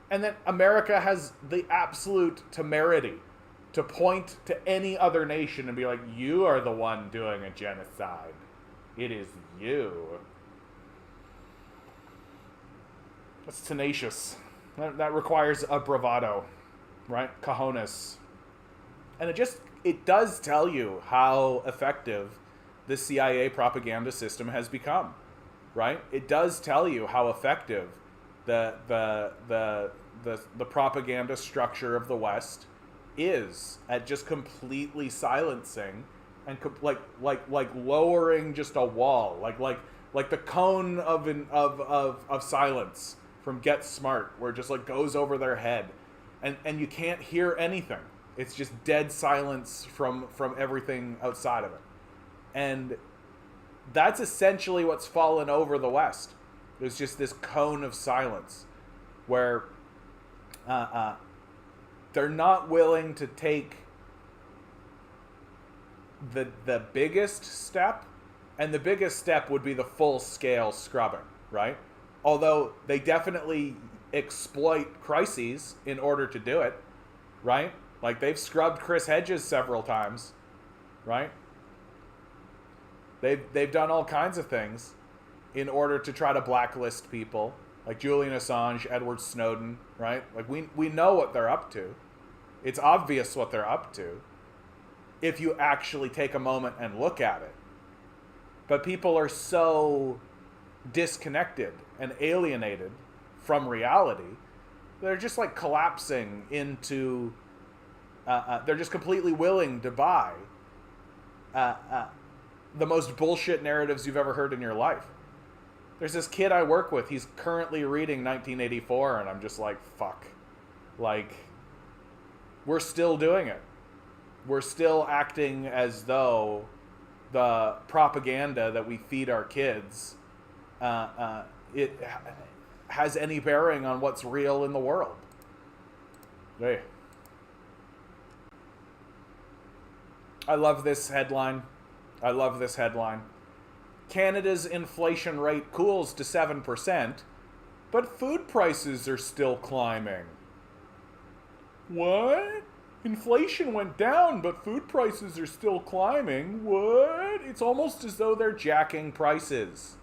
[SPEAKER 1] And then America has the absolute temerity to point to any other nation and be like, you are the one doing a genocide. It is you. That's tenacious. That requires a bravado, right? Cojones. And it does tell you how effective the CIA propaganda system has become, right? It does tell you how effective the propaganda structure of the West is at just completely silencing and like lowering just a wall, like the cone of silence from Get Smart, where it just like goes over their head, and you can't hear anything. It's just dead silence from everything outside of it. And that's essentially what's fallen over the West. There's just this cone of silence where they're not willing to take the biggest step And the biggest step would be the full-scale scrubbing, right? Although they definitely exploit crises in order to do it, right? Like, they've scrubbed Chris Hedges several times, right? They've done all kinds of things in order to try to blacklist people, like Julian Assange, Edward Snowden, right? Like, we know what they're up to. It's obvious what they're up to if you actually take a moment and look at it. But people are so disconnected and alienated from reality, they're just like collapsing into, they're just completely willing to buy the most bullshit narratives you've ever heard in your life. There's this kid I work with, he's currently reading 1984, and I'm just like, fuck. Like, we're still doing it. We're still acting as though the propaganda that we feed our kids, it has any bearing on what's real in the world. Hey. I love this headline. Canada's inflation rate cools to 7%, but food prices are still climbing. What? Inflation went down, but food prices are still climbing. What? It's almost as though they're jacking prices.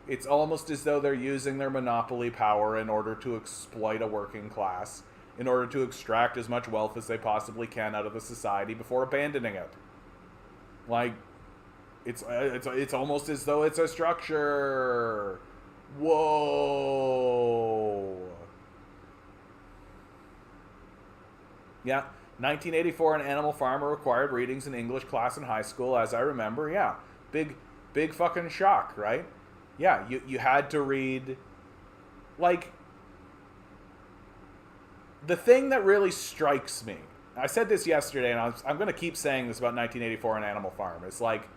[SPEAKER 1] It's almost as though they're using their monopoly power in order to exploit a working class, in order to extract as much wealth as they possibly can out of the society before abandoning it. Like, it's almost as though it's a structure. Whoa. Yeah. 1984, an Animal Farm required readings in English class in high school, as I remember. Yeah, big fucking shock, right? Yeah, you had to read, like, the thing that really strikes me, I said this yesterday, and I'm going to keep saying this about 1984 and Animal Farm, it's like,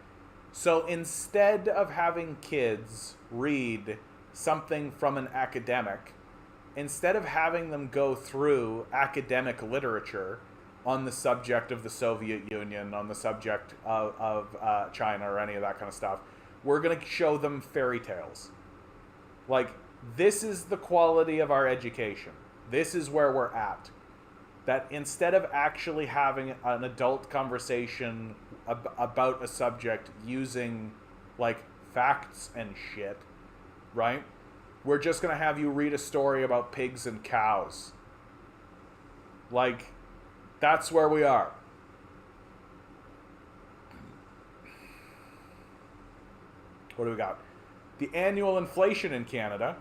[SPEAKER 1] so instead of having kids read something from an academic, instead of having them go through academic literature on the subject of the Soviet Union, on the subject of China or any of that kind of stuff, we're going to show them fairy tales. Like, this is the quality of our education. This is where we're at. That instead of actually having an adult conversation about a subject using, like, facts and shit, right? We're just going to have you read a story about pigs and cows. Like, that's where we are. What do we got? The annual inflation in Canada.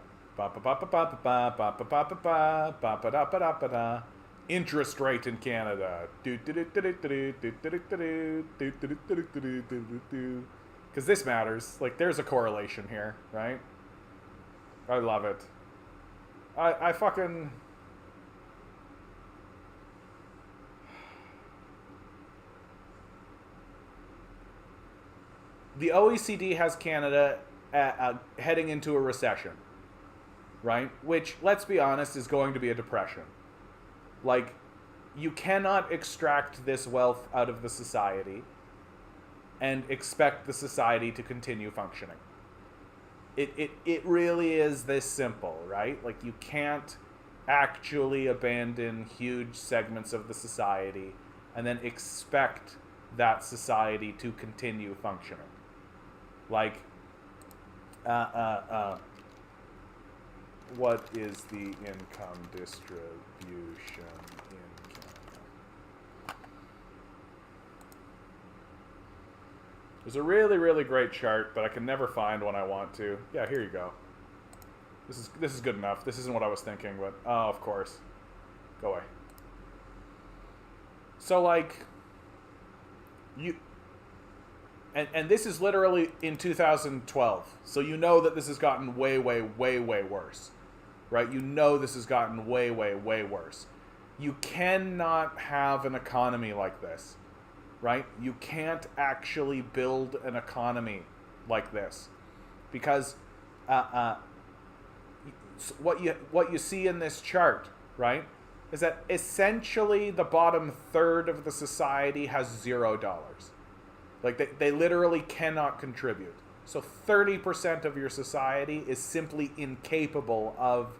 [SPEAKER 1] Interest rate in Canada. Because this matters. Like, there's a correlation here, right? I love it. I fucking... The OECD has Canada heading into a recession, right? Which, let's be honest, is going to be a depression. Like, you cannot extract this wealth out of the society and expect the society to continue functioning. It really is this simple, right? Like, you can't actually abandon huge segments of the society and then expect that society to continue functioning. Like, what is the income distribution in Canada? There's a really, really great chart, but I can never find one I want to. Yeah, here you go. This is good enough. This isn't what I was thinking, but oh, of course. Go away. So, like, you... And this is literally in 2012. So you know that this has gotten way, way, way, way worse. Right? You know this has gotten way, way, way worse. You cannot have an economy like this. Right? You can't actually build an economy like this. Because what you see in this chart, right, is that essentially the bottom third of the society has $0. Like they literally cannot contribute. So 30% of your society is simply incapable of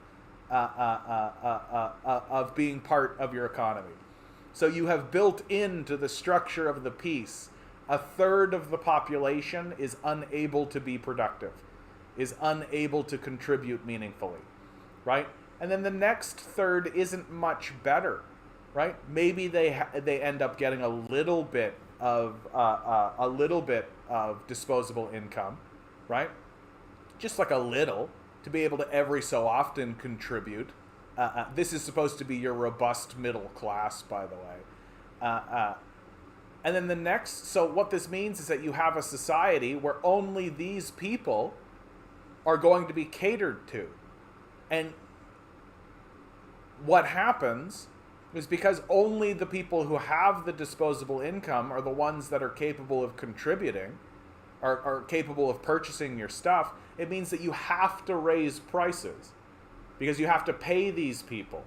[SPEAKER 1] being part of your economy. So you have built into the structure of the piece, a third of the population is unable to be productive, is unable to contribute meaningfully, right? And then the next third isn't much better, right? Maybe they end up getting a little bit of disposable income, right? Just like a little, to be able to every so often contribute. This is supposed to be your robust middle class, by the way. And then the next, so what this means is that you have a society where only these people are going to be catered to. And what happens is because only the people who have the disposable income are the ones that are capable of contributing, are capable of purchasing your stuff, it means that you have to raise prices because you have to pay these people,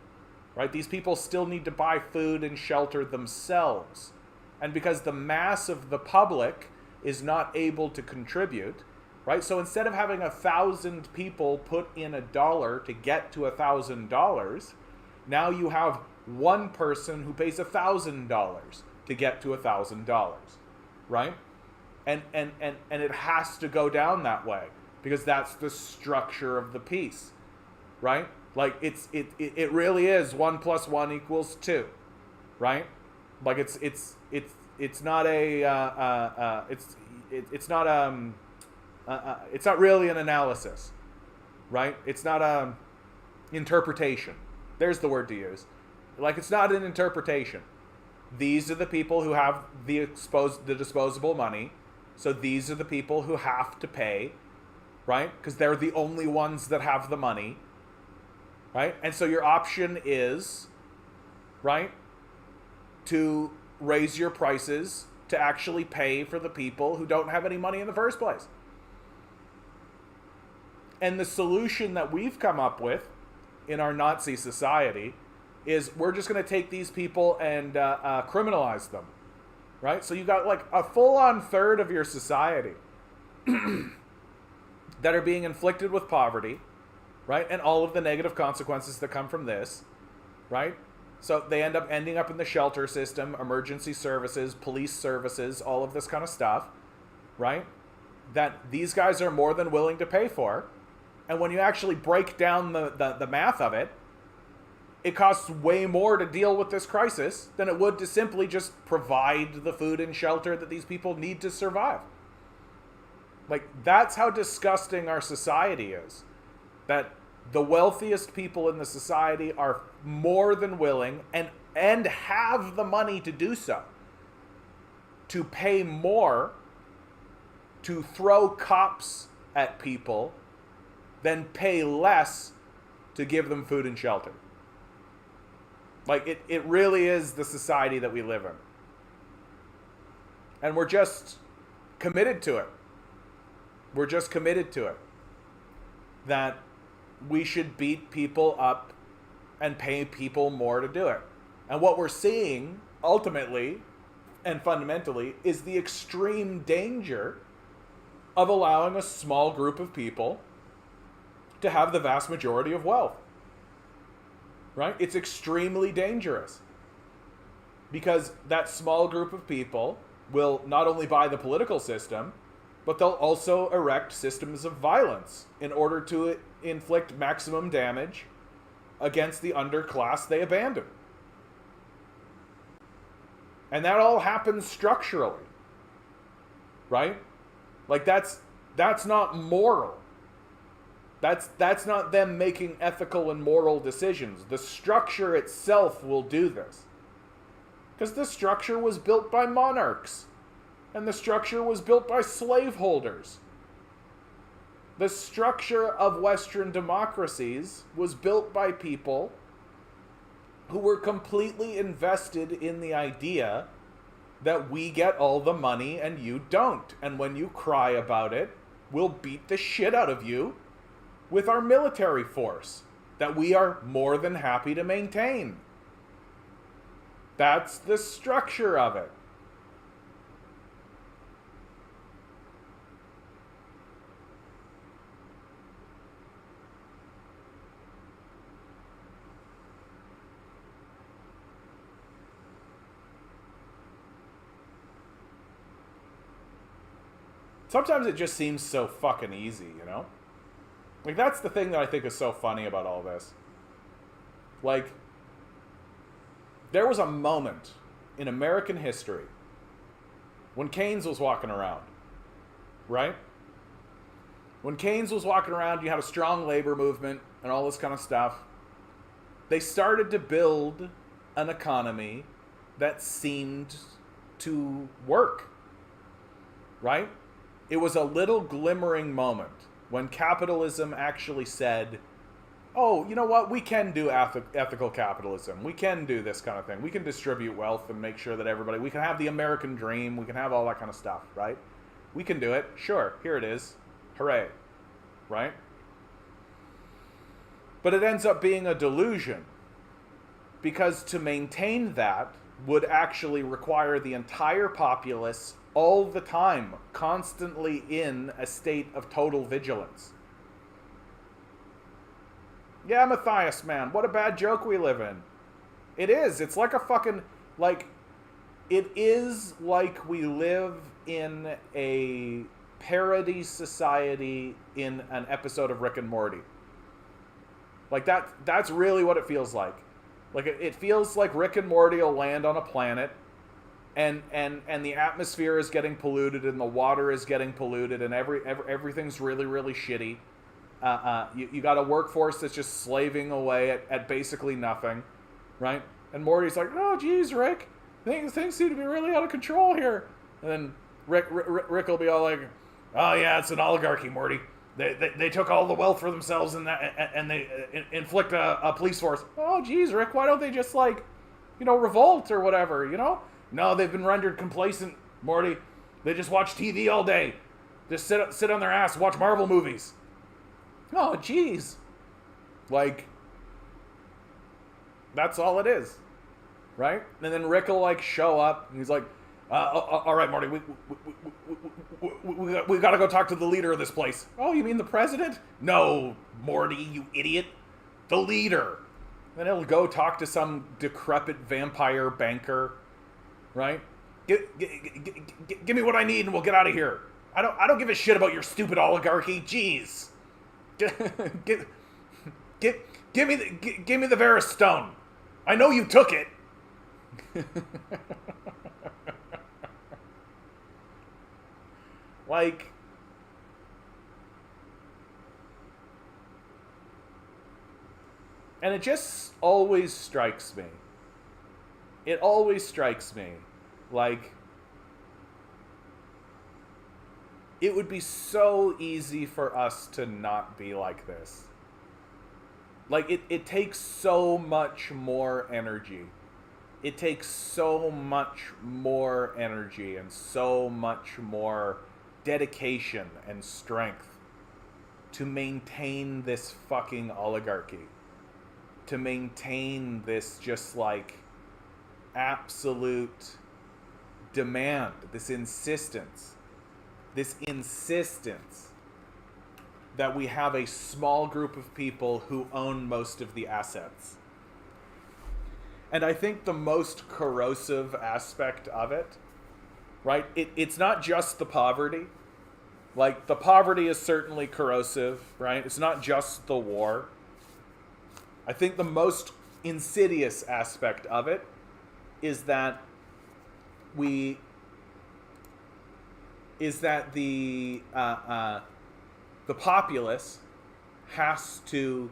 [SPEAKER 1] right? These people still need to buy food and shelter themselves. And because the mass of the public is not able to contribute, right? So instead of having 1,000 people put in $1 to get to $1,000, now you have one person who pays $1,000 to get to $1,000, right? And it has to go down that way because that's the structure of the piece, right? Like it really is 1 + 1 = 2, right? Like it's not it's not really an analysis, right? It's not interpretation. There's the word to use. Like it's not an interpretation. These are the people who have the disposable money. So these are the people who have to pay, right? Because they're the only ones that have the money, right? And so your option is, right, to raise your prices to actually pay for the people who don't have any money in the first place. And the solution that we've come up with in our Nazi society is we're just going to take these people and criminalize them, right? So you got like a full-on third of your society that are being inflicted with poverty, right? And all of the negative consequences that come from this, right? So they ending up in the shelter system, emergency services, police services, all of this kind of stuff, right? That these guys are more than willing to pay for. And when you actually break down the math of it, it costs way more to deal with this crisis than it would to simply just provide the food and shelter that these people need to survive. Like, that's how disgusting our society is. That the wealthiest people in the society are more than willing and have the money to do so, to pay more to throw cops at people than pay less to give them food and shelter. Like, it really is the society that we live in. And we're just committed to it. We're just committed to it. That we should beat people up and pay people more to do it. And what we're seeing, ultimately and fundamentally, is the extreme danger of allowing a small group of people to have the vast majority of wealth. Right? It's extremely dangerous. Because that small group of people will not only buy the political system, but they'll also erect systems of violence in order to inflict maximum damage against the underclass they abandon. And that all happens structurally. Right? Like that's not moral. That's not them making ethical and moral decisions. The structure itself will do this. Because the structure was built by monarchs. And the structure was built by slaveholders. The structure of Western democracies was built by people who were completely invested in the idea that we get all the money and you don't. And when you cry about it, we'll beat the shit out of you with our military force that we are more than happy to maintain. That's the structure of it. sometimes it just seems so fucking easy, you know? Like, that's the thing that I think is so funny about all this. Like, there was a moment in American history when Keynes was walking around, right? When Keynes was walking around, you had a strong labor movement and all this kind of stuff. They started to build an economy that seemed to work, right? It was a little glimmering moment when capitalism actually said, oh, you know what? We can do ethical capitalism. We can do this kind of thing. We can distribute wealth and make sure that everybody, we can have the American dream. We can have all that kind of stuff, right? We can do it. Sure, here it is. Hooray, right? But it ends up being a delusion, because to maintain that would actually require the entire populace all the time, constantly in a state of total vigilance. Yeah, Matthias, man, what a bad joke we live in. It is. It's like a fucking, like, it is like we live in a parody society in an episode of Rick and Morty. Like, that's really what it feels like. Like, it feels like Rick and Morty will land on a planet, and the atmosphere is getting polluted, and the water is getting polluted, and everything's really, really shitty. You got a workforce that's just slaving away at basically nothing, right? And Morty's like, oh, geez, Rick, things seem to be really out of control here. And then Rick will be all like, oh, yeah, it's an oligarchy, Morty. They took all the wealth for themselves, and they inflict a police force. Oh, geez, Rick, why don't they just, like, revolt or whatever, No, they've been rendered complacent, Morty. They just watch TV all day. Just sit on their ass, watch Marvel movies. Oh, geez. Like, that's all it is, right? And then Rick will, like, show up, and he's like, all right, Morty, we gotta go talk to the leader of this place. Oh, you mean the president? No, Morty, you idiot. The leader. Then he'll go talk to some decrepit vampire banker, right? Give me what I need and we'll get out of here. I don't give a shit about your stupid oligarchy. Jeez. Give me the Varus Stone. I know you took it. Like, and it just always strikes me. It always strikes me like it would be so easy for us to not be like this. Like, it takes so much more energy. It takes so much more energy and so much more dedication and strength to maintain this fucking oligarchy. To maintain this just, like, absolute demand, this insistence that we have a small group of people who own most of the assets. And I think the most corrosive aspect of it, right, it's not just the poverty. Like, the poverty is certainly corrosive, right? It's not just the war. I think the most insidious aspect of it is that the populace has to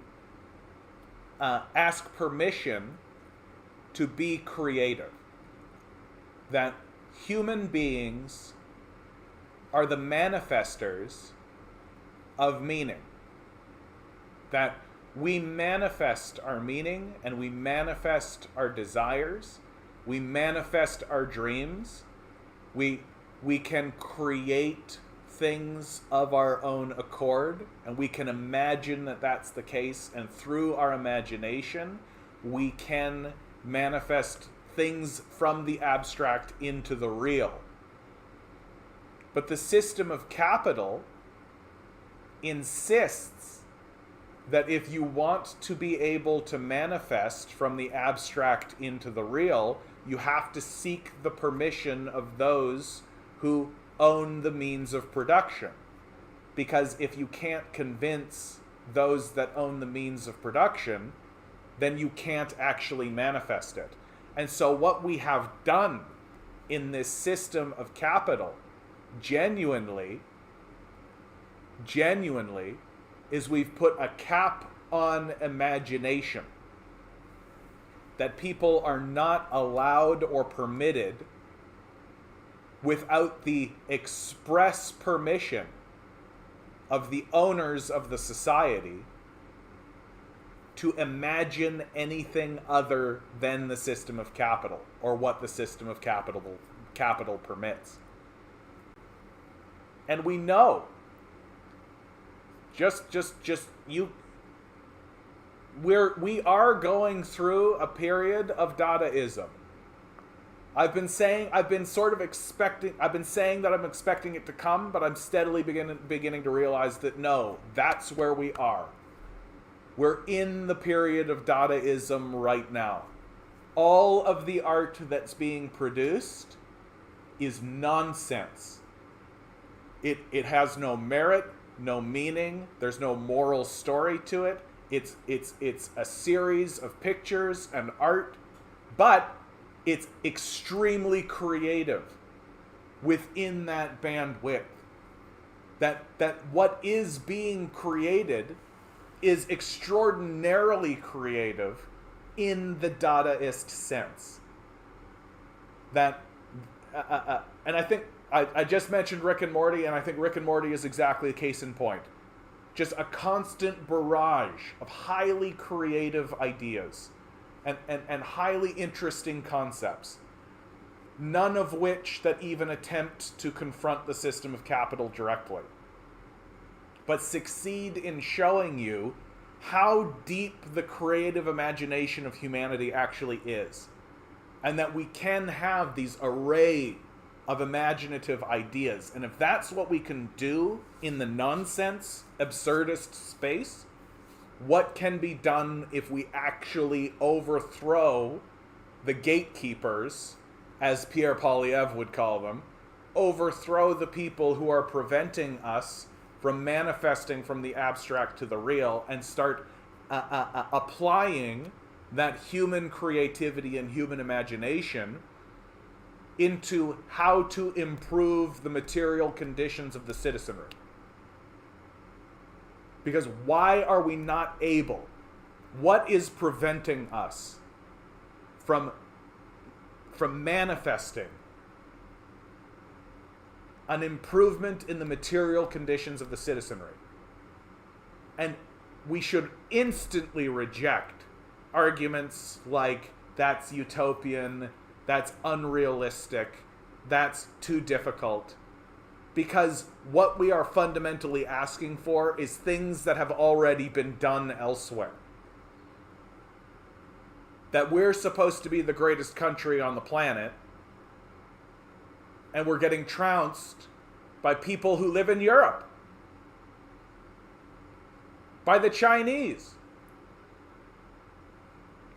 [SPEAKER 1] ask permission to be creative. That human beings are the manifestors of meaning. That we manifest our meaning and we manifest our desires. We manifest our dreams. We can create things of our own accord, and we can imagine that that's the case, and through our imagination we can manifest things from the abstract into the real. But the system of capital insists that if you want to be able to manifest from the abstract into the real, you have to seek the permission of those who own the means of production. Because if you can't convince those that own the means of production, then you can't actually manifest it. And so what we have done in this system of capital, genuinely, is we've put a cap on imagination. That people are not allowed or permitted, without the express permission of the owners of the society, to imagine anything other than the system of capital, or what the system of capital permits. And we know, we are going through a period of Dadaism. I've been saying that I'm expecting it to come, but I'm steadily beginning to realize that no, that's where we are. We're in the period of Dadaism right now. All of the art that's being produced is nonsense. It has no merit, no meaning, there's no moral story to it. It's a series of pictures and art, but it's extremely creative within that bandwidth. That what is being created is extraordinarily creative in the Dadaist sense. And I think I just mentioned Rick and Morty, and I think Rick and Morty is exactly a case in point. Just a constant barrage of highly creative ideas and highly interesting concepts, none of which that even attempt to confront the system of capital directly, but succeed in showing you how deep the creative imagination of humanity actually is, and that we can have these array of imaginative ideas. And if that's what we can do in the nonsense, absurdist space, what can be done if we actually overthrow the gatekeepers, as Pierre Poilievre would call them, overthrow the people who are preventing us from manifesting from the abstract to the real, and start applying that human creativity and human imagination into how to improve the material conditions of the citizenry. Because why are we not able? What is preventing us from manifesting an improvement in the material conditions of the citizenry? And we should instantly reject arguments like, that's utopian, that's unrealistic, that's too difficult. Because what we are fundamentally asking for is things that have already been done elsewhere. That we're supposed to be the greatest country on the planet, and we're getting trounced by people who live in Europe, by the Chinese,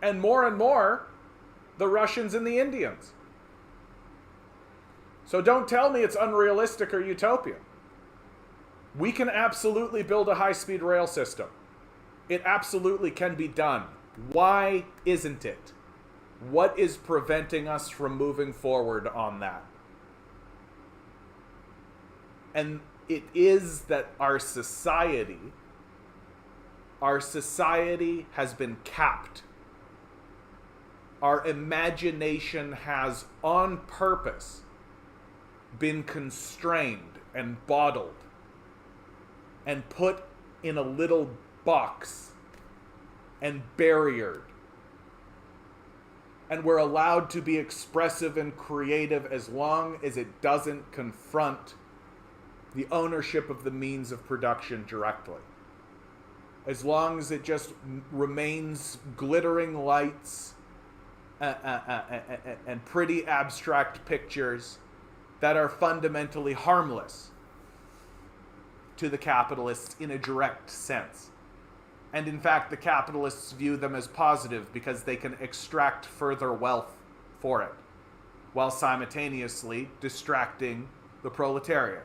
[SPEAKER 1] and more, the Russians and the Indians. So don't tell me it's unrealistic or utopian. We can absolutely build a high-speed rail system. It absolutely can be done. Why isn't it? What is preventing us from moving forward on that? And it is that our society has been capped. Our imagination has, on purpose, been constrained and bottled and put in a little box and barriered. And we're allowed to be expressive and creative as long as it doesn't confront the ownership of the means of production directly. As long as it just remains glittering lights and pretty abstract pictures that are fundamentally harmless to the capitalists in a direct sense. And in fact, the capitalists view them as positive because they can extract further wealth for it, while simultaneously distracting the the proletariat.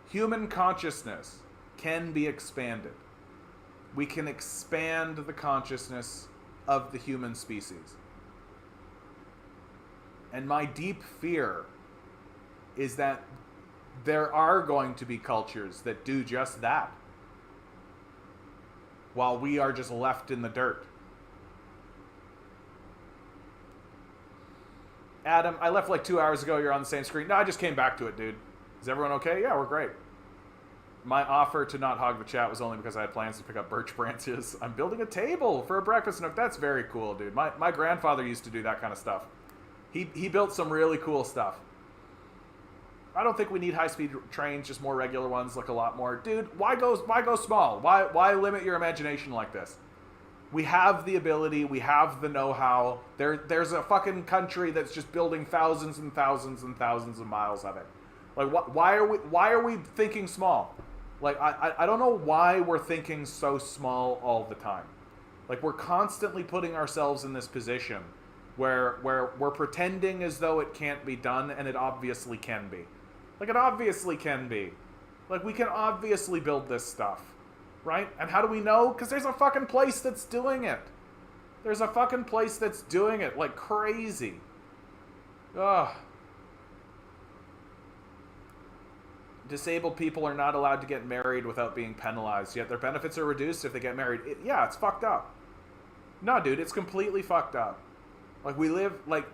[SPEAKER 1] Human consciousness can be expanded. We can expand the consciousness of the human species. And my deep fear is that there are going to be cultures that do just that, while we are just left in the dirt. Adam, I left like 2 hours ago. You're on the same screen. No, I just came back to it, dude. Is everyone okay? Yeah, we're great. My offer to not hog the chat was only because I had plans to pick up birch branches. I'm building a table for a breakfast nook. That's very cool, dude. My grandfather used to do that kind of stuff. He built some really cool stuff. I don't think we need high-speed trains, just more regular ones look a lot more. Dude, why go small? Why limit your imagination like this? We have the ability, we have the know-how. There's a fucking country that's just building thousands and thousands and thousands of miles of it. Like, why are we thinking small? Like, I don't know why we're thinking so small all the time. Like, we're constantly putting ourselves in this position where we're pretending as though it can't be done, and it obviously can be. Like, it obviously can be. Like, we can obviously build this stuff, right? And how do we know? Because there's a fucking place that's doing it. There's a fucking place that's doing it like crazy. Ugh. Disabled people are not allowed to get married without being penalized, yet their benefits are reduced if they get married. Yeah, it's fucked up. No, dude, it's completely fucked up. Like, we live, like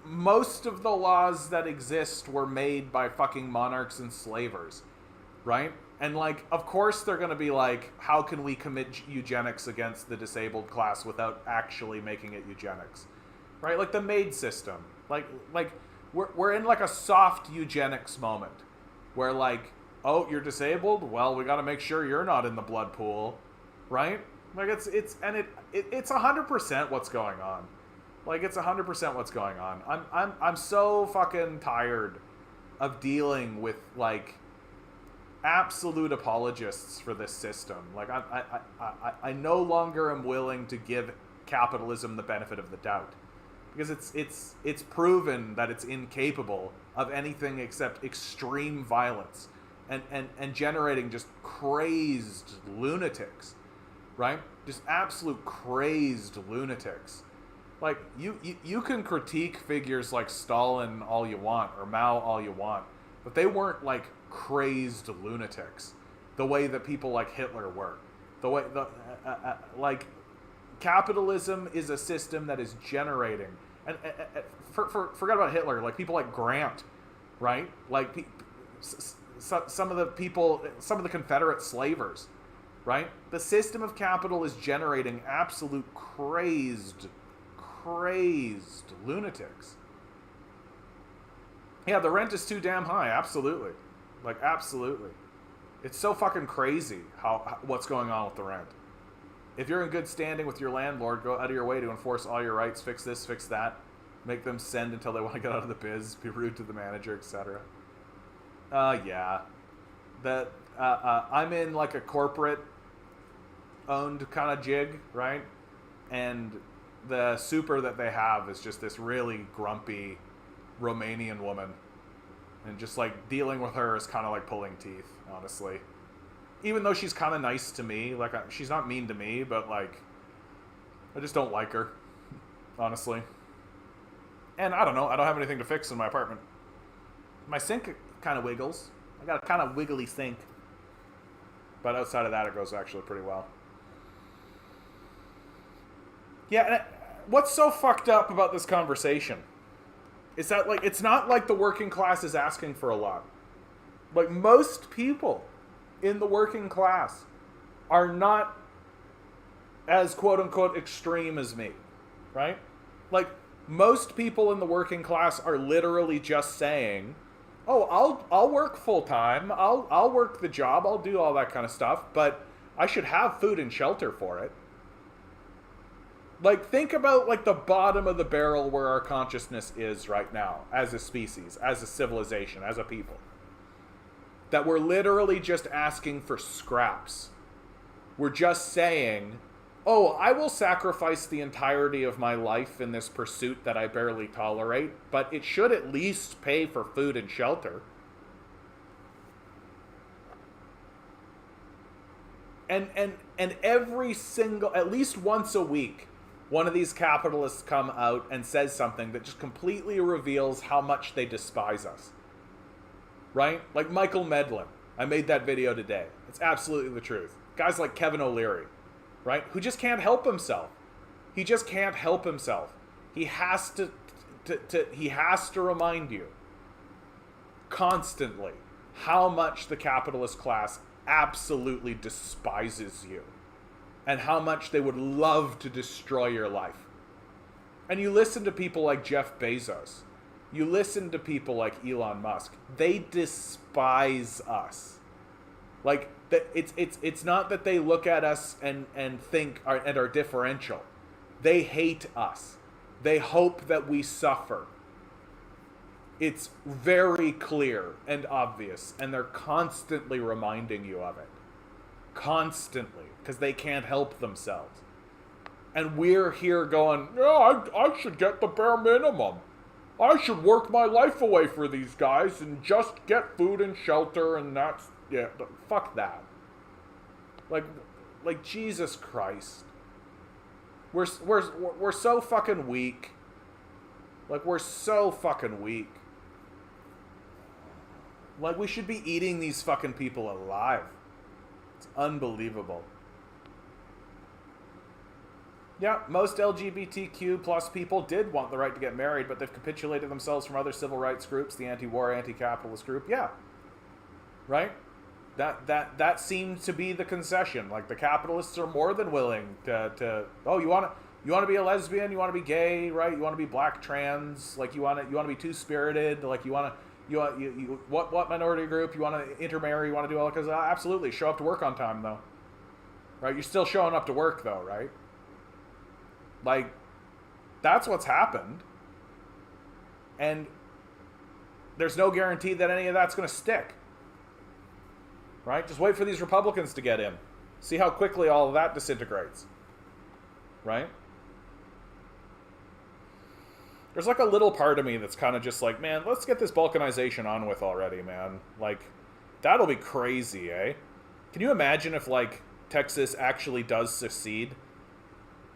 [SPEAKER 1] most of the laws that exist were made by fucking monarchs and slavers, right? And, like, of course they're gonna be like, how can we commit eugenics against the disabled class without actually making it eugenics, right? Like the maid system. Like we're in, like, a soft eugenics moment. Where, like, oh, you're disabled? Well, we got to make sure you're not in the blood pool, right? Like, it's 100% what's going on. Like, it's 100% what's going on. I'm so fucking tired of dealing with, like, absolute apologists for this system. Like, I no longer am willing to give capitalism the benefit of the doubt, because it's proven that it's incapable of anything except extreme violence and generating just crazed lunatics, right? Just absolute crazed lunatics. Like, you can critique figures like Stalin all you want, or Mao all you want, but they weren't, like, crazed lunatics the way that people like Hitler were. Like, capitalism is a system that is generating, and forget about Hitler, like people like Grant, right? Like some of the Confederate slavers, right? The system of capital is generating absolute crazed lunatics. Yeah, the rent is too damn high. Absolutely. Like, absolutely. It's so fucking crazy what's going on with the rent. If you're in good standing with your landlord, go out of your way to enforce all your rights, fix this, fix that, make them send until they want to get out of the biz, be rude to the manager, etc. Yeah. I'm in, like, a corporate-owned kind of jig, right? And the super that they have is just this really grumpy Romanian woman. And just, like, dealing with her is kind of like pulling teeth, honestly. Even though she's kind of nice to me, like, she's not mean to me, but, like, I just don't like her, honestly. And I don't know, I don't have anything to fix in my apartment. My sink kind of wiggles. I got a kind of wiggly sink. But outside of that, it goes actually pretty well. Yeah, and what's so fucked up about this conversation is that, like, it's not like the working class is asking for a lot. Like, most people in the working class are not as quote-unquote extreme as me, right? Like, most people in the working class are literally just saying, oh, I'll work full-time, I'll work the job, I'll do all that kind of stuff, but I should have food and shelter for it. Like, think about, like, the bottom of the barrel where our consciousness is right now, as a species, as a civilization, as a people. That we're literally just asking for scraps. We're just saying, oh, I will sacrifice the entirety of my life in this pursuit that I barely tolerate, but it should at least pay for food and shelter. And every single, at least once a week, one of these capitalists come out and says something that just completely reveals how much they despise us. Right? Like Michael Medlin. I made that video today. It's absolutely the truth. Guys like Kevin O'Leary, right? Who just can't help himself. He just can't help himself. He has to remind you constantly how much the capitalist class absolutely despises you. And how much they would love to destroy your life. And you listen to people like Jeff Bezos. You listen to people like Elon Musk. They despise us. Like, it's not that they look at us and think and are differential. They hate us. They hope that we suffer. It's very clear and obvious. And they're constantly reminding you of it. Constantly. Because they can't help themselves. And we're here going, yeah, I should get the bare minimum. I should work my life away for these guys and just get food and shelter, and that's, yeah, fuck that. Like Jesus Christ. We're so fucking weak. Like, we're so fucking weak. Like, we should be eating these fucking people alive. It's unbelievable. Yeah, most LGBTQ plus people did want the right to get married, but they've capitulated themselves from other civil rights groups, the anti-war, anti-capitalist group. Yeah. Right? That seemed to be the concession. Like, the capitalists are more than willing to oh, you want to be a lesbian, you want to be gay, right? You want to be black, trans, like you want to be two-spirited, like what minority group, you want to intermarry, you want to do all that, because absolutely, show up to work on time though. Right? You're still showing up to work though, right? Like, that's what's happened. And there's no guarantee that any of that's going to stick. Right? Just wait for these Republicans to get in. See how quickly all of that disintegrates. Right? There's like a little part of me that's kind of just like, man, let's get this balkanization on with already, man. Like, that'll be crazy, eh? Can you imagine if, like, Texas actually does secede?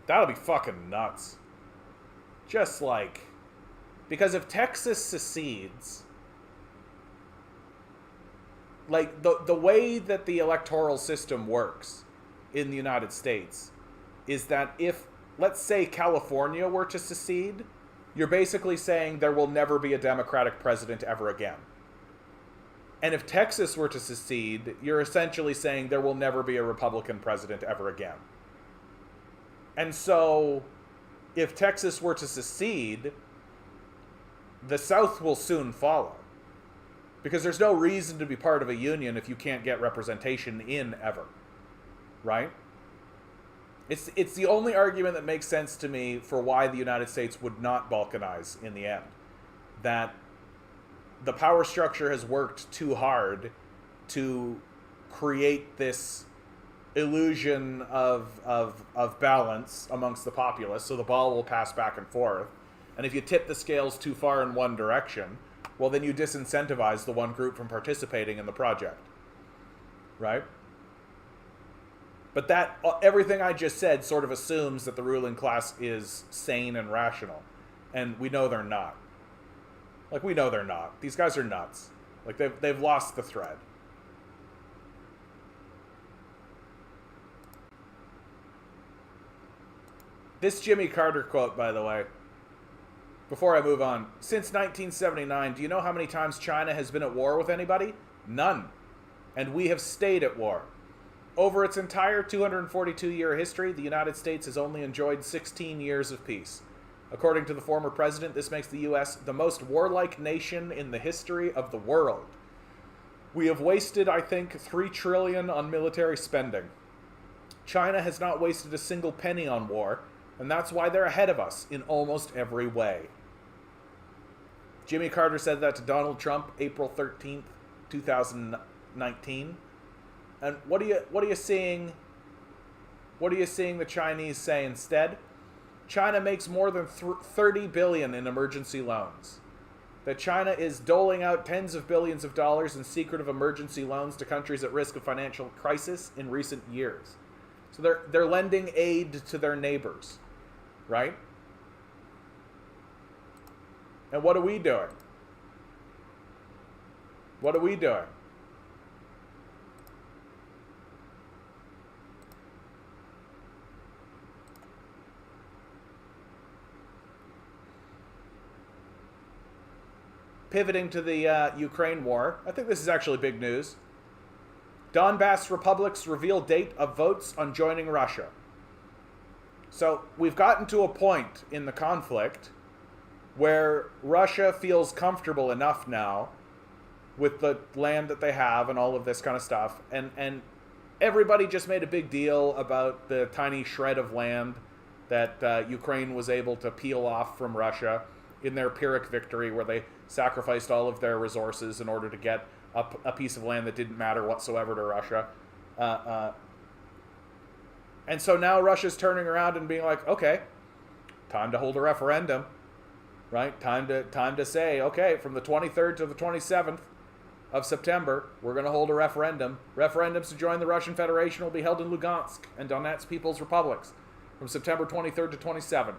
[SPEAKER 1] That'll be fucking nuts. Just like, because if Texas secedes, like the way that the electoral system works in the United States is that if, let's say, California were to secede, you're basically saying there will never be a Democratic president ever again. And if Texas were to secede, you're essentially saying there will never be a Republican president ever again. And so, if Texas were to secede, the South will soon follow. Because there's no reason to be part of a union if you can't get representation in ever. Right? It's the only argument that makes sense to me for why the United States would not balkanize in the end. That the power structure has worked too hard to create this illusion of balance amongst the populace, so the ball will pass back and forth. And if you tip the scales too far in one direction, well, then you disincentivize the one group from participating in the project. Right? But that, everything I just said sort of assumes that the ruling class is sane and rational. And we know they're not. Like, we know they're not. These guys are nuts. Like, they've lost the thread. This Jimmy Carter quote, by the way, before I move on. Since 1979, do you know how many times China has been at war with anybody? None. And we have stayed at war. Over its entire 242-year history, the United States has only enjoyed 16 years of peace. According to the former president, this makes the U.S. the most warlike nation in the history of the world. We have wasted, I think, $3 trillion on military spending. China has not wasted a single penny on war, And that's why they're ahead of us in almost every way. Jimmy Carter said that to Donald Trump April 13th, 2019. And what are you seeing? What are you seeing the Chinese say instead? China makes more than $30 billion in emergency loans. That China is doling out tens of billions of dollars in secretive emergency loans to countries at risk of financial crisis in recent years. So they're lending aid to their neighbors, right? And what are we doing? What are we doing? Pivoting to the Ukraine war, I think this is actually big news. Donbass republics reveal date of votes on joining Russia. So we've gotten to a point in the conflict where Russia feels comfortable enough now with the land that they have and all of this kind of stuff. And everybody just made a big deal about the tiny shred of land that Ukraine was able to peel off from Russia in their Pyrrhic victory, where they sacrificed all of their resources in order to get a piece of land that didn't matter whatsoever to Russia. And so now Russia's turning around and being like, okay, time to hold a referendum, right? Time to say, okay, from the 23rd to the 27th of September, we're going to hold a referendum. Referendums to join the Russian Federation will be held in Lugansk and Donetsk People's Republics from September 23rd to 27th.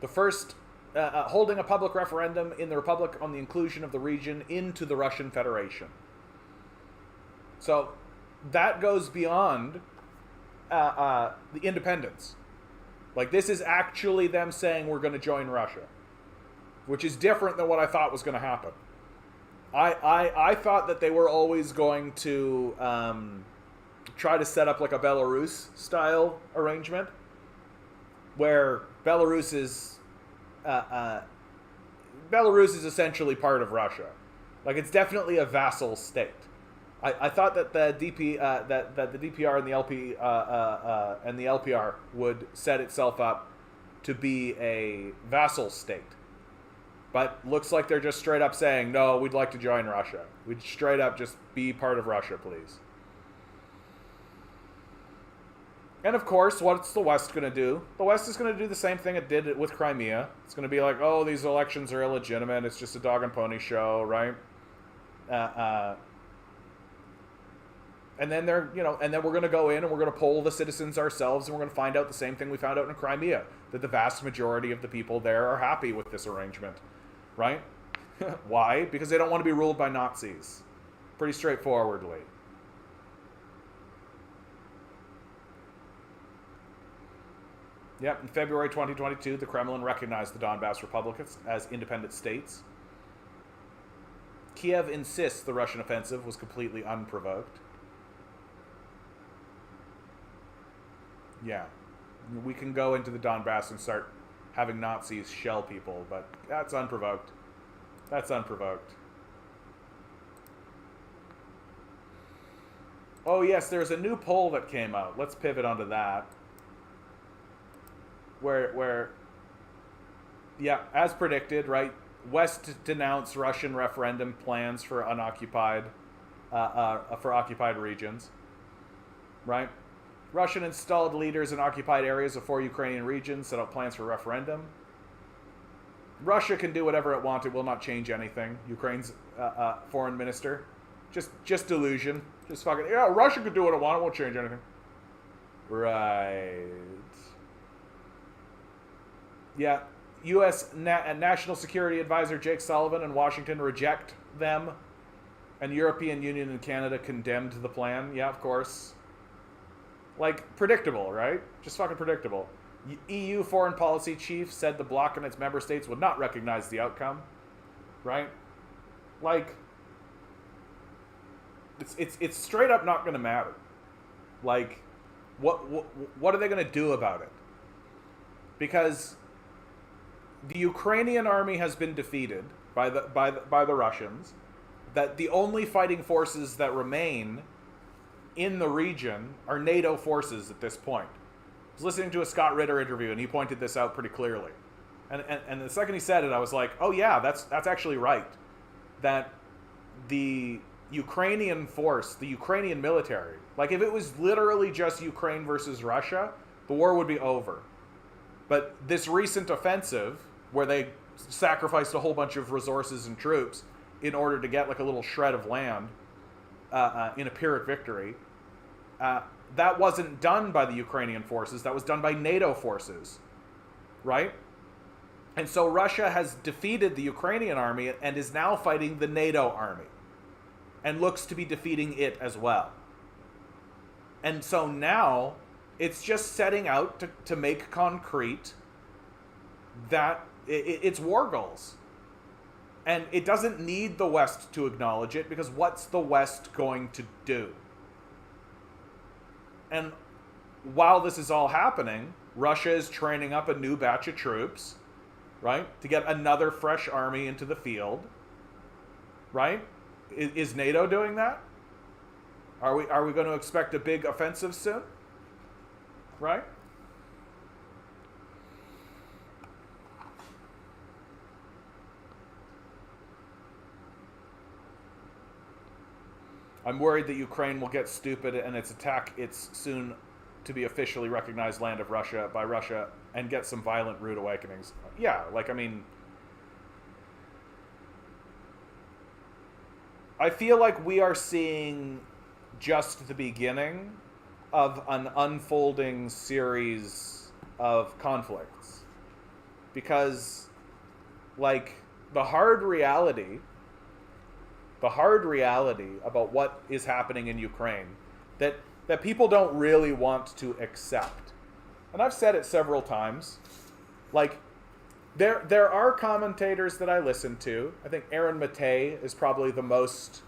[SPEAKER 1] The first, holding a public referendum in the Republic on the inclusion of the region into the Russian Federation. So that goes beyond the independence. Like, this is actually them saying we're going to join Russia, which is different than what I thought was going to happen. I thought that they were always going to try to set up like a Belarus-style arrangement, where Belarus is essentially part of Russia. Like, it's definitely a vassal state. I thought that the DPR and the LP and the LPR would set itself up to be a vassal state, but looks like they're just straight up saying, no, we'd like to join Russia. We'd straight up just be part of Russia, please. And of course, what's the West going to do? The West is going to do the same thing it did with Crimea. It's going to be like, oh, these elections are illegitimate. It's just a dog and pony show, right? And then and then we're going to go in and we're going to poll the citizens ourselves, and we're going to find out the same thing we found out in Crimea, that the vast majority of the people there are happy with this arrangement, right? Why? Because they don't want to be ruled by Nazis. Pretty straightforwardly. Yep, in February 2022, the Kremlin recognized the Donbass republics as independent states. Kiev insists the Russian offensive was completely unprovoked. Yeah, we can go into the Donbass and start having Nazis shell people, but that's unprovoked. That's unprovoked. Oh yes, there's a new poll that came out. Let's pivot onto that. Where, yeah, as predicted, right? West denounced Russian referendum plans for occupied regions, right? Russian installed leaders in occupied areas of 4 Ukrainian regions set up plans for referendum. Russia can do whatever it wants; it will not change anything. Ukraine's foreign minister, just delusion, just fucking yeah. Russia could do what it wants; it won't change anything. Right. Yeah, U.S. National Security Advisor Jake Sullivan in Washington reject them, and European Union and Canada condemned the plan. Yeah, of course. Like, predictable, right? Just fucking predictable. EU foreign policy chief said the bloc and its member states would not recognize the outcome, right? Like, it's straight up not going to matter. Like, what are they going to do about it? Because the Ukrainian army has been defeated by the Russians. That the only fighting forces that remain in the region are NATO forces at this point. was listening to a Scott Ritter interview, and he pointed this out pretty clearly. And the second he said it, I was like, oh yeah, that's actually right. That the Ukrainian force, the Ukrainian military, like if it was literally just Ukraine versus Russia, the war would be over. But this recent offensive, where they sacrificed a whole bunch of resources and troops in order to get like a little shred of land in a Pyrrhic victory, that wasn't done by the Ukrainian forces. That was done by NATO forces, right? And so Russia has defeated the Ukrainian army and is now fighting the NATO army and looks to be defeating it as well. And so now it's just setting out to make concrete that it's war goals. And it doesn't need the West to acknowledge it, because what's the West going to do? And while this is all happening, Russia is training up a new batch of troops, right? To get another fresh army into the field, right? Is NATO doing that? Are we going to expect a big offensive soon? Right? I'm worried that Ukraine will get stupid and attack its soon to be officially recognized land of Russia by Russia and get some violent rude awakenings. Yeah, like, I mean, I feel like we are seeing just the beginning of an unfolding series of conflicts. Because, like, the hard reality about what is happening in Ukraine that people don't really want to accept. And I've said it several times. Like, there are commentators that I listen to. I think Aaron Mattei is probably the most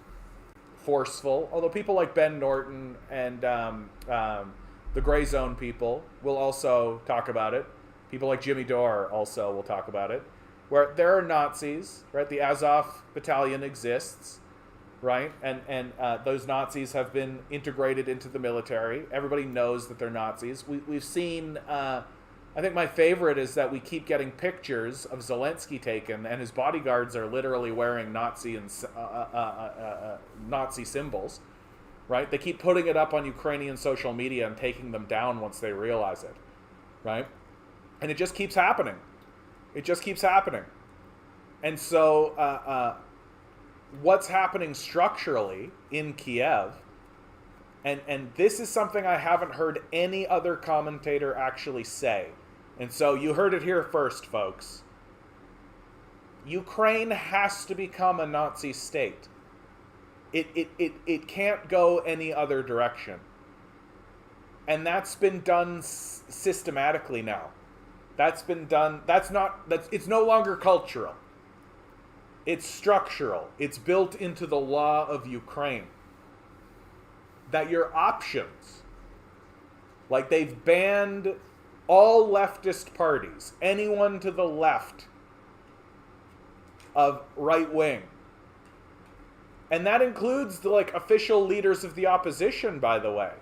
[SPEAKER 1] forceful, although people like Ben Norton and the Gray Zone people will also talk about it. People like Jimmy Dore also will talk about it. Where there are Nazis, right? The Azov battalion exists, right? And those Nazis have been integrated into the military. Everybody knows that they're Nazis. We've seen, I think my favorite is that we keep getting pictures of Zelensky taken, and his bodyguards are literally wearing Nazi symbols, right? They keep putting it up on Ukrainian social media and taking them down once they realize it, right? And it just keeps happening. It just keeps happening. And so what's happening structurally in Kiev, and this is something I haven't heard any other commentator actually say. And so you heard it here first, folks. Ukraine has to become a Nazi state. It can't go any other direction. And that's been done systematically now. That's been done. It's no longer cultural. It's structural. It's built into the law of Ukraine. That your options, like they've banned all leftist parties, anyone to the left of right wing. And that includes the official leaders of the opposition, by the way.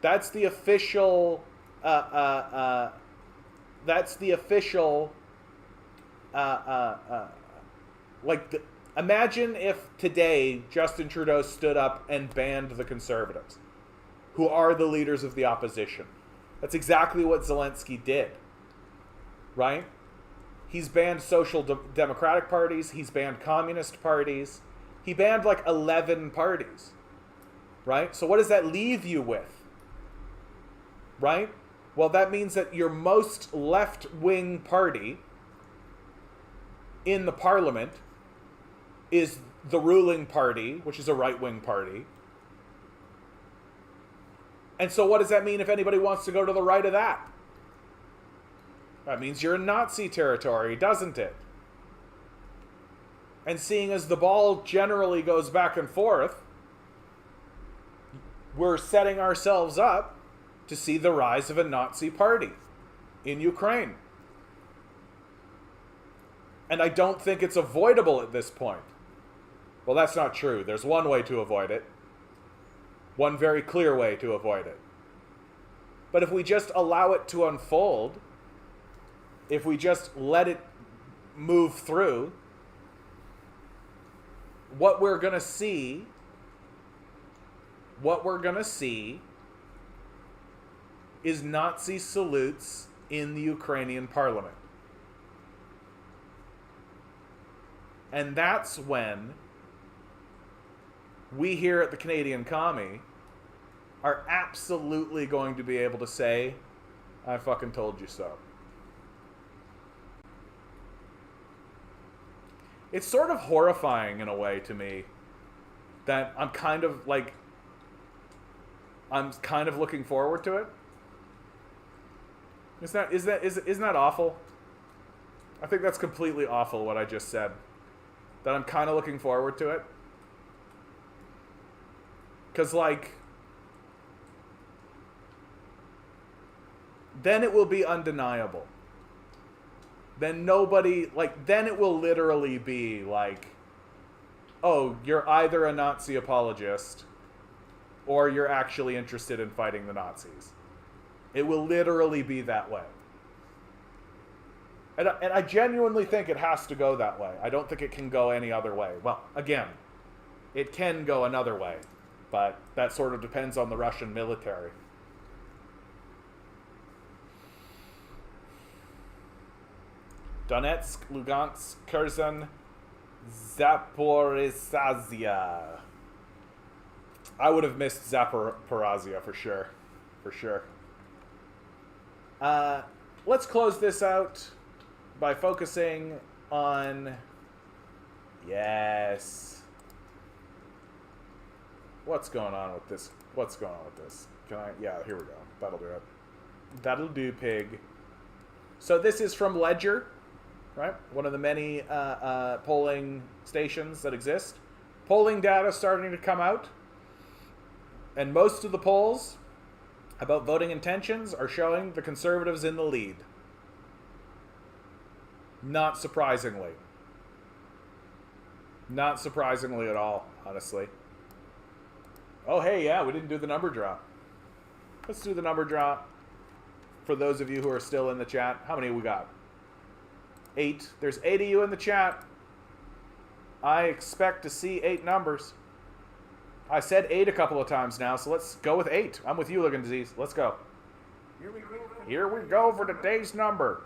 [SPEAKER 1] That's the official imagine if today Justin Trudeau stood up and banned the Conservatives, who are the leaders of the opposition. That's exactly what Zelensky did, right? He's banned social democratic parties. He's banned communist parties. He banned 11 parties, right? So what does that leave you with, right? Well, that means that your most left-wing party in the parliament is the ruling party, which is a right-wing party. And so what does that mean if anybody wants to go to the right of that? That means you're in Nazi territory, doesn't it? And seeing as the ball generally goes back and forth, we're setting ourselves up to see the rise of a Nazi party in Ukraine. And I don't think it's avoidable at this point. Well, that's not true. There's one way to avoid it. One very clear way to avoid it. But if we just allow it to unfold, if we just let it move through, what we're going to see is Nazi salutes in the Ukrainian parliament. And that's when we here at the Canadian Commie are absolutely going to be able to say, I fucking told you so. It's sort of horrifying in a way to me that I'm kind of looking forward to it. Isn't that awful? I think that's completely awful what I just said. That I'm kind of looking forward to it. Because, then it will be undeniable. Then then it will literally be oh, you're either a Nazi apologist or you're actually interested in fighting the Nazis. It will literally be that way. And I genuinely think it has to go that way. I don't think it can go any other way. Well, again, it can go another way, but that sort of depends on the Russian military. Donetsk, Lugansk, Kherson, Zaporizhzhia. I would have missed Zaporizhzhia for sure. For sure. Let's close this out by focusing on... Yes. What's going on with this? Can I... Yeah, here we go. That'll do it. That'll do, pig. So this is from Ledger, right? One of the many polling stations that exist. Polling data starting to come out. And most of the polls about voting intentions are showing the Conservatives in the lead. Not surprisingly. Not surprisingly at all, honestly. Oh, hey, yeah, we didn't do the number draw. Let's do the number draw. For those of you who are still in the chat, how many we got? 8. There's 8 of you in the chat. I expect to see 8 numbers. I said 8 a couple of times now, so let's go with 8. I'm with you, Looking Disease. Let's go. Here we go for today's number.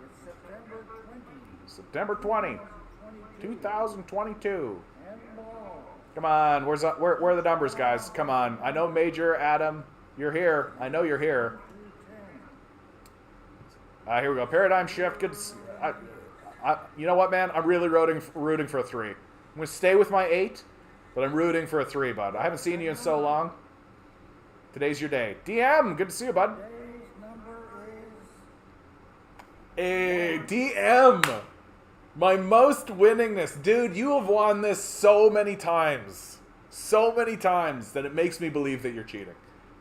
[SPEAKER 1] September 20, 2022. Come on, where are the numbers, guys? Come on. I know Major Adam, you're here. I know you're here. Here we go. Paradigm shift. Good. You know what, man? I'm really rooting for a 3. I'm gonna stay with my 8, but I'm rooting for a 3, bud. I haven't seen you in so long. Today's your day. DM, good to see you, bud. Hey, DM. My most winningness. Dude, you have won this so many times. So many times that it makes me believe that you're cheating.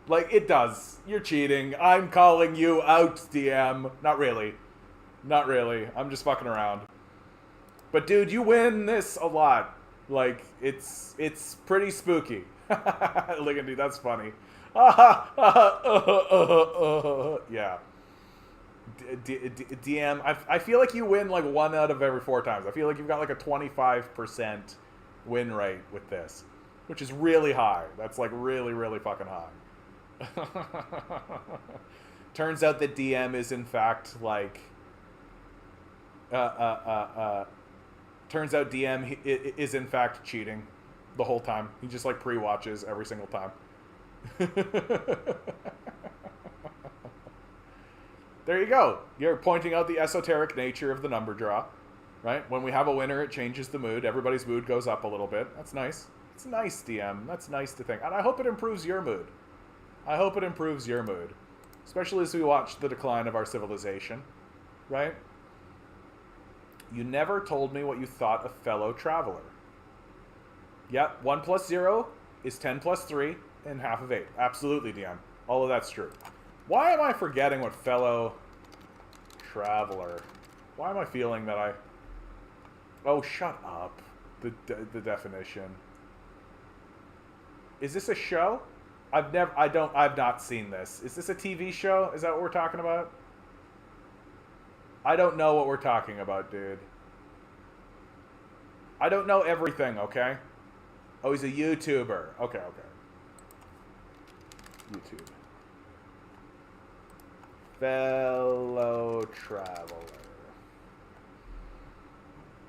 [SPEAKER 1] It does. You're cheating. I'm calling you out, DM. Not really. Not really. I'm just fucking around. But dude, you win this a lot. It's pretty spooky. Look at dude, that's funny. Yeah. DM, I feel like you win 1 out of every 4 times. I feel like you've got a 25% win rate with this, which is really high. That's really, really fucking high. Turns out that DM is in fact turns out DM is in fact cheating the whole time. He just pre-watches every single time. There you go. You're pointing out the esoteric nature of the number draw, right? When we have a winner, it changes the mood. Everybody's mood goes up a little bit. That's nice. It's nice, DM. That's nice to think. And I hope it improves your mood. I hope it improves your mood. Especially as we watch the decline of our civilization, right? You never told me what you thought of fellow traveler. Yep, 1 + 0 is 10 + 3 and half of 8. Absolutely, DM. All of that's true. Why am I forgetting what fellow traveler? Why am I feeling that I... Oh, shut up. The definition. Is this a show? I've not seen this. Is this a TV show? Is that what we're talking about? I don't know what we're talking about, dude. I don't know everything, okay? Oh, he's a YouTuber. Okay. YouTube. Fellow traveler.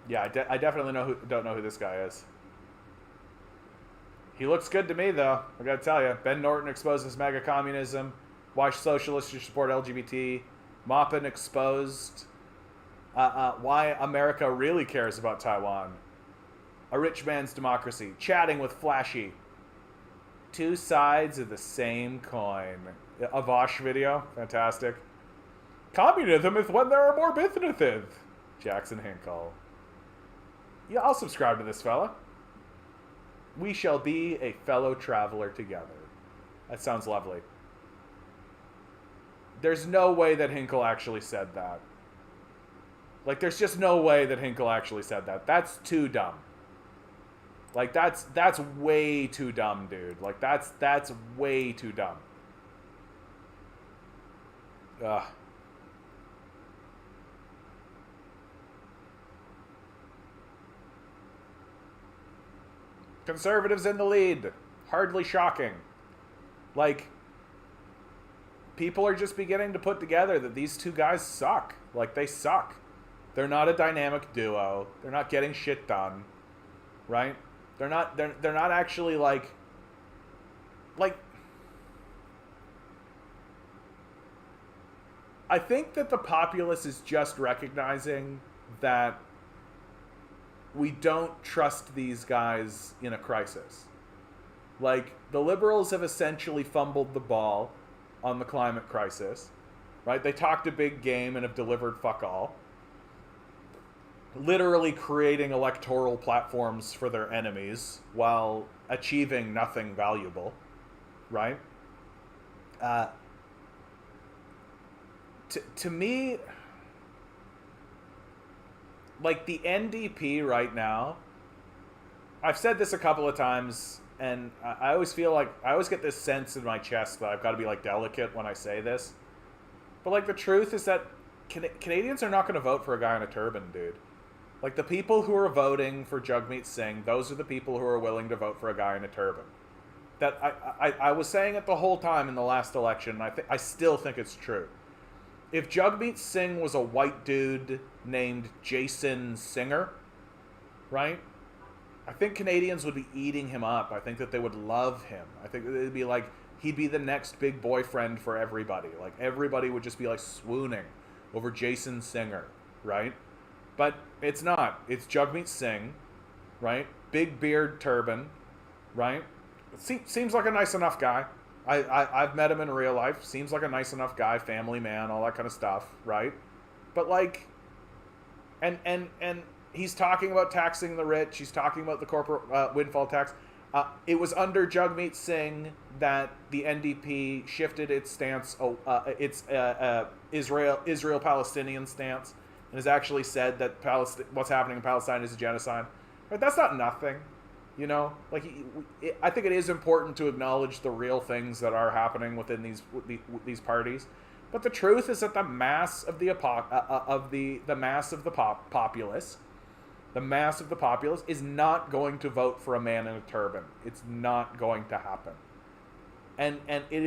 [SPEAKER 1] Yeah, I definitely don't know who this guy is. He looks good to me, though. I gotta tell you. Ben Norton exposes mega communism. Why socialists should support LGBT. Maupin exposed why America really cares about Taiwan. A rich man's democracy. Chatting with Flashy. Two sides of the same coin. A Vosh video. Fantastic. Communism is when there are more businesses. Jackson Hinkle. Yeah, I'll subscribe to this fella. We shall be a fellow traveler together. That sounds lovely. There's no way that Hinkle actually said that. Like, there's just no way that Hinkle actually said that. That's too dumb. Like, that's way too dumb, dude. Like, that's way too dumb. Ugh. Conservatives in the lead. Hardly shocking. Like, people are just beginning to put together that these two guys suck. Like, they suck. They're not a dynamic duo. They're not getting shit done. Right? They're not actually like I think that the populace is just recognizing that we don't trust these guys in a crisis. Like, the liberals have essentially fumbled the ball on the climate crisis, right? They talked a big game and have delivered fuck all. Literally creating electoral platforms for their enemies while achieving nothing valuable, right? To me, like, the NDP right now, I've said this a couple of times, and I always feel like, I always get this sense in my chest that I've got to be, like, delicate when I say this. But, like, the truth is that Canadians are not going to vote for a guy in a turban, dude. Like, the people who are voting for Jagmeet Singh, those are the people who are willing to vote for a guy in a turban. That I was saying it the whole time in the last election, and I still think it's true. If Jagmeet Singh was a white dude named Jason Singer, right? I think Canadians would be eating him up. I think that they would love him. I think that it'd be like, he'd be the next big boyfriend for everybody. Like, everybody would just be, like, swooning over Jason Singer, right? But it's not. It's Jagmeet Singh, right? Big beard, turban, right? Seems like a nice enough guy. I've met him in real life. Seems like a nice enough guy, family man, all that kind of stuff, right? But, like, and he's talking about taxing the rich. He's talking about the corporate windfall tax. It was under Jagmeet Singh that the NDP shifted its stance, its Israel-Palestinian stance, and has actually said that what's happening in Palestine is a genocide. But that's not nothing. You know, like, I think it is important to acknowledge the real things that are happening within these parties. But the truth is that the mass of the populace is not going to vote for a man in a turban. It's not going to happen. And it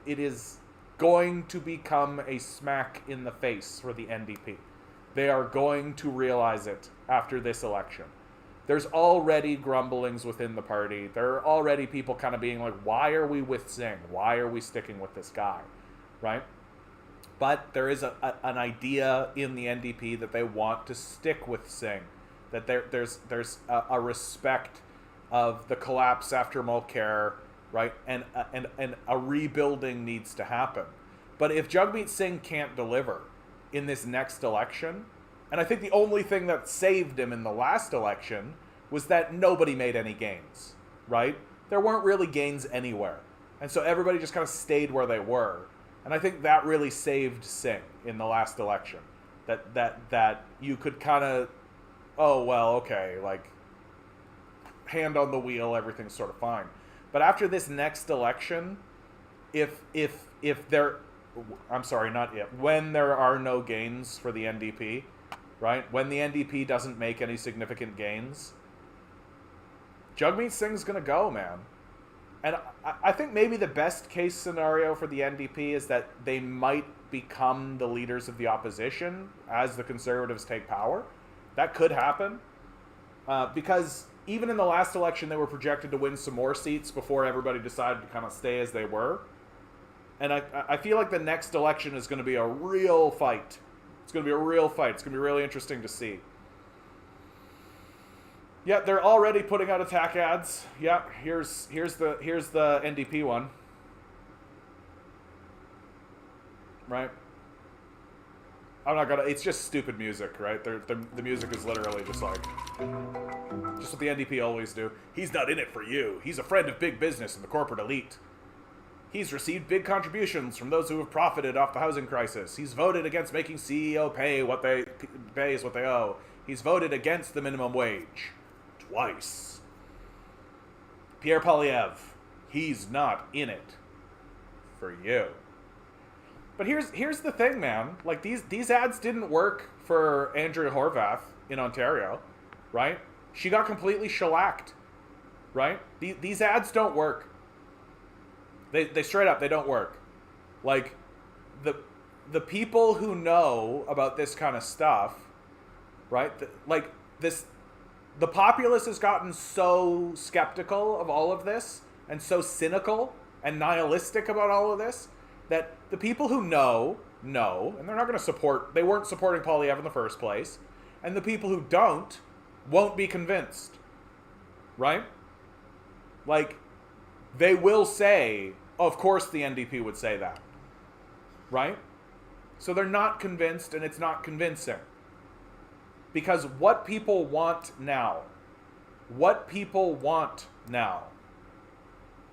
[SPEAKER 1] is going to become a smack in the face for the NDP. They are going to realize it after this election. There's already grumblings within the party. There are already people kind of being like, why are we with Singh? Why are we sticking with this guy? Right? But there is an idea in the NDP that they want to stick with Singh. That there's a respect of the collapse after Mulcair, right? And a rebuilding needs to happen. But if Jagmeet Singh can't deliver in this next election, and I think the only thing that saved him in the last election was that nobody made any gains, right? There weren't really gains anywhere. And so everybody just kind of stayed where they were. And I think that really saved Singh in the last election. That you could kind of, oh, well, okay, like, hand on the wheel, everything's sort of fine. But after this next election, if there, I'm sorry, not if, when there are no gains for the NDP, right? When the NDP doesn't make any significant gains, Jagmeet Singh's gonna go, man. And I think maybe the best case scenario for the NDP is that they might become the leaders of the opposition as the Conservatives take power. That could happen. Because even in the last election, they were projected to win some more seats before everybody decided to kind of stay as they were. And I feel like the next election is going to be a real fight. It's going to be a real fight. It's going to be really interesting to see. Yeah, they're already putting out attack ads. Yeah, here's the NDP one. Right? I'm not gonna. It's just stupid music, right? The music is literally just like, just what the NDP always do. He's not in it for you. He's a friend of big business and the corporate elite. He's received big contributions from those who have profited off the housing crisis. He's voted against making CEO pay what they owe. He's voted against the minimum wage. Twice. Pierre Poilievre, he's not in it for you. But here's the thing, man. Like, these ads didn't work for Andrea Horwath in Ontario, right? She got completely shellacked, right? These ads don't work. They straight up, they don't work. Like, the people who know about this kind of stuff, right? The populace has gotten so skeptical of all of this and so cynical and nihilistic about all of this that the people who know, and they're not going to support, they weren't supporting Poilievre in the first place, and the people who don't won't be convinced, right? Like, they will say, of course the NDP would say that, right? So they're not convinced, and it's not convincing. Because what people want now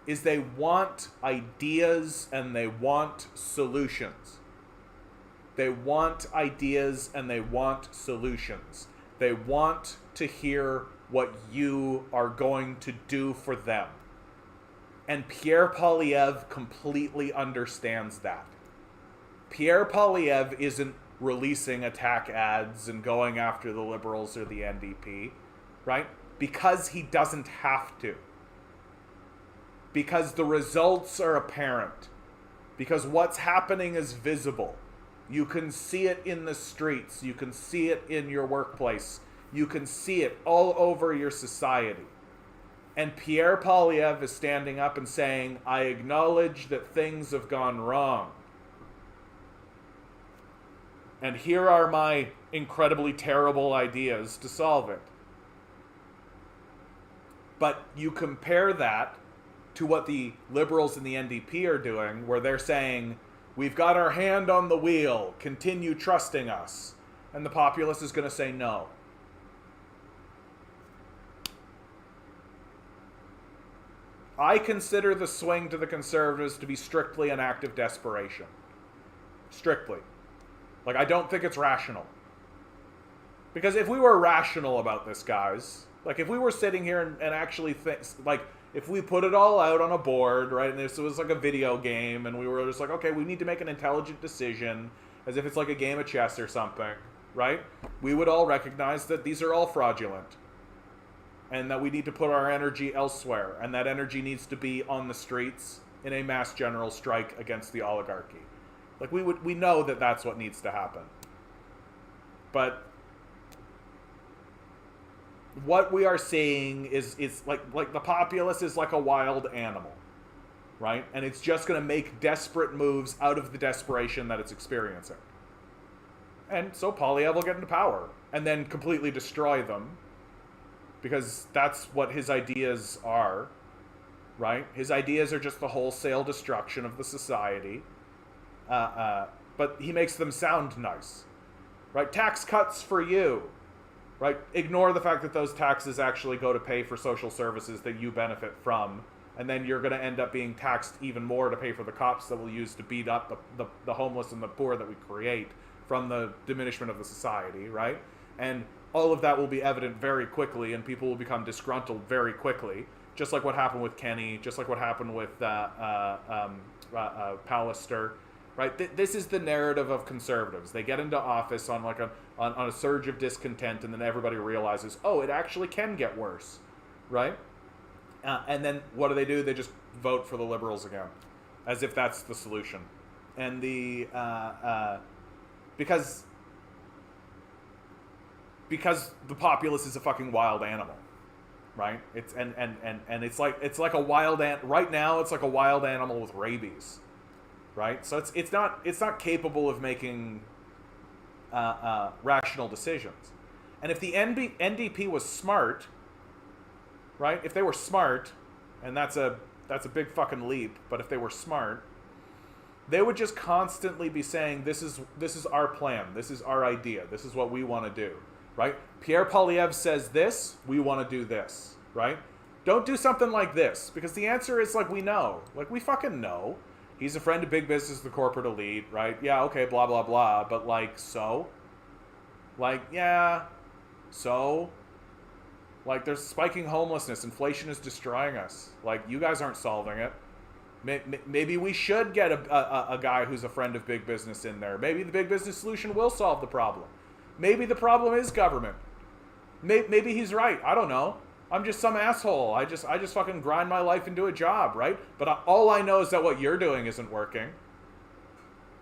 [SPEAKER 1] is they want ideas and they want solutions. They want ideas and they want solutions. They want to hear what you are going to do for them. And Pierre Poilievre completely understands that. Pierre Poilievre isn't releasing attack ads and going after the Liberals or the NDP, right? Because he doesn't have to. Because the results are apparent. Because what's happening is visible. You can see it in the streets. You can see it in your workplace. You can see it all over your society. And Pierre Poilievre is standing up and saying, I acknowledge that things have gone wrong. And here are my incredibly terrible ideas to solve it. But you compare that to what the Liberals and the NDP are doing, where they're saying, we've got our hand on the wheel, continue trusting us. And the populace is going to say no. I consider the swing to the Conservatives to be strictly an act of desperation. Strictly. Like, I don't think it's rational. Because if we were rational about this, guys, like, if we were sitting here and actually think, like, if we put it all out on a board, right, and this was like a video game, and we were just like, okay, we need to make an intelligent decision, as if it's like a game of chess or something, right? We would all recognize that these are all fraudulent. And that we need to put our energy elsewhere, and that energy needs to be on the streets in a mass general strike against the oligarchy. Like, we know that that's what needs to happen. But what we are seeing is like the populace is like a wild animal, right? And it's just going to make desperate moves out of the desperation that it's experiencing. And so Poilievre will get into power and then completely destroy them, because that's what his ideas are, right? His ideas are just the wholesale destruction of the society. But he makes them sound nice, right? Tax cuts for you, right? Ignore the fact that those taxes actually go to pay for social services that you benefit from, and then you're going to end up being taxed even more to pay for the cops that we'll use to beat up the homeless and the poor that we create from the diminishment of the society, right? And all of that will be evident very quickly, and people will become disgruntled very quickly, just like what happened with Kenny, just like what happened with Pallister, right? This is the narrative of conservatives. They get into office on like on a surge of discontent, and then everybody realizes, oh, it actually can get worse, right? And then what do? They just vote for the liberals again, as if that's the solution. And because the populace is a fucking wild animal, right? It's and it's like a wild right now. It's like a wild animal with rabies, right? So it's not capable of making rational decisions. And if the NDP was smart, right? If they were smart, and that's a big fucking leap, but if they were smart, they would just constantly be saying, this is our plan, this is our idea, this is what we want to do, right? Pierre Poilievre says this, we want to do this, right? Don't do something like this, because the answer is like, we know. Like, we fucking know. He's a friend of big business, the corporate elite, right? Yeah, okay, blah, blah, blah, but like, so? Like, yeah, so? Like, there's spiking homelessness, inflation is destroying us. Like, you guys aren't solving it. Maybe we should get a guy who's a friend of big business in there. Maybe the big business solution will solve the problem. Maybe the problem is government. Maybe he's right. I don't know. I'm just some asshole. I just fucking grind my life into a job, right? But all I know is that what you're doing isn't working,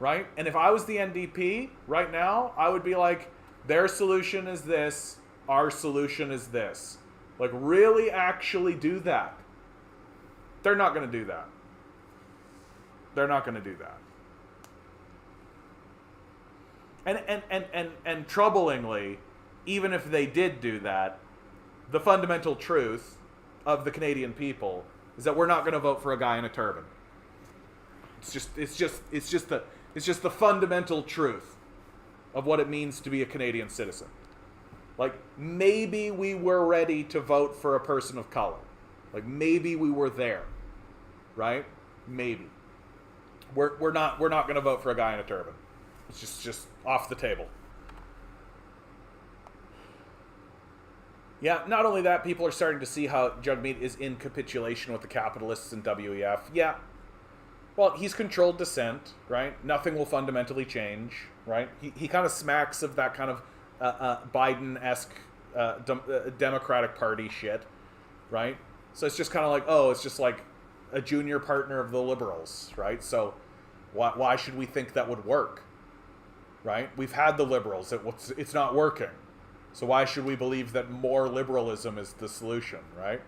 [SPEAKER 1] right? And if I was the NDP right now, I would be like, their solution is this, our solution is this. Like, really actually do that. They're not going to do that. They're not going to do that. And troublingly, even if they did do that, the fundamental truth of the Canadian people is that we're not going to vote for a guy in a turban. It's just the fundamental truth of what it means to be a Canadian citizen. Like, maybe we were ready to vote for a person of color. Like, maybe we were there, right? Maybe. We're not going to vote for a guy in a turban. It's just off the table. Yeah, not only that, people are starting to see how Jagmeet is in capitulation with the capitalists and WEF. Yeah. Well, he's controlled dissent, right? Nothing will fundamentally change, right? He kind of smacks of that kind of Biden-esque Democratic Party shit, right? So it's just kind of like, oh, it's just like a junior partner of the liberals, right? So why should we think that would work, right? We've had the liberals. It's not working. So why should we believe that more liberalism is the solution, right?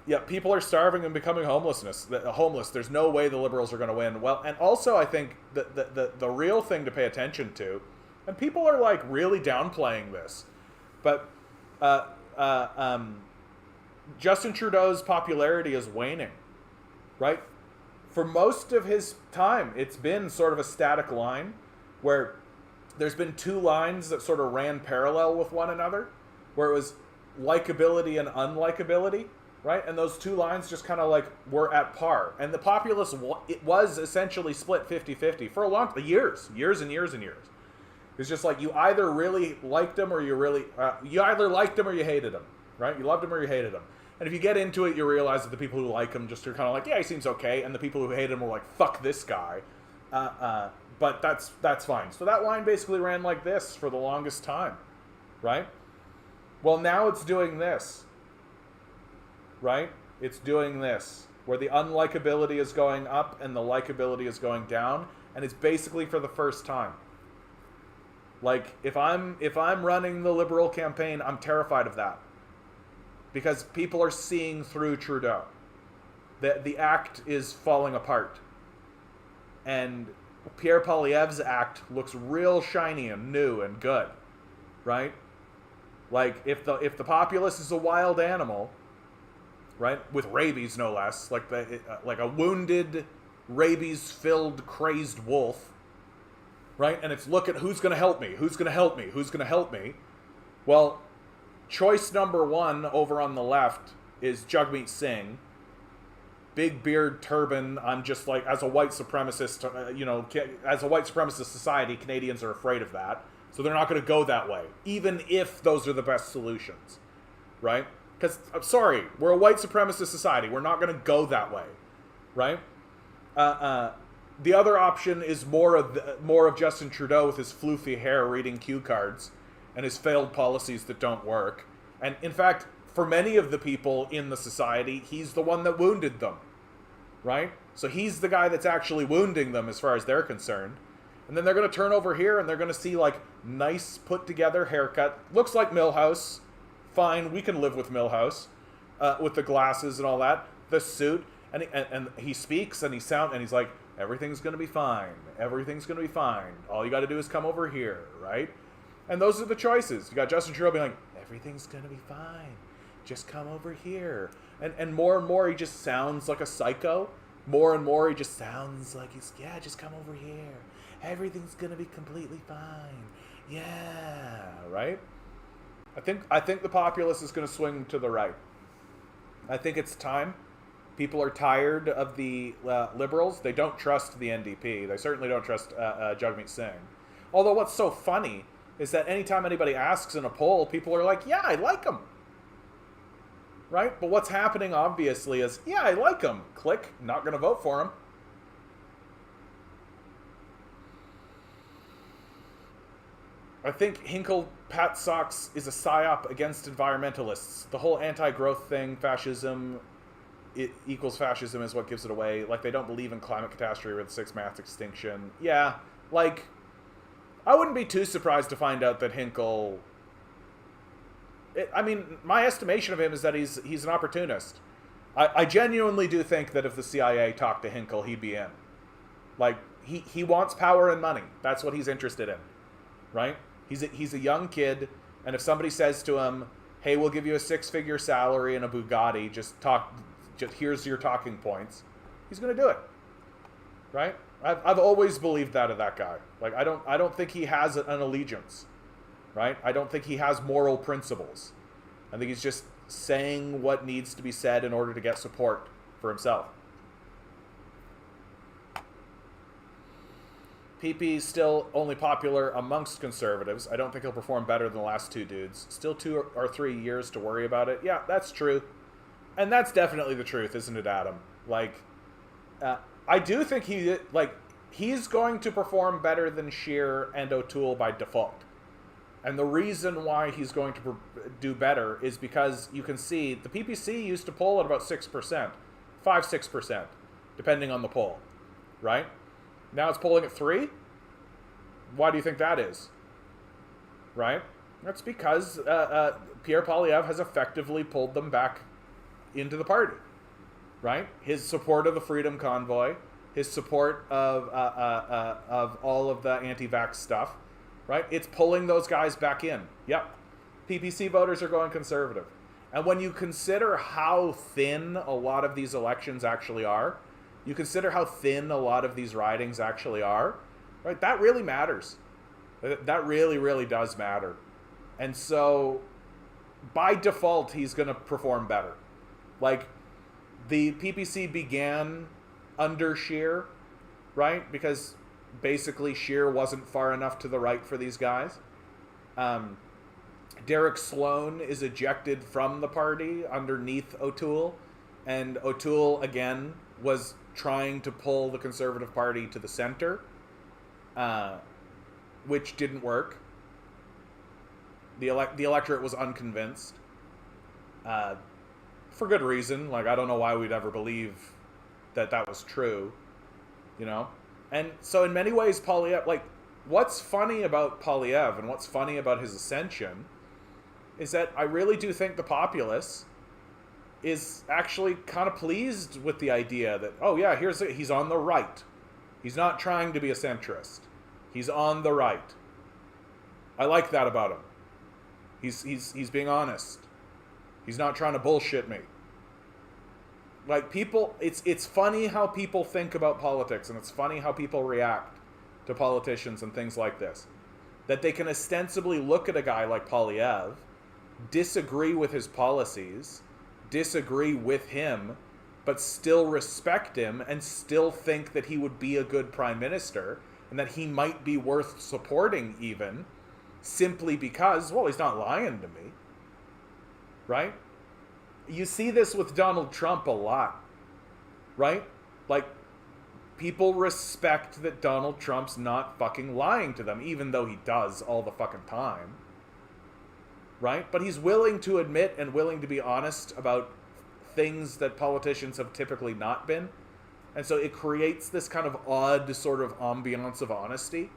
[SPEAKER 1] Yeah, people are starving and becoming homeless. There's no way the liberals are going to win. Well, and also I think the real thing to pay attention to, and people are like really downplaying this, but Justin Trudeau's popularity is waning, right? For most of his time, it's been sort of a static line where there's been two lines that sort of ran parallel with one another, where it was likability and unlikability, right? And those two lines just kind of like were at par. And the populace, it was essentially split 50-50 for a long time, years and years and years. It's just like you either really liked him or you either liked him or you hated him, right? You loved him or you hated him. And if you get into it, you realize that the people who like him just are kind of like, yeah, he seems okay. And the people who hate him are like, fuck this guy. But that's fine. So that line basically ran like this for the longest time, right? Well, now it's doing this, right? It's doing this, where the unlikability is going up and the likability is going down, and it's basically for the first time. Like, if I'm running the Liberal campaign, I'm terrified of that, because people are seeing through Trudeau. The act is falling apart, and Pierre Poilievre's act looks real shiny and new and good, right? Like, if the populace is a wild animal, right, with rabies no less, like a wounded, rabies-filled, crazed wolf, right? And it's look at who's going to help me, who's going to help me, who's going to help me. Well, choice number one over on the left is Jagmeet Singh. Big beard, turban. I'm just like, as a white supremacist, as a white supremacist society, Canadians are afraid of that. So they're not going to go that way, even if those are the best solutions, right? Because, I'm sorry, we're a white supremacist society. We're not going to go that way, right? The other option is more of Justin Trudeau with his floofy hair reading cue cards and his failed policies that don't work. And, in fact, for many of the people in the society, he's the one that wounded them, right? So he's the guy that's actually wounding them as far as they're concerned. And then they're going to turn over here and they're going to see, like, nice put-together haircut. Looks like Milhouse. Fine, we can live with Milhouse. With the glasses and all that. The suit. And he speaks and he's like, everything's going to be fine. Everything's going to be fine. All you got to do is come over here, right? And those are the choices. You got Justin Trudeau being like, everything's going to be fine. Just come over here. And more he just sounds like a psycho. More and more he just sounds like just come over here. Everything's going to be completely fine. Yeah, right? I think the populace is going to swing to the right. I think it's time. People are tired of the Liberals. They don't trust the NDP. They certainly don't trust Jagmeet Singh. Although what's so funny is that anytime anybody asks in a poll, people are like, yeah, I like him. Right? But what's happening, obviously, is, yeah, I like him. Click. Not going to vote for him. I think Hinkle Pat Socks is a psyop against environmentalists. The whole anti-growth thing, fascism, it equals fascism is what gives it away. Like, they don't believe in climate catastrophe or the sixth mass extinction. Yeah, like, I wouldn't be too surprised to find out that Hinkle... I mean, my estimation of him is that he's an opportunist. I genuinely do think that if the CIA talked to Hinkle, he'd be in. Like, he wants power and money. That's what he's interested in, right? He's a young kid, and if somebody says to him, hey, we'll give you a 6-figure salary and a Bugatti, just here's your talking points, he's going to do it, right? I've always believed that of that guy. Like, I don't think he has an allegiance, right? I don't think he has moral principles. I think he's just saying what needs to be said in order to get support for himself. PP still only popular amongst conservatives. I don't think he'll perform better than the last two dudes. Still 2 or 3 years to worry about it. Yeah, that's true. And that's definitely the truth, isn't it, Adam? Like, I do think he's going to perform better than Scheer and O'Toole by default. And the reason why he's going to do better is because you can see the PPC used to poll at about 6%, 5-6%, depending on the poll, right? Now it's polling at 3. Why do you think that is? Right? That's because Pierre Poilievre has effectively pulled them back into the party. Right? His support of the Freedom Convoy, his support of all of the anti-vax stuff, right? It's pulling those guys back in. Yep. PPC voters are going conservative. And when you consider how thin a lot of these elections actually are, you consider how thin a lot of these ridings actually are, right? That really matters. That really, really does matter. And so, by default, he's going to perform better. Like, the PPC began under Scheer, right? Because basically Scheer wasn't far enough to the right for these guys. Derek Sloan is ejected from the party underneath O'Toole. And O'Toole, again, was trying to pull the Conservative Party to the center, which didn't work. The electorate was unconvinced, for good reason. Like, I don't know why we'd ever believe that was true, you know? And so in many ways, Poilievre, like, what's funny about Poilievre and what's funny about his ascension is that I really do think the populace is actually kind of pleased with the idea that, oh yeah, he's on the right. He's not trying to be a centrist. He's on the right. I like that about him. He's being honest. He's not trying to bullshit me. Like, people, it's funny how people think about politics, and it's funny how people react to politicians and things like this. That they can ostensibly look at a guy like Poilievre, disagree with his policies, disagree with him, but still respect him and still think that he would be a good prime minister and that he might be worth supporting even, simply because, well, he's not lying to me, right? You see this with Donald Trump a lot, right? Like, people respect that Donald Trump's not fucking lying to them, even though he does all the fucking time, right? But he's willing to admit and willing to be honest about things that politicians have typically not been. And so it creates this kind of odd sort of ambiance of honesty,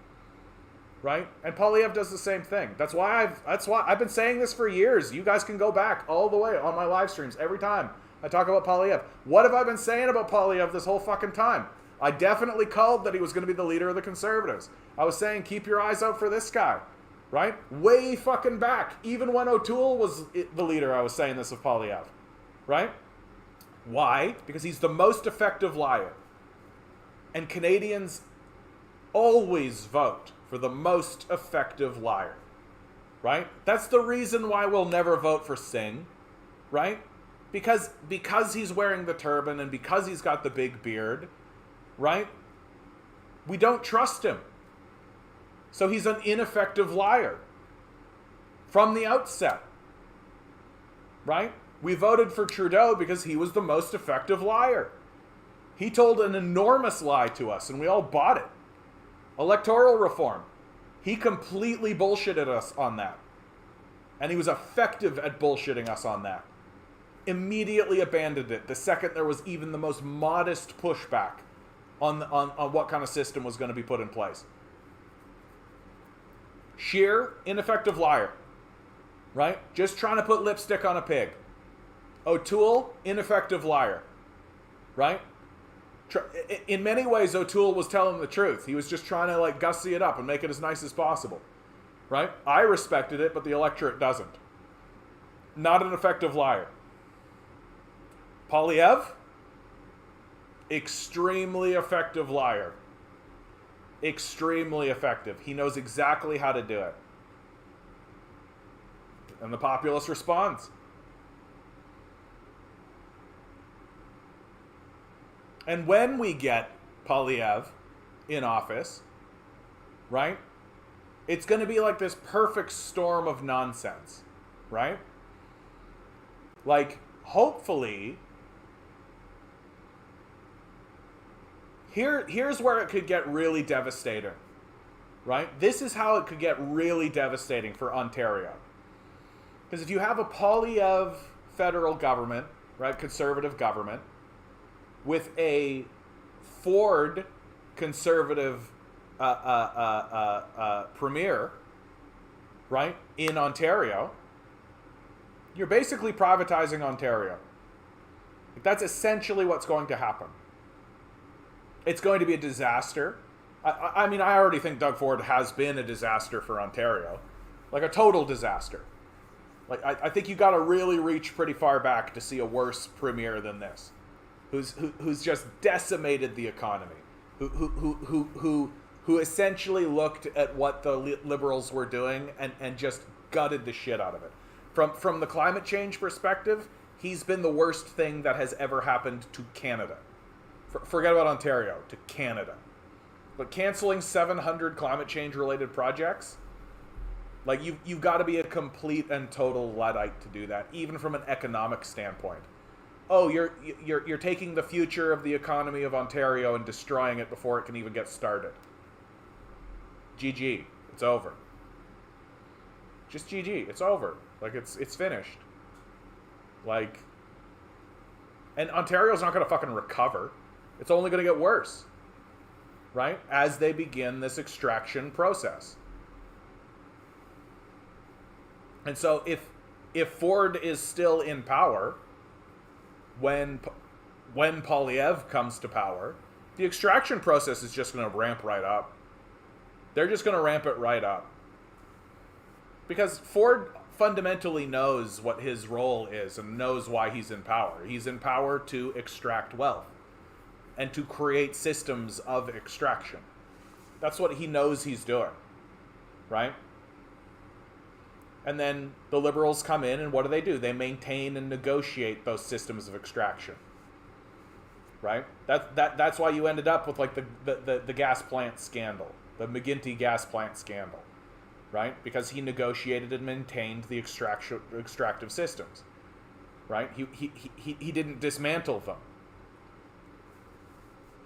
[SPEAKER 1] right? And Polyev does the same thing. That's why I've been saying this for years. You guys can go back all the way on my live streams every time I talk about Polyev. What have I been saying about Polyev this whole fucking time? I definitely called that he was going to be the leader of the Conservatives. I was saying keep your eyes out for this guy, right? Way fucking back. Even when O'Toole was the leader, I was saying this of Polyev, right? Why? Because he's the most effective liar. And Canadians always vote for the most effective liar, right? That's the reason why we'll never vote for Singh, right? Because he's wearing the turban and because he's got the big beard, right? We don't trust him. So he's an ineffective liar from the outset, right? We voted for Trudeau because he was the most effective liar. He told an enormous lie to us and we all bought it. Electoral reform. He completely bullshitted us on that. And he was effective at bullshitting us on that. Immediately abandoned it the second there was even the most modest pushback on what kind of system was going to be put in place. Sheer ineffective liar. Right? Just trying to put lipstick on a pig. O'Toole, ineffective liar. Right? In many ways, O'Toole was telling the truth. He was just trying to like gussy it up and make it as nice as possible. Right? I respected it, but the electorate doesn't. Not an effective liar. Polyev, extremely effective liar. Extremely effective. He knows exactly how to do it. And the populace responds. And when we get Polyev in office, right, it's going to be like this perfect storm of nonsense, right? Like, hopefully, here's where it could get really devastating, right? This is how it could get really devastating for Ontario. Because if you have a Polyev federal government, right, conservative government, with a Ford conservative premier, right, in Ontario, you're basically privatizing Ontario. That's essentially what's going to happen. It's going to be a disaster. I mean, I already think Doug Ford has been a disaster for Ontario. Like a total disaster. Like, I think you got to really reach pretty far back to see a worse premier than this. Who's just decimated the economy, who essentially looked at what the Liberals were doing and just gutted the shit out of it. From the climate change perspective, he's been the worst thing that has ever happened to Canada. Forget about Ontario, to Canada. But canceling 700 climate change related projects, like you've got to be a complete and total Luddite to do that, even from an economic standpoint. Oh, you're taking the future of the economy of Ontario and destroying it before it can even get started. GG. It's over. Just GG. It's over. Like, it's finished. Like, and Ontario's not going to fucking recover. It's only going to get worse. Right? As they begin this extraction process. And so if Ford is still in power when Polyev comes to power, the extraction process is just going to ramp right up. They're just going to ramp it right up. Because Ford fundamentally knows what his role is and knows why he's in power. He's in power to extract wealth and to create systems of extraction. That's what he knows he's doing, right? And then the Liberals come in, and what do? They maintain and negotiate those systems of extraction, right? That's why you ended up with like the gas plant scandal, the McGuinty gas plant scandal, right? Because he negotiated and maintained the extractive systems, right? He didn't dismantle them.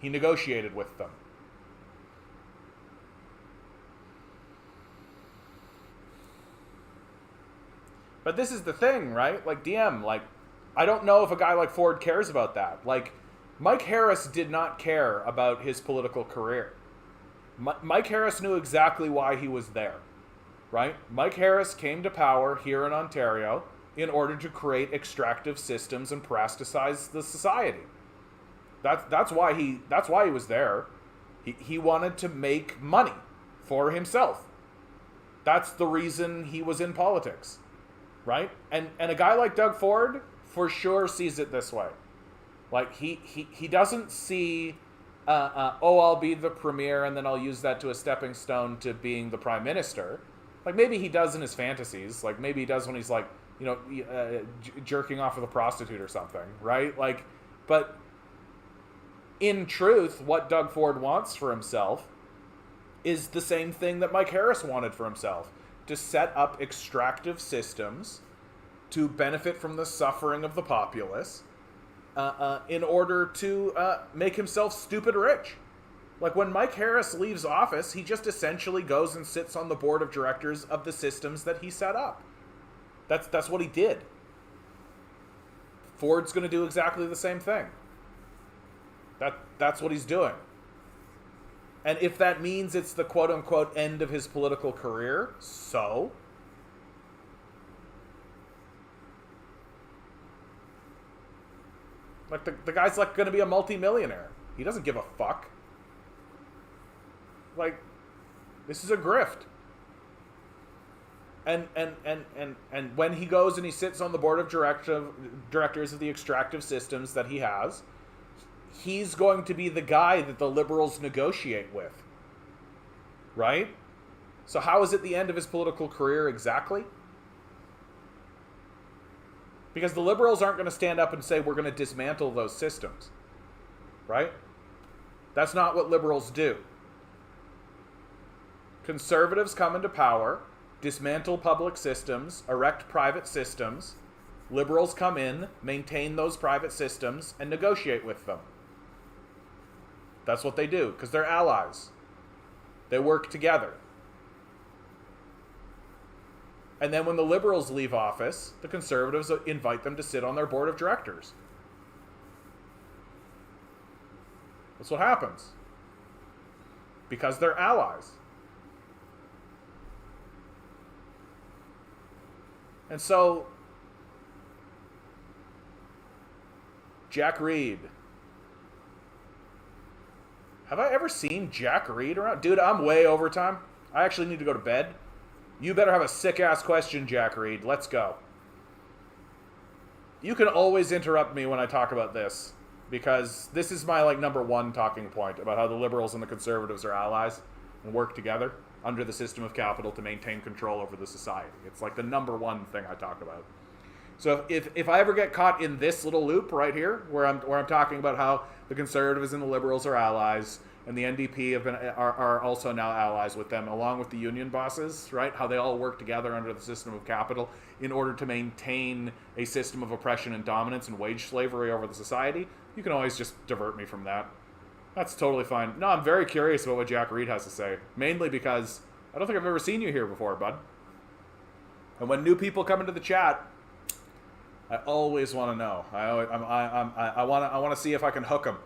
[SPEAKER 1] He negotiated with them. But this is the thing, right? Like, DM, like, I don't know if a guy like Ford cares about that. Like, Mike Harris did not care about his political career. Mike Harris knew exactly why he was there, right? Mike Harris came to power here in Ontario in order to create extractive systems and plasticize the society. That's why he was there. He wanted to make money for himself. That's the reason he was in politics, right? And a guy like Doug Ford for sure sees it this way. Like, he doesn't see, I'll be the premier and then I'll use that to a stepping stone to being the prime minister. Like, maybe he does in his fantasies. Like, maybe he does when he's, like, you know, jerking off with a prostitute or something, right? Like, but in truth, what Doug Ford wants for himself is the same thing that Mike Harris wanted for himself. To set up extractive systems to benefit from the suffering of the populace, in order to make himself stupid rich. Like, when Mike Harris leaves office, he just essentially goes and sits on the board of directors of the systems that he set up. That's what he did. Ford's going to do exactly the same thing. That's what he's doing. And if that means it's the quote-unquote end of his political career, so... Like, the guy's, like, going to be a multi-millionaire. He doesn't give a fuck. Like, this is a grift. And when he goes and he sits on the board of directors of the extractive systems that he has, he's going to be the guy that the Liberals negotiate with. Right? So how is it the end of his political career exactly? Because the Liberals aren't going to stand up and say, we're going to dismantle those systems. Right? That's not what Liberals do. Conservatives come into power, dismantle public systems, erect private systems. Liberals come in, maintain those private systems, and negotiate with them. That's what they do, because they're allies. They work together. And then when the Liberals leave office, the Conservatives invite them to sit on their board of directors. That's what happens. Because they're allies. And so, Jack Reed. Have I ever seen Jack Reed around? Dude, I'm way over time. I actually need to go to bed. You better have a sick-ass question, Jack Reed. Let's go. You can always interrupt me when I talk about this, because this is my, like, number one talking point about how the Liberals and the Conservatives are allies and work together under the system of capital to maintain control over the society. It's like the number one thing I talk about. So if I ever get caught in this little loop right here, where I'm talking about how the Conservatives and the Liberals are allies, and the NDP are also now allies with them, along with the union bosses, right? How they all work together under the system of capital in order to maintain a system of oppression and dominance and wage slavery over the society. You can always just divert me from that. That's totally fine. No, I'm very curious about what Jack Reed has to say, mainly because I don't think I've ever seen you here before, bud. And when new people come into the chat, I always want to know. I want to see if I can hook them.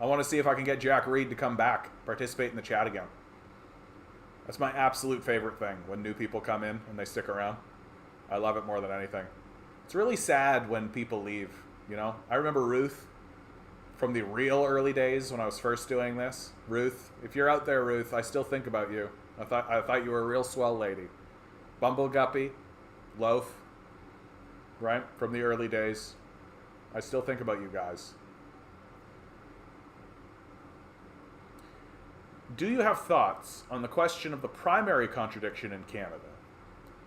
[SPEAKER 1] I want to see if I can get Jack Reed to come back, participate in the chat again. That's my absolute favorite thing, when new people come in and they stick around. I love it more than anything. It's really sad when people leave, you know? I remember Ruth from the real early days when I was first doing this. Ruth, if you're out there, Ruth, I still think about you. I thought you were a real swell lady. Bumble Guppy, Loaf, right? From the early days. I still think about you guys. Do you have thoughts on the question of the primary contradiction in Canada?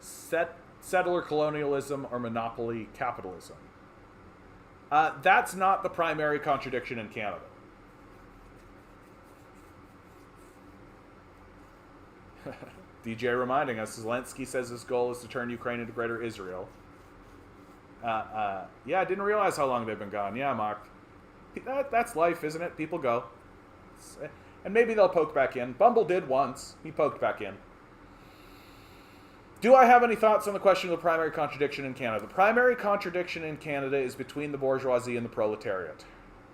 [SPEAKER 1] Settler colonialism or monopoly capitalism? That's not the primary contradiction in Canada. DJ reminding us, Zelensky says his goal is to turn Ukraine into Greater Israel. Yeah, I didn't realize how long they've been gone. Yeah, Mark. That's life, isn't it? People go. And maybe they'll poke back in. Bumble did once. He poked back in. Do I have any thoughts on the question of the primary contradiction in Canada? The primary contradiction in Canada is between the bourgeoisie and the proletariat.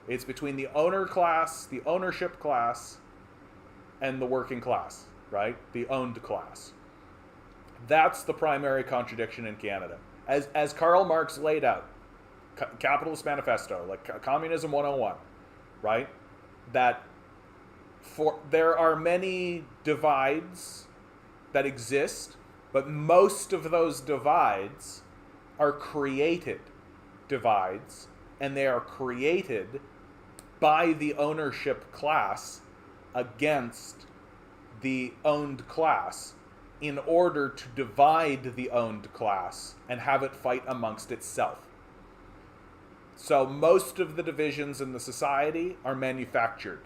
[SPEAKER 1] It's between the owner class, the ownership class, and the working class, right? The owned class. That's the primary contradiction in Canada. As Karl Marx laid out, Capitalist Manifesto, like Communism 101, right? That there are many divides that exist, but most of those divides are created divides, and they are created by the ownership class against the owned class in order to divide the owned class and have it fight amongst itself. So most of the divisions in the society are manufactured,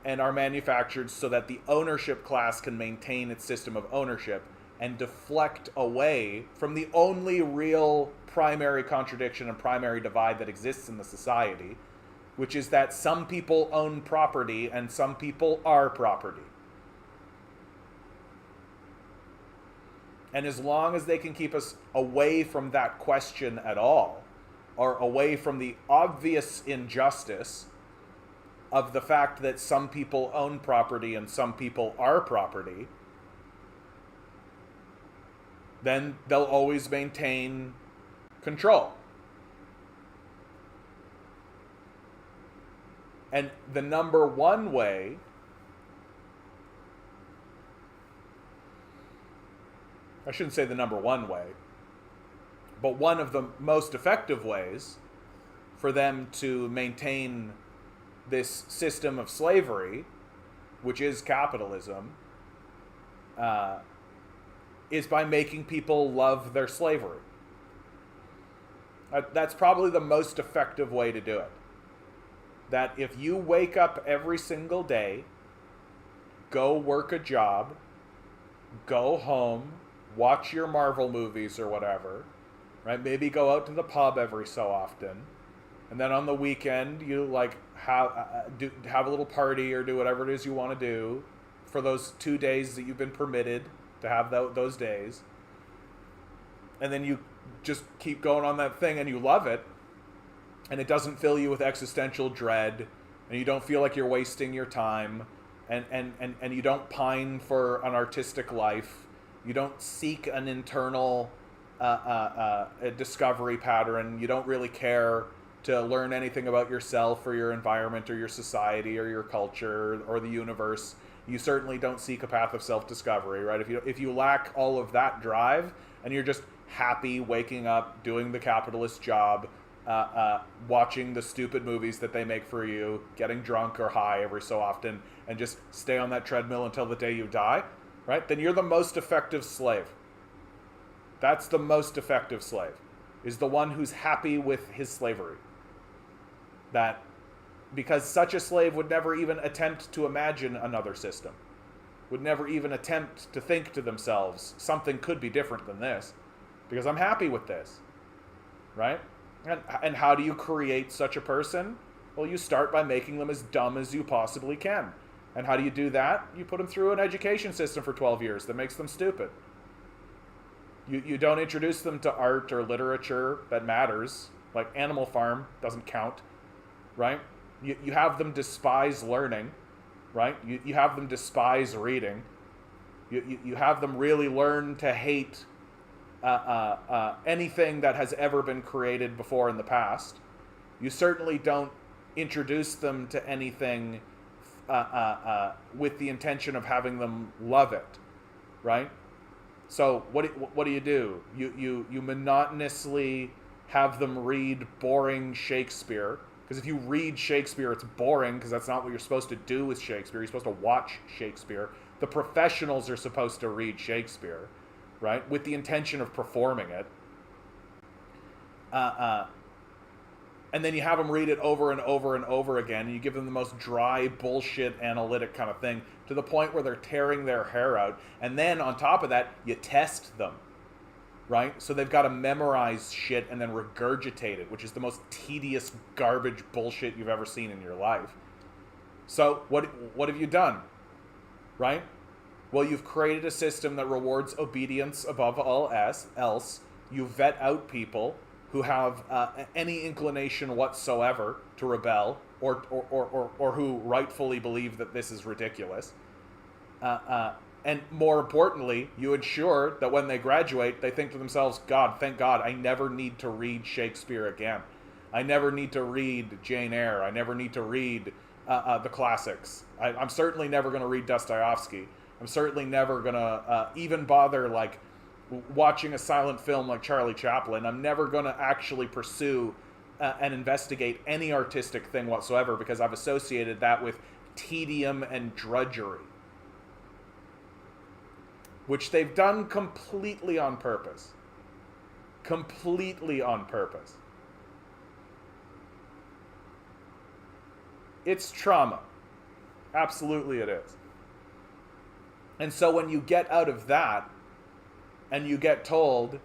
[SPEAKER 1] and are manufactured so that the ownership class can maintain its system of ownership and deflect away from the only real primary contradiction and primary divide that exists in the society, which is that some people own property and some people are property. And as long as they can keep us away from that question at all, or away from the obvious injustice of the fact that some people own property and some people are property, then they'll always maintain control. And the number one way I shouldn't say the number one way, but one of the most effective ways for them to maintain this system of slavery, which is capitalism, is by making people love their slavery. That's probably the most effective way to do it. That if you wake up every single day, go work a job, go home, watch your Marvel movies or whatever, right? Maybe go out to the pub every so often, and then on the weekend you like have a little party or do whatever it is you want to do for those 2 days that you've been permitted to have those days, and then you just keep going on that thing and you love it, and it doesn't fill you with existential dread, and you don't feel like you're wasting your time, and you don't pine for an artistic life. You don't seek an internal a discovery pattern. You don't really care to learn anything about yourself or your environment or your society or your culture or the universe. You certainly don't seek a path of self-discovery, right? If you lack all of that drive and you're just happy waking up, doing the capitalist job, watching the stupid movies that they make for you, getting drunk or high every so often, and just stay on that treadmill until the day you die, right? Then you're the most effective slave. That's the most effective slave, is the one who's happy with his slavery. That, because such a slave would never even attempt to imagine another system, would never even attempt to think to themselves, something could be different than this, because I'm happy with this, right? And how do you create such a person? Well, you start by making them as dumb as you possibly can. And how do you do that? You put them through an education system for 12 years that makes them stupid. You don't introduce them to art or literature that matters, like Animal Farm doesn't count, right? You have them despise learning, right? You have them despise reading. You have them really learn to hate anything that has ever been created before in the past. You certainly don't introduce them to anything with the intention of having them love it, right? So what do? You monotonously have them read boring Shakespeare, because if you read Shakespeare, it's boring, because that's not what you're supposed to do with Shakespeare. You're supposed to watch Shakespeare. The professionals are supposed to read Shakespeare, right, with the intention of performing it. And then you have them read it over and over and over again, and you give them the most dry, bullshit, analytic kind of thing, to the point where they're tearing their hair out. And then, on top of that, you test them. right? So they've got to memorize shit and then regurgitate it, which is the most tedious garbage bullshit you've ever seen in your life. So what have you done, right? Well, you've created a system that rewards obedience above all else. You vet out people who have any inclination whatsoever to rebel or who rightfully believe that this is ridiculous. And more importantly, you ensure that when they graduate, they think to themselves, God, thank God, I never need to read Shakespeare again. I never need to read Jane Eyre. I never need to read the classics. I'm certainly never going to read Dostoevsky. I'm certainly never going to even bother, like, watching a silent film like Charlie Chaplin. I'm never going to actually pursue and investigate any artistic thing whatsoever because I've associated that with tedium and drudgery. Which they've done completely on purpose. Completely on purpose. It's trauma. Absolutely it is. And so when you get out of that, and you get told,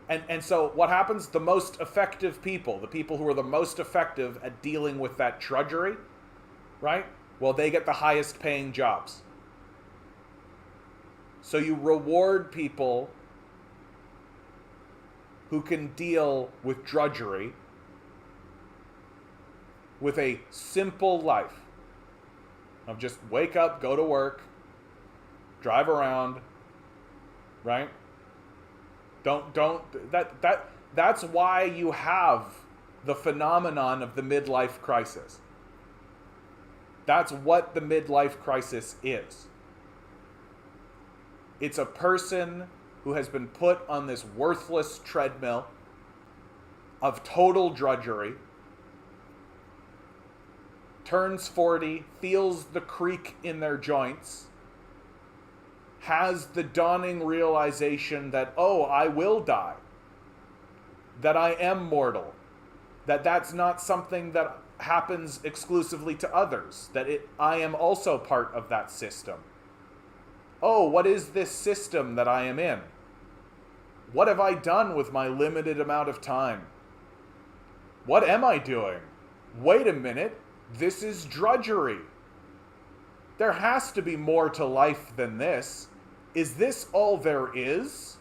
[SPEAKER 1] and so what happens, the most effective people, the people who are the most effective at dealing with that drudgery, right? Well, they get the highest paying jobs. So you reward people who can deal with drudgery with a simple life of just wake up, go to work, drive around, right? That's why you have the phenomenon of the midlife crisis. That's what the midlife crisis is. It's a person who has been put on this worthless treadmill of total drudgery, turns 40, feels the creak in their joints, has the dawning realization that, oh, I will die, that I am mortal, that that's not something that happens exclusively to others, that I am also part of that system. Oh, what is this system that I am in? What have I done with my limited amount of time? What am I doing? Wait a minute, this is drudgery. There has to be more to life than this. Is this all there is?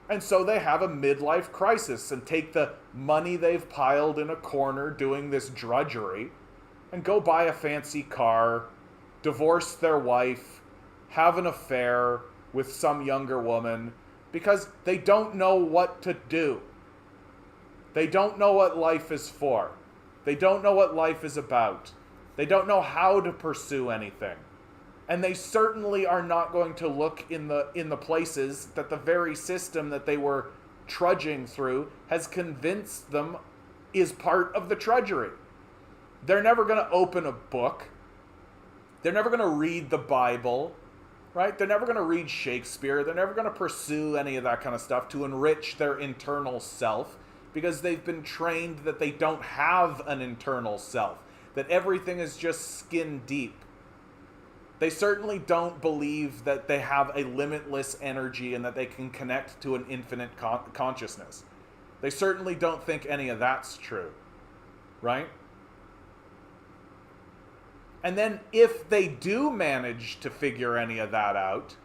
[SPEAKER 1] And so they have a midlife crisis and take the money they've piled in a corner doing this drudgery and go buy a fancy car, divorce their wife, have an affair with some younger woman because they don't know what to do. They don't know what life is for. They don't know what life is about. They don't know how to pursue anything. And they certainly are not going to look in the places that the very system that they were trudging through has convinced them is part of the drudgery. They're never going to open a book. They're never going to read the Bible, right? They're never going to read Shakespeare. They're never going to pursue any of that kind of stuff to enrich their internal self because they've been trained that they don't have an internal self, that everything is just skin deep. They certainly don't believe that they have a limitless energy and that they can connect to an infinite consciousness. They certainly don't think any of that's true, right? And then if they do manage to figure any of that out,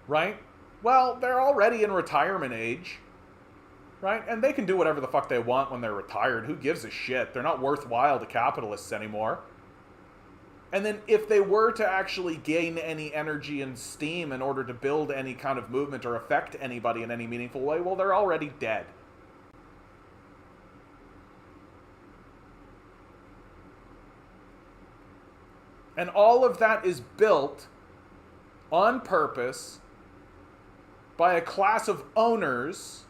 [SPEAKER 1] right? Well, they're already in retirement age, right? And they can do whatever the fuck they want when they're retired. Who gives a shit? They're not worthwhile to capitalists anymore. And then if they were to actually gain any energy and steam in order to build any kind of movement or affect anybody in any meaningful way, well, they're already dead. And all of that is built on purpose by a class of owners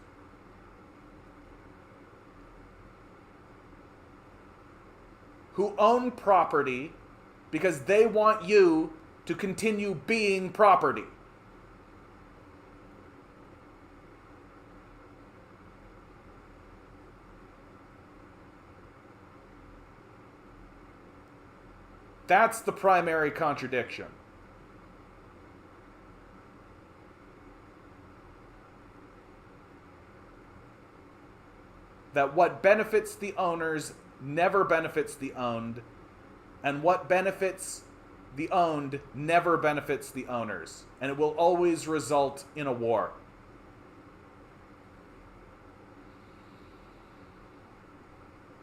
[SPEAKER 1] who own property because they want you to continue being property. That's the primary contradiction. that what benefits the owners never benefits the owned, and what benefits the owned never benefits the owners, and it will always result in a war.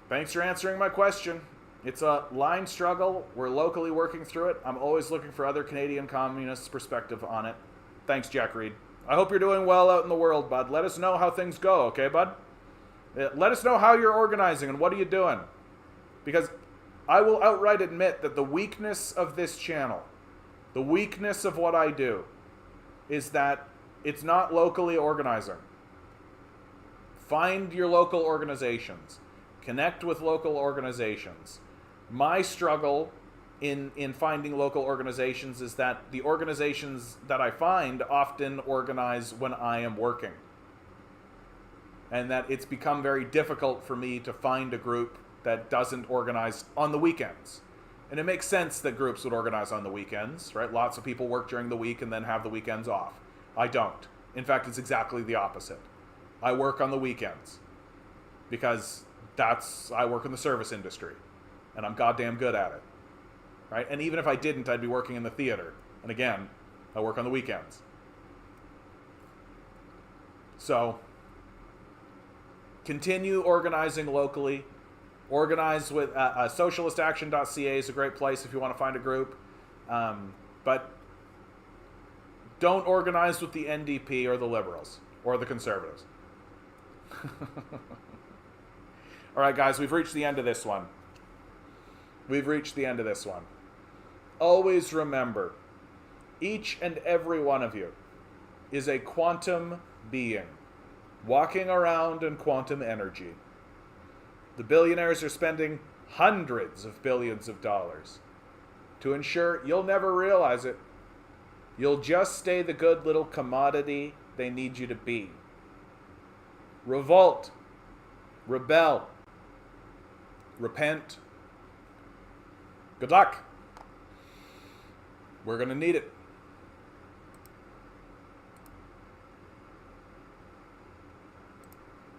[SPEAKER 1] Thanks for answering my question. It's a line struggle. We're locally working through it. I'm always looking for other Canadian communists' perspective on it. Thanks, Jack Reed. I hope you're doing well out in the world, bud. Let us know how things go, okay, bud? Let us know how you're organizing and what are you doing. Because I will outright admit that the weakness of this channel, the weakness of what I do, is that it's not locally organizing. Find your local organizations. Connect with local organizations. My struggle in finding local organizations is that the organizations that I find often organize when I am working. And that it's become very difficult for me to find a group that doesn't organize on the weekends. And it makes sense that groups would organize on the weekends, right? Lots of people work during the week and then have the weekends off. I don't. In fact, it's exactly the opposite. I work on the weekends because I work in the service industry and I'm goddamn good at it, right? And even if I didn't, I'd be working in the theater. And again, I work on the weekends. So continue organizing locally. Organize with socialistaction.ca is a great place if you want to find a group. But don't organize with the NDP or the Liberals or the Conservatives. All right, guys, we've reached the end of this one. Always remember, each and every one of you is a quantum being walking around in quantum energy. The billionaires are spending hundreds of billions of dollars to ensure you'll never realize it. You'll just stay the good little commodity they need you to be. Revolt. Rebel. Repent. Good luck. We're going to need it.